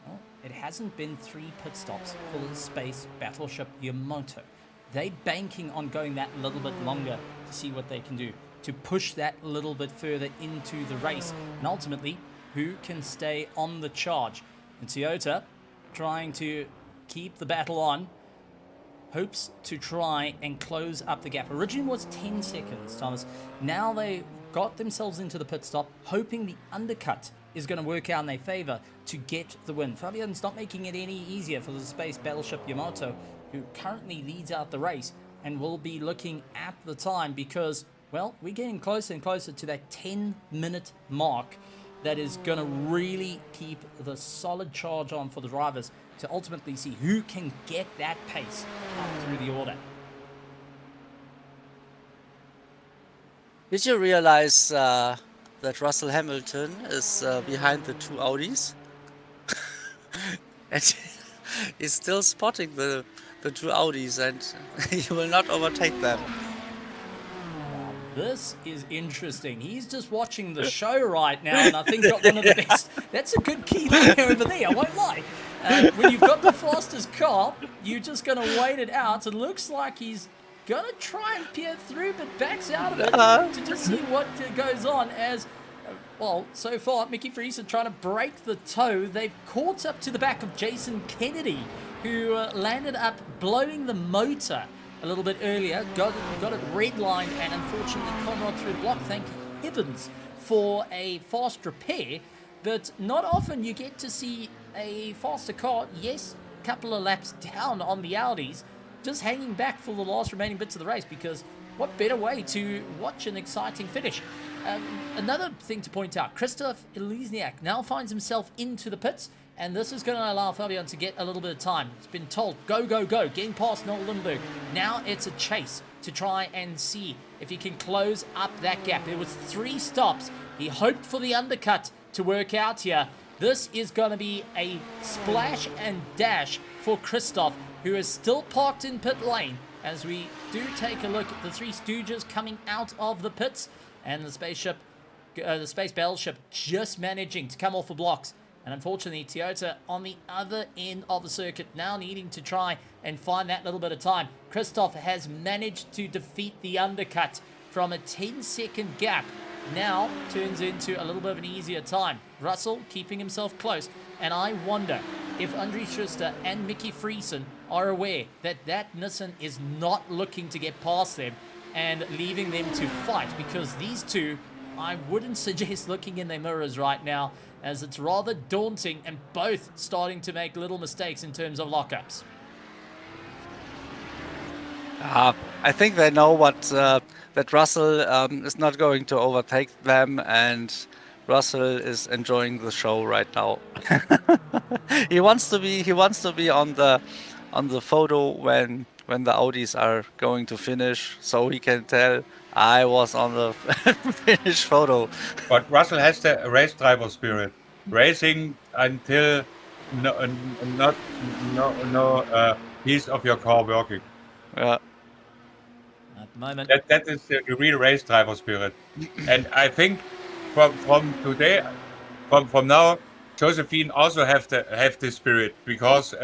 well, it hasn't been 3 pit stops for the Space Battleship Yamato. They're banking on going that little bit longer to see what they can do, to push that little bit further into the race. And ultimately, who can stay on the charge? And Toyota, trying to keep the battle on, hopes to try and close up the gap. Originally was 10 seconds, Thomas. Now they got themselves into the pit stop, hoping the undercut is going to work out in their favor to get the win. Fabian's not making it any easier for the Space Battleship Yamato, who currently leads out the race and will be looking at the time because, well, we're getting closer and closer to that 10-minute mark that is going to really keep the solid charge on for the drivers to ultimately see who can get that pace up through the order. Did you realize that Russell Hamilton is behind the 2 Audis? And he's still spotting the 2 Audis, and he will not overtake them. This is interesting. He's just watching the show right now, and I think got one of the best. That's a good key line over there, I won't lie. When you've got the fastest car, you're just going to wait it out. It looks like he's going to try and peer through, but backs out of it to just see what goes on as, well, so far, Mickey Friesen trying to break the toe. They've caught up to the back of Jason Kennedy, who landed up blowing the motor a little bit earlier, got it redlined, and unfortunately Conrad through the block. Thank heavens for a fast repair, but not often you get to see a faster car. Yes, a couple of laps down on the Audis, just hanging back for the last remaining bits of the race, because what better way to watch an exciting finish? Another thing to point out, Christoph Elizniak now finds himself into the pits, and this is going to allow Fabian to get a little bit of time. He's been told, go, getting past Noel Lindbergh. Now it's a chase to try and see if he can close up that gap. There was 3 stops. He hoped for the undercut to work out here. This is going to be a splash and dash for Christoph, who is still parked in pit lane. As we do take a look at the Three Stooges coming out of the pits, and the spaceship, the Space Battleship, just managing to come off the blocks. And unfortunately, Toyota on the other end of the circuit now needing to try and find that little bit of time. Christoph has managed to defeat the undercut from a 10-second gap. Now turns into a little bit of an easier time. Russell keeping himself close. And I wonder if Andries Schuster and Mickey Friesen are aware that that Nissan is not looking to get past them and leaving them to fight, because these two, I wouldn't suggest looking in their mirrors right now, as it's rather daunting and both starting to make little mistakes in terms of lockups. I think they know what that Russell is not going to overtake them, and Russell is enjoying the show right now. He wants to be on the photo when the Audis are going to finish, so he can tell I was on the finish photo. But Russell has the race driver spirit, racing until no piece of your car working. Yeah. At the moment, That is the real race driver spirit. And I think from today, from now, Josephine also have this spirit, because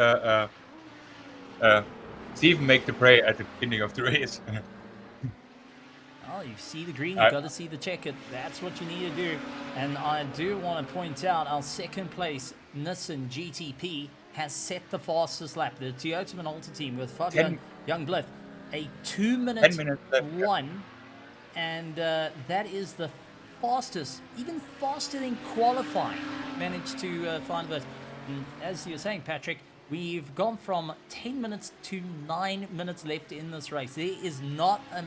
Stephen make the play at the beginning of the race. oh, you see the green, you got to see the checkered. That's what you need to do. And I do want to point out our second place Nissan GTP has set the fastest lap. The Toyota Minolta team with Fabian Youngblith, a 2-minute 10 minutes left, yeah. 1, and that is the fastest, even faster than qualifying, managed to find this. And as you're saying, Patrick, we've gone from 10 minutes to 9 minutes left in this race. There is not a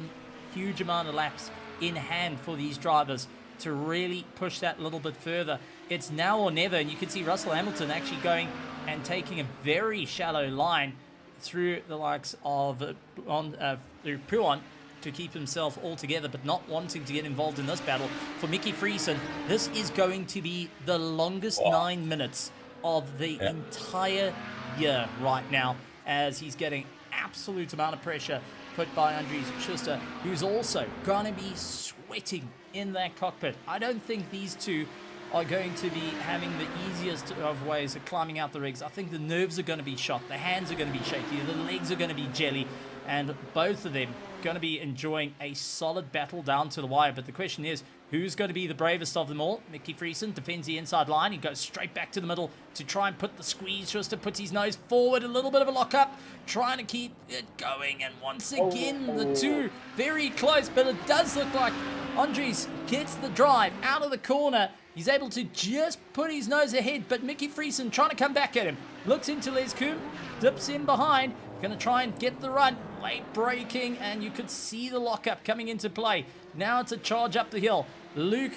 huge amount of laps in hand for these drivers to really push that a little bit further. It's now or never, and you can see Russell Hamilton actually going and taking a very shallow line through the likes of through Puon to keep himself all together, but not wanting to get involved in this battle. For Mickey Friesen, this is going to be the longest 9 minutes of the entire year right now, as he's getting absolute amount of pressure put by Andries Schuster, who's also going to be sweating in that cockpit. I don't think these two are going to be having the easiest of ways of climbing out the rigs. I think the nerves are going to be shot, the hands are going to be shaky, the legs are going to be jelly, and both of them going to be enjoying a solid battle down to the wire. But the question is, who's going to be the bravest of them all? Mickey Friesen defends the inside line. He goes straight back to the middle to try and put the squeeze. Schuster puts his nose forward, a little bit of a lockup, trying to keep it going. And once again, the two very close, but it does look like Andries gets the drive out of the corner. He's able to just put his nose ahead, but Mickey Friesen trying to come back at him. Looks into Les Koom, dips in behind, going to try and get the run. Late braking, and you could see the lockup coming into play. Now it's a charge up the hill. Luke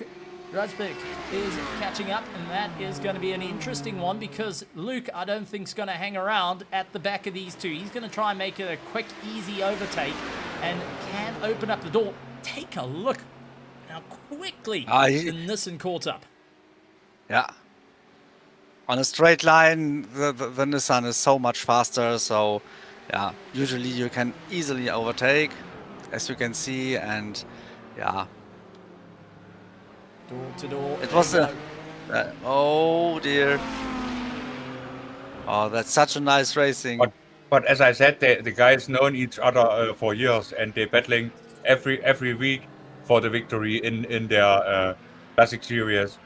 Rosberg is catching up, and that is going to be an interesting one, because Luke, I don't think, is going to hang around at the back of these two. He's going to try and make it a quick, easy overtake and can open up the door. Take a look how quickly the Nissan caught up. Yeah. On a straight line, the Nissan is so much faster, so yeah, usually you can easily overtake, as you can see, and yeah. Door to door. It was oh dear. Oh, that's such a nice racing. But as I said, the guys known each other for years, and they're battling every week for the victory in their classic series.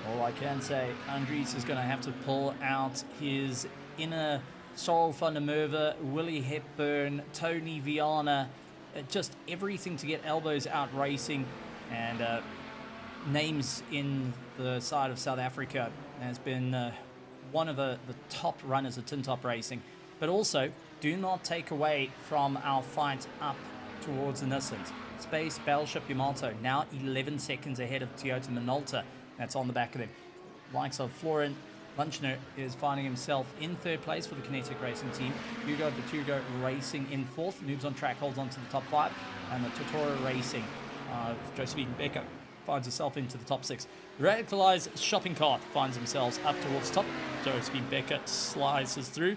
All I can say, Andries is going to have to pull out his inner Sorrel van der Merwe, Willie Hepburn, Tony Viana, just everything to get elbows out racing, and names in the side of South Africa has been one of the top runners of Tin Top Racing. But also, do not take away from our fight up towards the Nissans. Space Battleship Yamato now 11 seconds ahead of Toyota Minolta. That's on the back of them. Likes of Florian Lunchner is finding himself in third place for the Kinetic Racing team. Hugo Batugo Racing in fourth. Noobs on Track holds on to the top 5. And the Totoro Racing, Josephine Becker finds herself into the top 6. Radicalized Shopping Cart finds themselves up towards top. Josephine Becker slices through.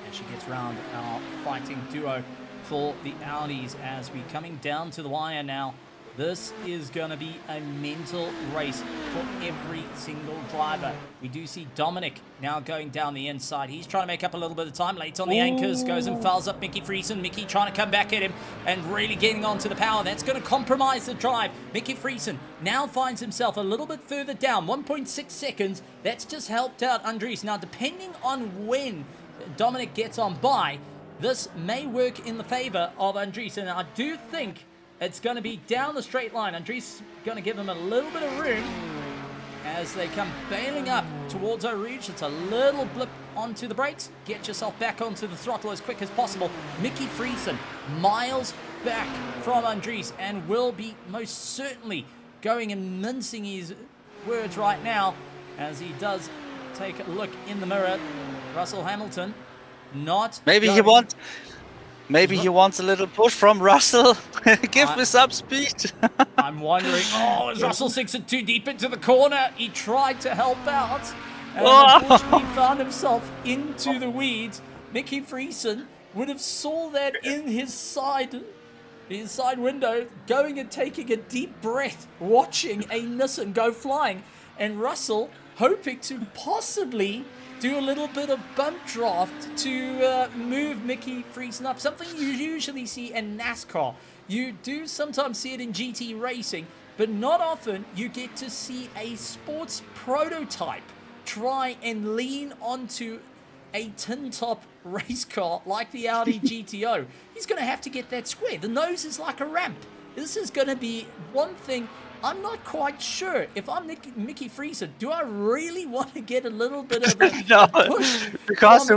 And she gets round our fighting duo for the Audis as we coming down to the wire now. This is going to be a mental race for every single driver. We do see Dominic now going down the inside. He's trying to make up a little bit of time. Late on the anchors, goes and fouls up Mickey Friesen. Mickey trying to come back at him and really getting onto the power. That's going to compromise the drive. Mickey Friesen now finds himself a little bit further down, 1.6 seconds. That's just helped out Andries. Now, depending on when Dominic gets on by, this may work in the favor of Andries. And I do think it's going to be down the straight line. Andries going to give him a little bit of room as they come bailing up towards Eau Rouge. It's a little blip onto the brakes. Get yourself back onto the throttle as quick as possible. Mickey Friesen miles back from Andries and will be most certainly going and mincing his words right now as he does take a look in the mirror. Russell Hamilton not Maybe he wants a little push from Russell. Give me some speed. I'm wondering, is Russell sinks it too deep into the corner? He tried to help out and unfortunately found himself into the weeds. Mickey Friesen would have saw that in his side window, going and taking a deep breath, watching a Nissan go flying. And Russell hoping to possibly do a little bit of bump draft to move Mickey Friesen up. Something you usually see in NASCAR. You do sometimes see it in GT racing, but not often you get to see a sports prototype try and lean onto a tin top race car like the Audi GTO. He's going to have to get that square. The nose is like a ramp. This is going to be one thing I'm not quite sure. If I'm Mickey Friesen, do I really want to get a little bit of a push? Because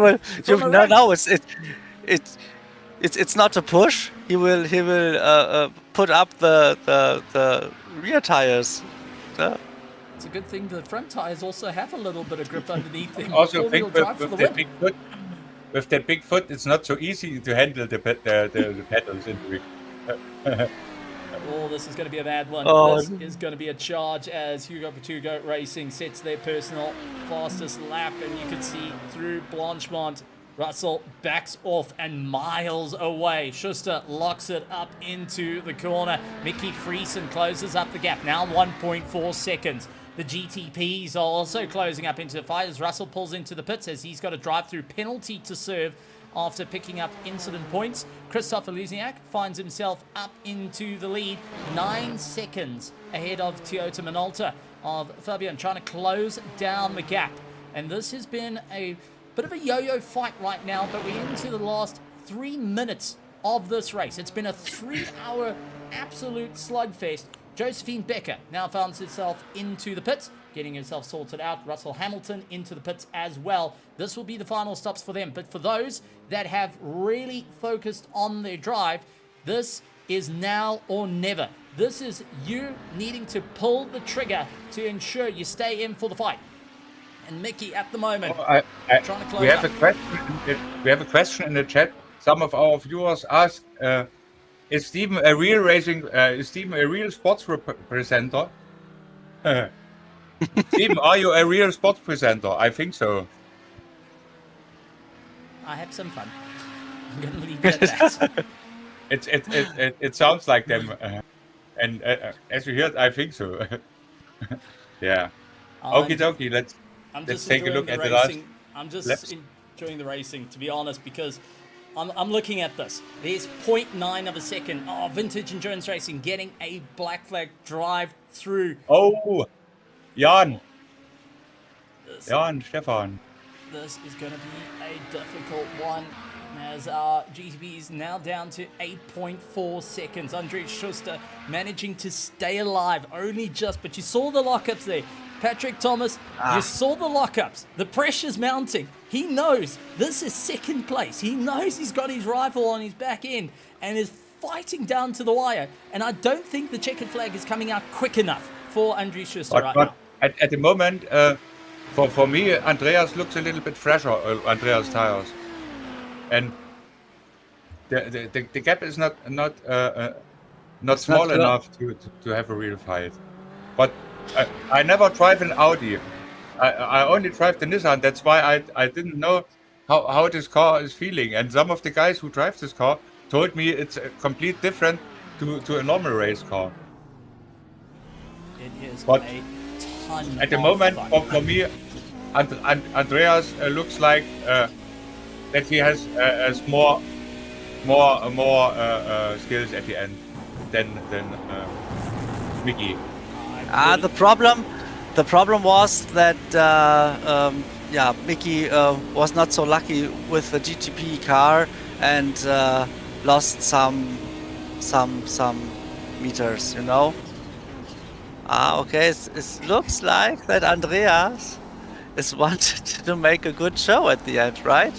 it's not a push. He will put up the rear tires. It's a good thing the front tires also have a little bit of grip underneath them. Also think with that big foot, it's not so easy to handle the pedals in the rig. Oh, this is going to be a bad one. This is going to be a charge as Hugo Portugal Racing sets their personal fastest lap. And you can see through Blanchemont, Russell backs off and miles away. Schuster locks it up into the corner. Mickey Friesen closes up the gap. Now 1.4 seconds. The GTPs are also closing up into the fight as Russell pulls into the pits as he's got a drive-through penalty to serve after picking up incident points. Christopher Luziak finds himself up into the lead, 9 seconds ahead of Toyota Minolta of Fabian, trying to close down the gap. And this has been a bit of a yo-yo fight right now, but we're into the last 3 minutes of this race. It's been a 3-hour absolute slugfest. Josephine Becker now finds herself into the pits, getting herself sorted out. Russell Hamilton into the pits as well. This will be the final stops for them. But for those that have really focused on their drive, this is now or never. This is you needing to pull the trigger to ensure you stay in for the fight. And Mickey at the moment trying to close we have a question in the chat. Some of our viewers ask, is Steven a real sports presenter? Steven, are you a real sports presenter? I think so. I have some fun. I'm going to leave it at that. It sounds like them, and as you heard, I think so. Yeah. Okie dokie. Let's take a look at the last. I'm just enjoying the racing, to be honest, because I'm looking at this. There's 0.9 of a second. Oh, Vintage Endurance Racing getting a black flag drive through. Oh, Jan, Stefan. This is going to be a difficult one as our GTB is now down to 8.4 seconds. Andreas Schuster managing to stay alive only just, but you saw the lockups there. Patrick Thomas, you saw the lockups. The pressure's mounting. He knows this is second place. He knows he's got his rifle on his back end and is fighting down to the wire. And I don't think the checkered flag is coming out quick enough for Andreas Schuster now. At the moment, for me, Andreas looks a little bit fresher, Andreas tires. And the gap is not not It's not small good. enough to have a real fight. But I never drive an Audi. I only drive the Nissan. That's why I didn't know how this car is feeling. And some of the guys who drive this car told me it's a complete different to a normal race car. It is But a ton at the of moment, fun. for me, Andreas looks like that he has more skills at the end than Mickey. The problem was that Mickey was not so lucky with the GTP car and lost some meters, you know. Okay, it looks like that Andreas is wanted to make a good show at the end, right?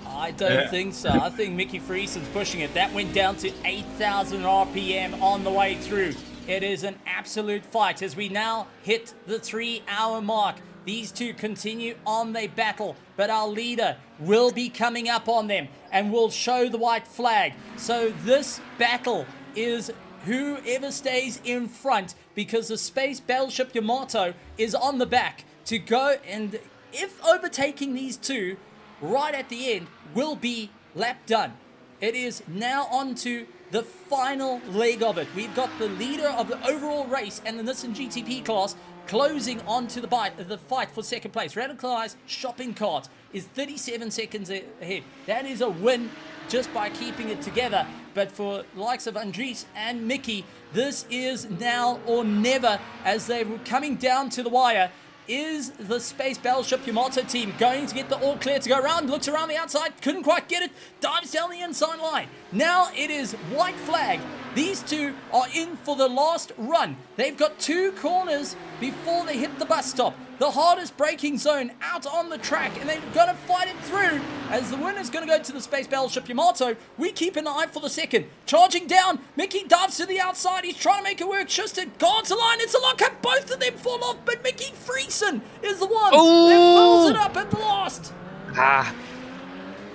I don't think so. I think Mickey Friesen's pushing it. That went down to 8,000 RPM on the way through. It is an absolute fight as we now hit the 3-hour mark. These two continue on their battle, but our leader will be coming up on them and will show the white flag. So this battle is whoever stays in front, because the Space Battleship Yamato is on the back to go, and if overtaking these two right at the end will be lap done. It is now on to the final leg of it. We've got the leader of the overall race and the Nissan GTP class closing onto the fight for second place. Radicalized Shopping Cart is 37 seconds ahead. That is a win just by keeping it together. But for likes of Andres and Mickey, this is now or never as they're coming down to the wire. Is the Space Battleship Yamato team going to get the all clear to go around? Looks around the outside, couldn't quite get it, dives down the inside line. Now it is white flag. These two are in for the last run. They've got 2 corners before they hit the bus stop. The hardest braking zone out on the track, and they've got to fight it through as the winner's going to go to the Space Battleship Yamato. We keep an eye for the second. Charging down, Mickey dives to the outside. He's trying to make it work. Schuster guards the line. It's a lockup. Both of them fall off, but Mickey Friesen is the one that follows it up at the last.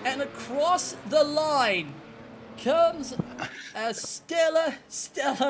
And across the line comes a stellar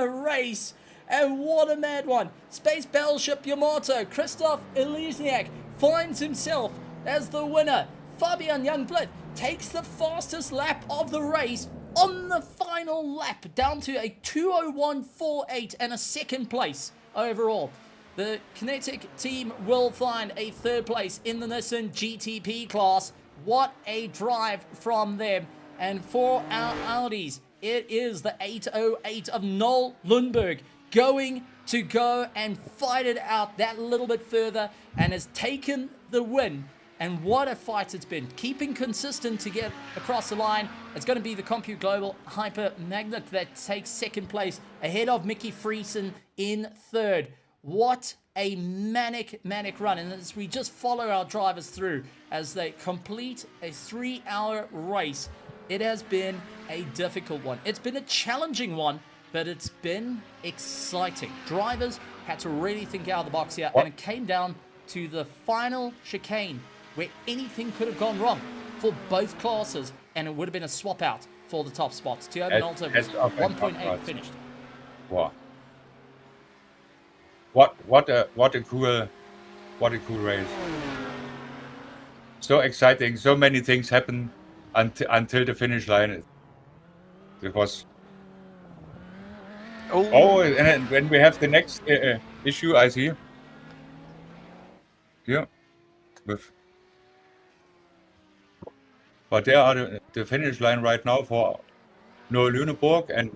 race. And what a mad one. Space Battleship Yamato, Christoph Elizniak finds himself as the winner. Fabian Youngblood takes the fastest lap of the race on the final lap, down to a 2:01.48 and a second place overall. The Kinetic team will find a third place in the Nissan GTP class. What a drive from them. And for our Audis, it is the 808 of Noel Lundberg going to go and fight it out that little bit further and has taken the win. And what a fight it's been. Keeping consistent to get across the line. It's going to be the Compute Global Hyper Magnet that takes second place ahead of Mickey Friesen in third. What a manic run. And as we just follow our drivers through as they complete a 3-hour race, it has been a difficult one. It's been a challenging one, but it's been exciting. Drivers had to really think out of the box here, and it came down to the final chicane where anything could have gone wrong for both classes, and it would have been a swap out for the top spots. Tio Minolta was 1.8 finished. Wow. What a cool race. So exciting. So many things happen until the finish line. It was. And when we have the next issue, I see. Yeah. But there are the finish line right now for Noel Lüneburg, and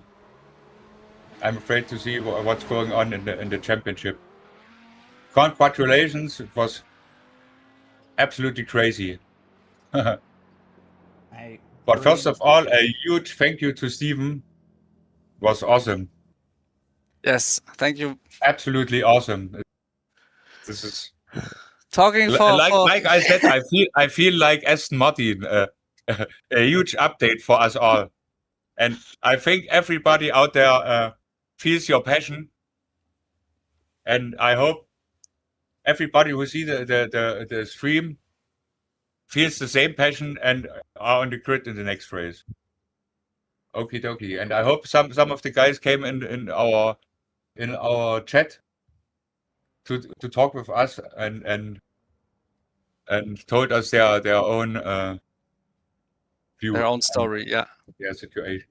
I'm afraid to see what's going on in the championship. Congratulations! It was absolutely crazy. But first of all, a huge thank you to Steven. It was awesome. Yes, thank you. Absolutely awesome. This is talking for like I said. I feel like Aston Martin. A huge update for us all, and I think everybody out there feels your passion, and I hope everybody who sees the stream feels the same passion and are on the grid in the next race. Okie dokie. And I hope some of the guys came in our chat to talk with us and told us their own view Their own on story, yeah. their situation.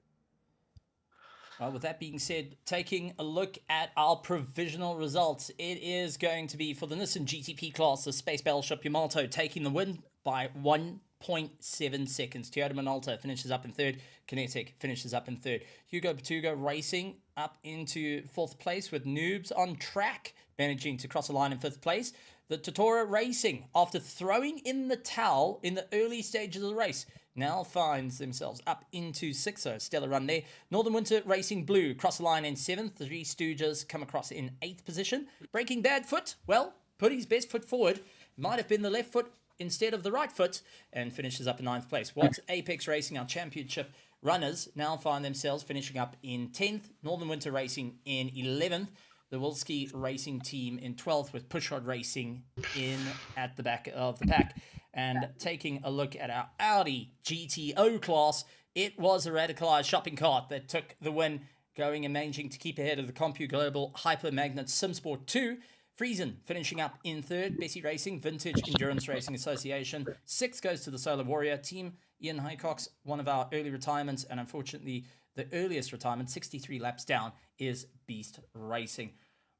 Well, with that being said, taking a look at our provisional results, it is going to be for the Nissan GTP class, the Space Battleship Yamato taking the win by 1.7 seconds. Toyota Minolta finishes up in third. Kinetic finishes up in third. Hugo Batugo Racing up into fourth place with Noobs on track, managing to cross the line in fifth place. The Totoro Racing, after throwing in the towel in the early stages of the race, now finds themselves up into sixth. So stellar run there. Northern Winter Racing Blue cross the line in seventh. The Three Stooges come across in eighth position. Breaking Bad Foot, well, put his best foot forward. Might have been the left foot instead of the right foot, and finishes up in ninth place. What's Apex Racing, our championship runners, now find themselves finishing up in 10th. Northern Winter Racing in 11th. The Wolski Racing team in 12th, with Pushrod Racing in at the back of the pack. And taking a look at our Audi GTO class, it was a radicalized shopping cart that took the win, going and managing to keep ahead of the CompuGlobal Hyper Magnet SimSport 2. Friesen finishing up in third. Bessie Racing, Vintage Endurance Racing Association. Sixth goes to the Solar Warrior team. Ian Highcox, one of our early retirements, and unfortunately the earliest retirement, 63 laps down, is Beast Racing.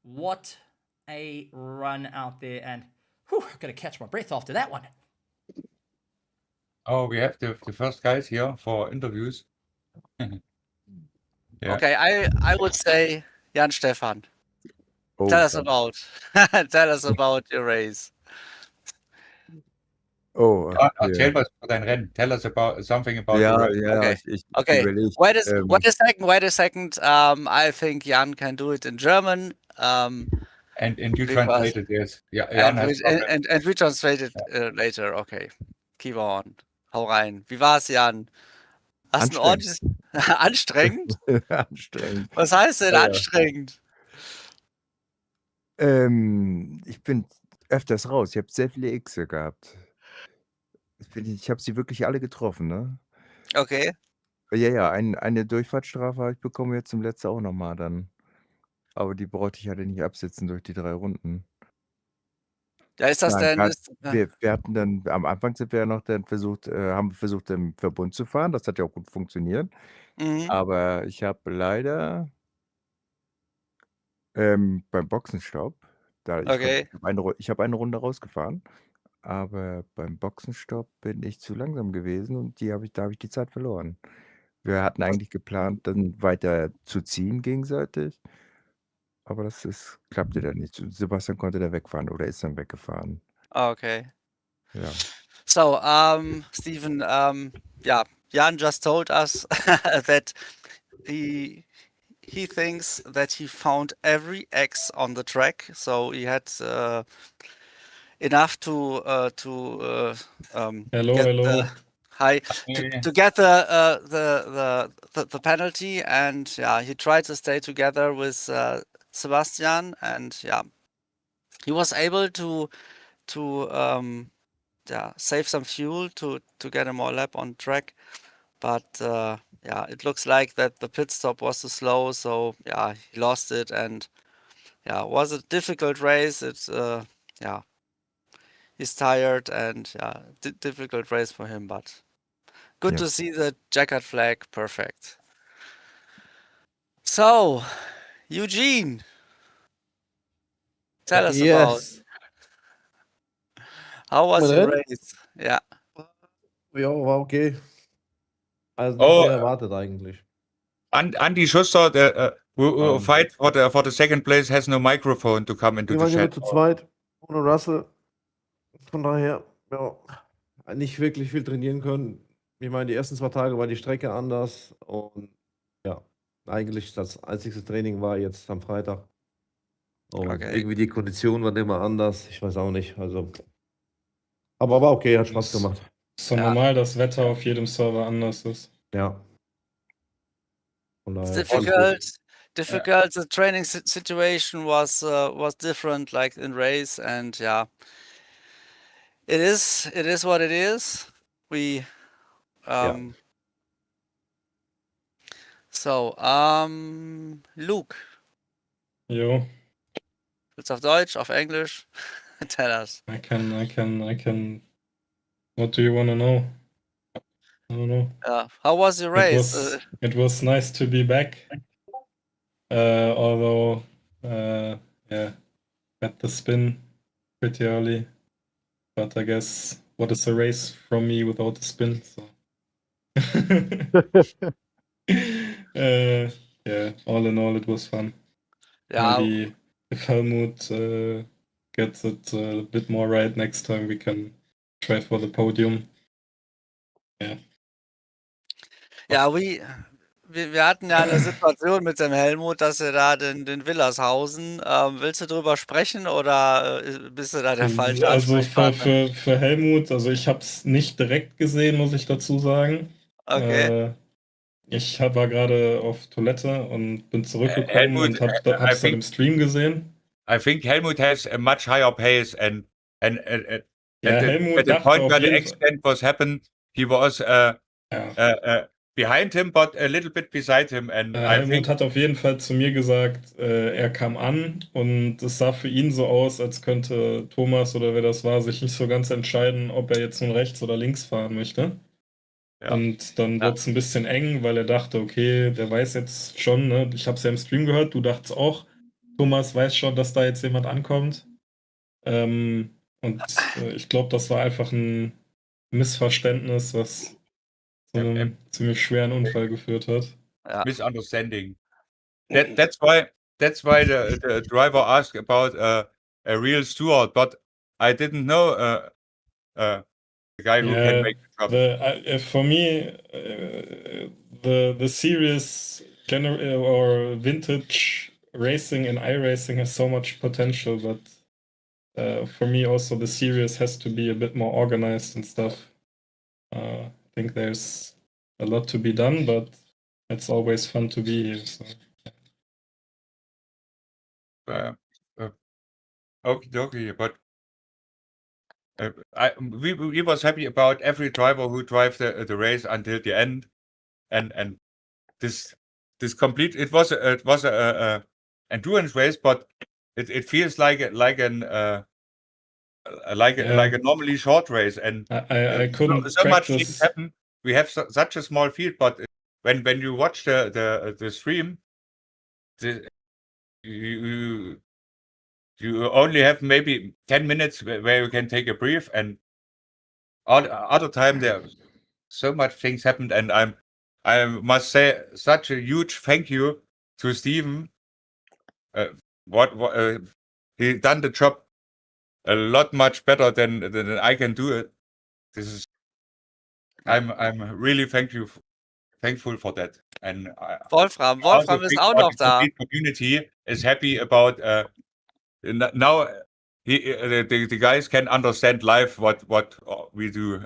What a run out there, and I've got to catch my breath after that one. Oh, we have the first guys here for interviews. Yeah. Okay, I would say Jan Stefan. Oh, Tell us about your race. Oh, Ja, erzähl was über dein Rennen. Tell us about something about ja, your race. ja, Okay. ich Okay, überlege. wait a second. I think Jan can do it in German. And you because- translated this. Yeah, Jan has and we translate it later. Okay, keep on. Hau rein. Wie war's, Jan? Hast du ein ordentliches... Anstrengend? Anstrengend. Was heißt denn Ja. anstrengend? Ich bin öfters raus. Ich habe sehr viele Xe gehabt. Ich habe sie wirklich alle getroffen, ne? Okay. Ja, eine Durchfahrtsstrafe habe ich bekommen jetzt zum letzten auch nochmal dann. Aber die brauchte ich halt nicht absitzen durch die 3 Runden. Ja, ist das Ja, denn... wir hatten dann, am Anfang sind wir ja noch dann haben versucht im Verbund zu fahren. Das hat ja auch gut funktioniert. Mhm. Aber ich habe leider beim Boxenstopp, Okay. ich habe eine Runde rausgefahren, aber beim Boxenstopp bin ich zu langsam gewesen und da habe ich die Zeit verloren. Wir hatten eigentlich geplant, dann weiter zu ziehen gegenseitig, aber klappte dann nicht. Sebastian konnte da wegfahren oder ist dann weggefahren. Okay. Ja. So, Stephen, yeah, Jan just told us that he thinks that he found every X on the track, so he had enough to Hello, get hello. to get the penalty, and yeah, he tried to stay together with Sebastian, and yeah, he was able to save some fuel to get a more lap on track, but yeah, it looks like that the pit stop was too slow, so yeah, he lost it, and yeah, it was a difficult race. It's yeah, he's tired, and yeah, difficult race for him, but good Yeah. to see the checkered flag. Perfect. So, Eugene, tell us about how was Mein your Rennen? race? Yeah. Ja, war okay. Also Oh, mehr erwartet eigentlich. Andy Schuster, who Um, fight for the second place, has no microphone to come into Wir the waren ja nur chat. zu zweit, ohne Russell. Von daher, ja, nicht wirklich viel trainieren können. Ich meine, die ersten 2 Tage war die Strecke anders und ja, eigentlich das einzige Training war jetzt am Freitag. Und Okay. irgendwie die Konditionen waren immer anders. Ich weiß auch nicht. Also, aber war okay, hat Spaß gemacht. Ist doch Ja. normal, dass Wetter auf jedem Server anders ist. Ja. Von It's daher, alles gut. difficult. The training situation was different, like in race, and yeah, it is what it is. We So, Luke, Yo, willst du auf Deutsch, auf Englisch? Tell us. I can. What do you want to know? I don't know. How was the race? It was nice to be back. Although, yeah, had the spin pretty early. But I guess what is a race from me without the spin? So. Yeah, all in all, it was fun. Yeah, Maybe if Helmut gets it a bit more right next time, we can try for the podium. Yeah. ja, wir hatten ja eine Situation mit dem Helmut, dass er da den Willershausen, willst du drüber sprechen oder bist du da der falsche Also Ansprechpartner? für Helmut, also ich habe es nicht direkt gesehen, muss ich dazu sagen. Okay. Ich war gerade auf Toilette und bin zurückgekommen Helmut, und hab's dann im Stream gesehen. I think Helmut has a much higher pace and Ja, Helmut at the dachte point auf where the jeden Fall. accident was happened, he was behind him, but a little bit beside him. And I Helmut think hat auf jeden Fall zu mir gesagt, er kam an und es sah für ihn so aus, als könnte Thomas oder wer das war, sich nicht so ganz entscheiden, ob er jetzt nun rechts oder links fahren möchte. Ja. Und dann wurde es ein bisschen eng, weil er dachte, okay, der weiß jetzt schon, ne? Ich habe es ja im Stream gehört, du dachtest auch, Thomas weiß schon, dass da jetzt jemand ankommt. Und ich glaube, das war einfach ein Missverständnis, was zu einem ziemlich schweren Unfall geführt hat. Ja. misunderstanding. That's why the driver asked about a real steward, but I didn't know the guy who can make the job. For me, the serious or vintage racing and iRacing has so much potential, but for me also the series has to be a bit more organized and stuff. I think there's a lot to be done, but it's always fun to be here. So. Okie dokie, but we was happy about every driver who drive the race until the end, and this complete. It was a endurance race, but it feels like a normally short race, and I couldn't so much practice. things happen. We have such a small field, but when you watch the stream, you only have maybe 10 minutes where you can take a breath, and other time there so much things happened, and I must say such a huge thank you to Steven. He done the job a lot much better than I can do it. This is I'm really thankful for that, and Wolfram ist auch noch da. The community is happy about now. The guys can understand live what we do,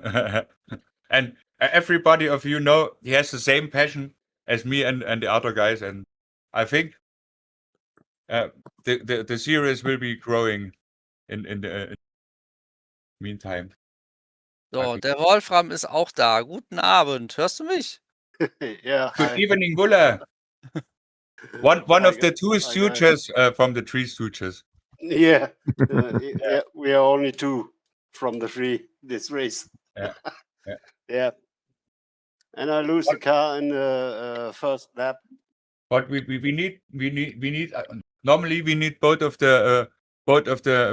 and everybody of you know he has the same passion as me and the other guys, and I think the series will be growing in the meantime. So, der Wolfram ist auch da. Guten Abend. Hörst du mich? Yeah. Good evening, Bulle. One of the two stooges from the three stooges. Yeah. Yeah. We are only two from the three this race. Yeah. Yeah. And I lose the car in the first lap. But we need normally we need both of the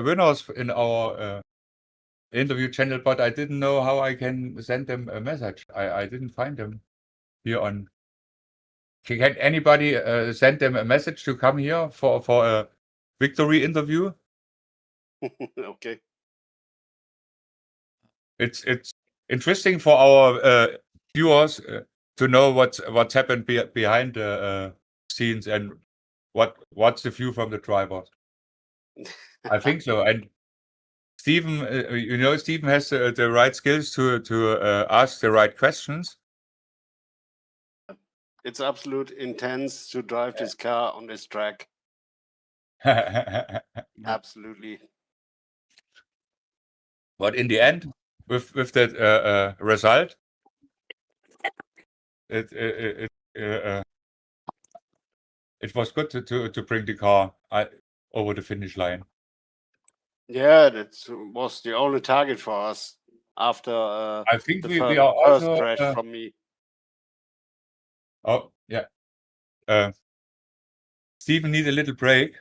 winners in our interview channel, but I didn't know how I can send them a message. I didn't find them here on. Can anybody send them a message to come here for a victory interview? Okay. It's interesting for our viewers to know what's happened behind the scenes and what's the view from the driver. I think so, and Steven, Steven has the right skills to ask the right questions. It's absolute intense to drive this car on this track. Absolutely. But in the end, with that result, it was good to bring the car over the finish line. Yeah, that was the only target for us after I think the we first are also crash from me. oh yeah. Stephen needs a little break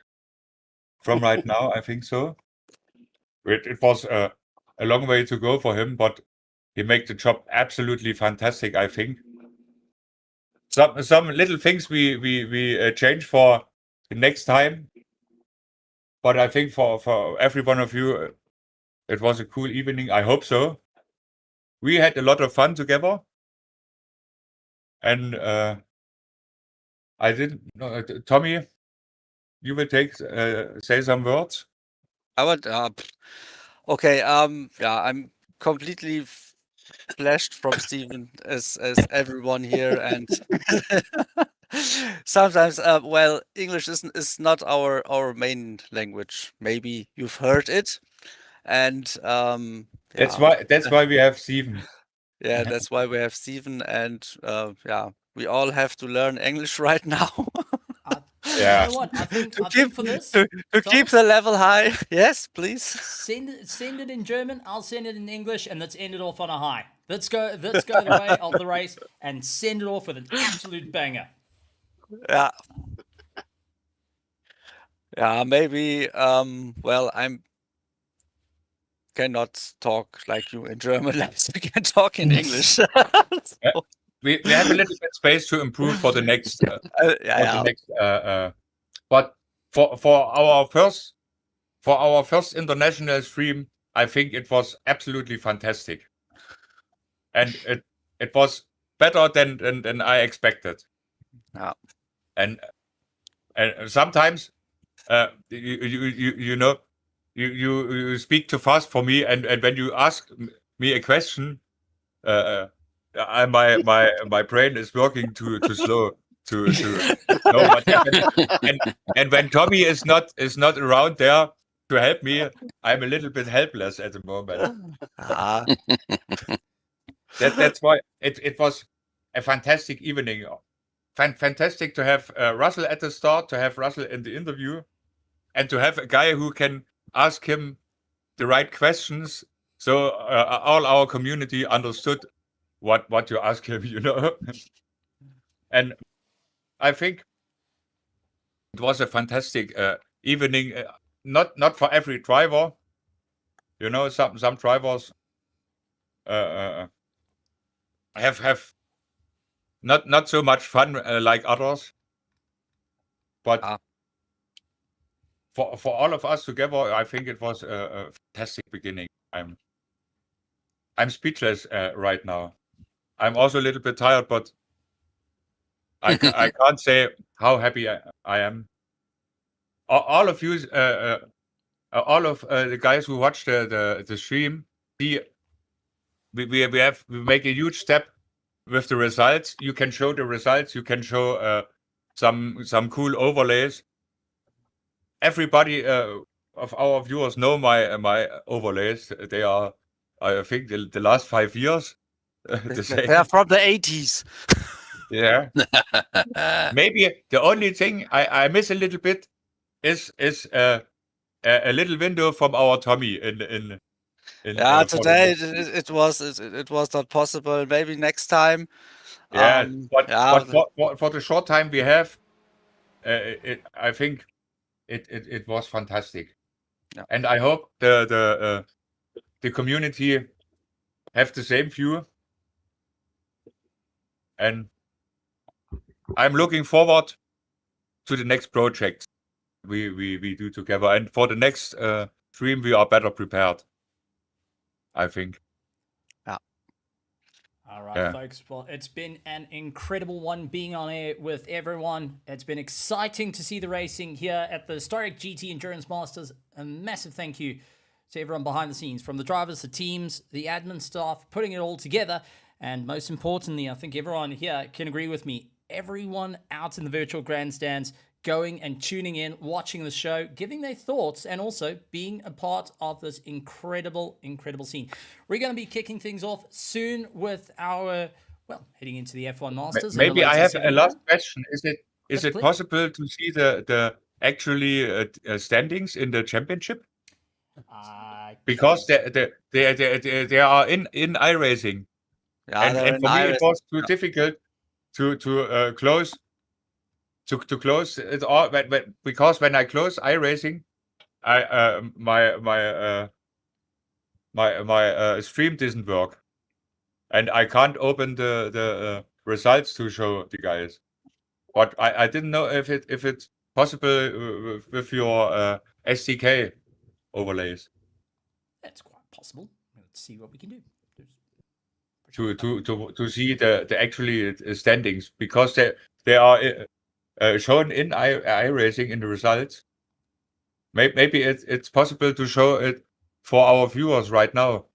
from right now. I think so. It was a long way to go for him, but he made the job absolutely fantastic. I think some little things we change for the next time, but I think for every one of you, it was a cool evening. I hope so. We had a lot of fun together, and I didn't know, Tommy, you will say some words. I would. Okay. Yeah, I'm completely flashed from Stephen as everyone here, and sometimes, well, English is not our main language. Maybe you've heard it, and That's yeah, why we have Stephen. yeah, that's why we have Stephen, and yeah, we all have to learn English right now. You know what? I think for this, to keep Thomas, the level high. Yes, please. send it in German. I'll send it in English, and let's end it off on a high. Let's go the way of the race and send it off with an absolute banger. Yeah. Yeah, maybe. Well, I'm cannot talk like you in German. Let's we can talk in English. We have a little bit space to improve for the next. Yeah. But for our first international stream, I think it was absolutely fantastic, and it was better than I expected. Yeah. And sometimes you know you speak too fast for me, and when you ask me a question, my brain is working too slow to know what happened. And when Tommy is not around there to help me, I'm a little bit helpless at the moment. That's why it was a fantastic evening. Fantastic to have Russell at the start, to have Russell in the interview, and to have a guy who can ask him the right questions. So all our community understood what you ask him, you know. And I think it was a fantastic evening. Not for every driver, you know. Some drivers have not so much fun like others, but for all of us together, I think it was a fantastic beginning. I'm speechless right now. I'm also a little bit tired, but I can't say how happy I am. All of you, all of the guys who watched the stream, we make a huge step with the results. You can show the results. You can show some cool overlays. Everybody of our viewers know my overlays. They are, I think, the last 5 years. They are from the 80s. Yeah. Maybe the only thing I miss a little bit is a little window from our Tommy in yeah, today it was not possible. Maybe next time. Yeah, but for the short time we have, I think it was fantastic. Yeah. And I hope the community have the same view. And I'm looking forward to the next project we do together. And for the next stream, we are better prepared, I think. Yeah. All right, folks. Well, it's been an incredible one being on air with everyone. It's been exciting to see the racing here at the historic GT Endurance Masters. A massive thank you to everyone behind the scenes, from the drivers, the teams, the admin staff, putting it all together. And most importantly, I think everyone here can agree with me, everyone out in the virtual grandstands going and tuning in, watching the show, giving their thoughts, and also being a part of this incredible scene. We're going to be kicking things off soon with our, heading into the F1 Masters. Maybe I have a last question. Is Yes, it please. possible to see the actually standings in the championship? Because they are in iRacing, Yeah, and they're in for me it Iris. was too difficult to close it all. Because when I close iRacing, I my stream doesn't work, and I can't open the results to show the guys. But I didn't know if it's possible with your SDK overlays That's quite possible. Let's see what we can do. to see the actually standings, because they are shown in iRacing in the results. Maybe it's possible to show it for our viewers right now.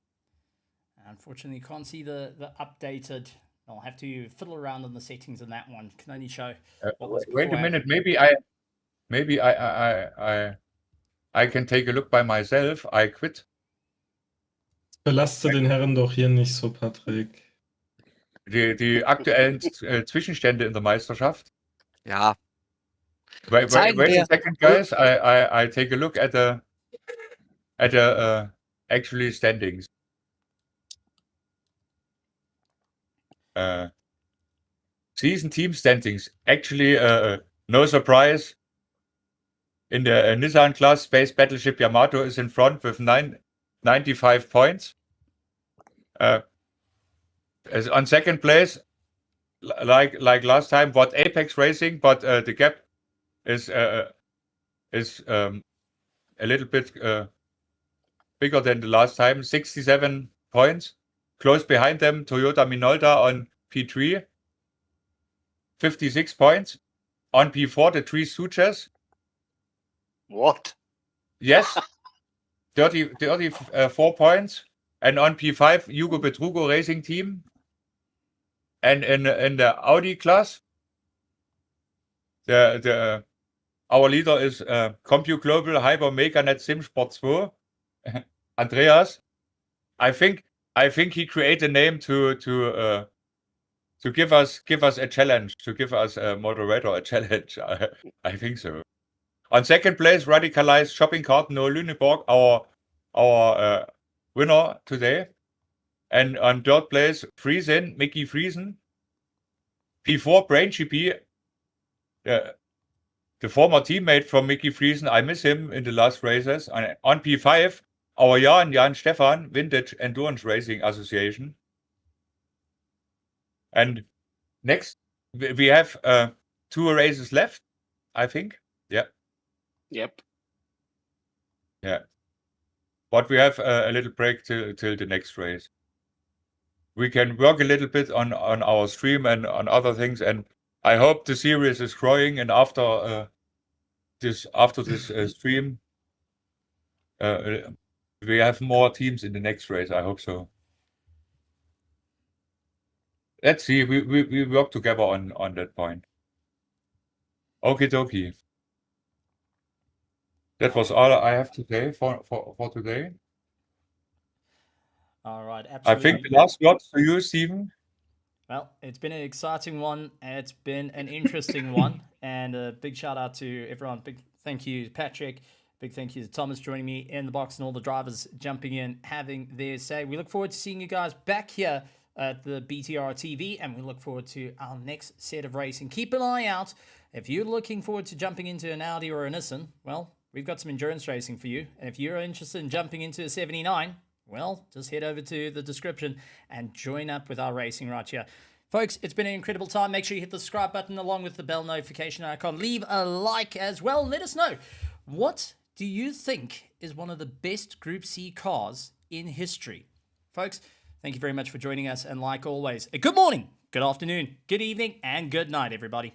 Unfortunately, can't see the updated. I'll have to fiddle around on the settings on that one. Can only show what was Wait a beforehand. minute, maybe I can take a look by myself. I quit. Belaste den Herren doch hier nicht so, Patrick. Die aktuellen Zwischenstände in der Meisterschaft. Ja. Wait a second, guys. I take a look at the actually standings. Season team standings. Actually, no surprise. In the Nissan class, Space Battleship Yamato is in front with 95 points. Is on second place, like last time, what Apex Racing, but the gap is a little bit bigger than the last time. 67 points. Close behind them, Toyota Minolta on P3. 56 points. On P4, the three Suches. What? Yes. 34 points. And on P5, Hugo Betrugo Racing Team. And in the Audi class, our leader is Compu Global Hyper Meganet Sim Sport 2. Andreas. I think he created a name to give us a challenge, to give us a moderator a challenge. I think so. On second place, Radicalized Shopping Cart No Lüneburg, our winner today. And on third place, Mickey Friesen. P4, Brain GP, the former teammate from Mickey Friesen. I miss him in the last races. On P5, our Jan Stefan, Vintage Endurance Racing Association. And next, we have 2 races left, I think. Yeah. Yep. Yeah. But we have a little break till the next race. We can work a little bit on our stream and on other things, and I hope the series is growing. And after this stream, we have more teams in the next race. I hope so. Let's see. We work together on that point. Okie dokie. That was all I have to say for today. All right, I absolutely. think the last word to you, Stephen. Well, it's been an exciting one. It's been an interesting one. And a big shout out to everyone. Big thank you, Patrick. Big thank you to Thomas joining me in the box and all the drivers jumping in, having their say. We look forward to seeing you guys back here at the BTR TV, and we look forward to our next set of racing. Keep an eye out. If you're looking forward to jumping into an Audi or a Nissan, well, we've got some endurance racing for you. And if you're interested in jumping into a 79, well, just head over to the description and join up with our racing right here. Folks, it's been an incredible time. Make sure you hit the subscribe button along with the bell notification icon. Leave a like as well. Let us know, what do you think is one of the best Group C cars in history? Folks, thank you very much for joining us. And like always, a good morning, good afternoon, good evening, and good night, everybody.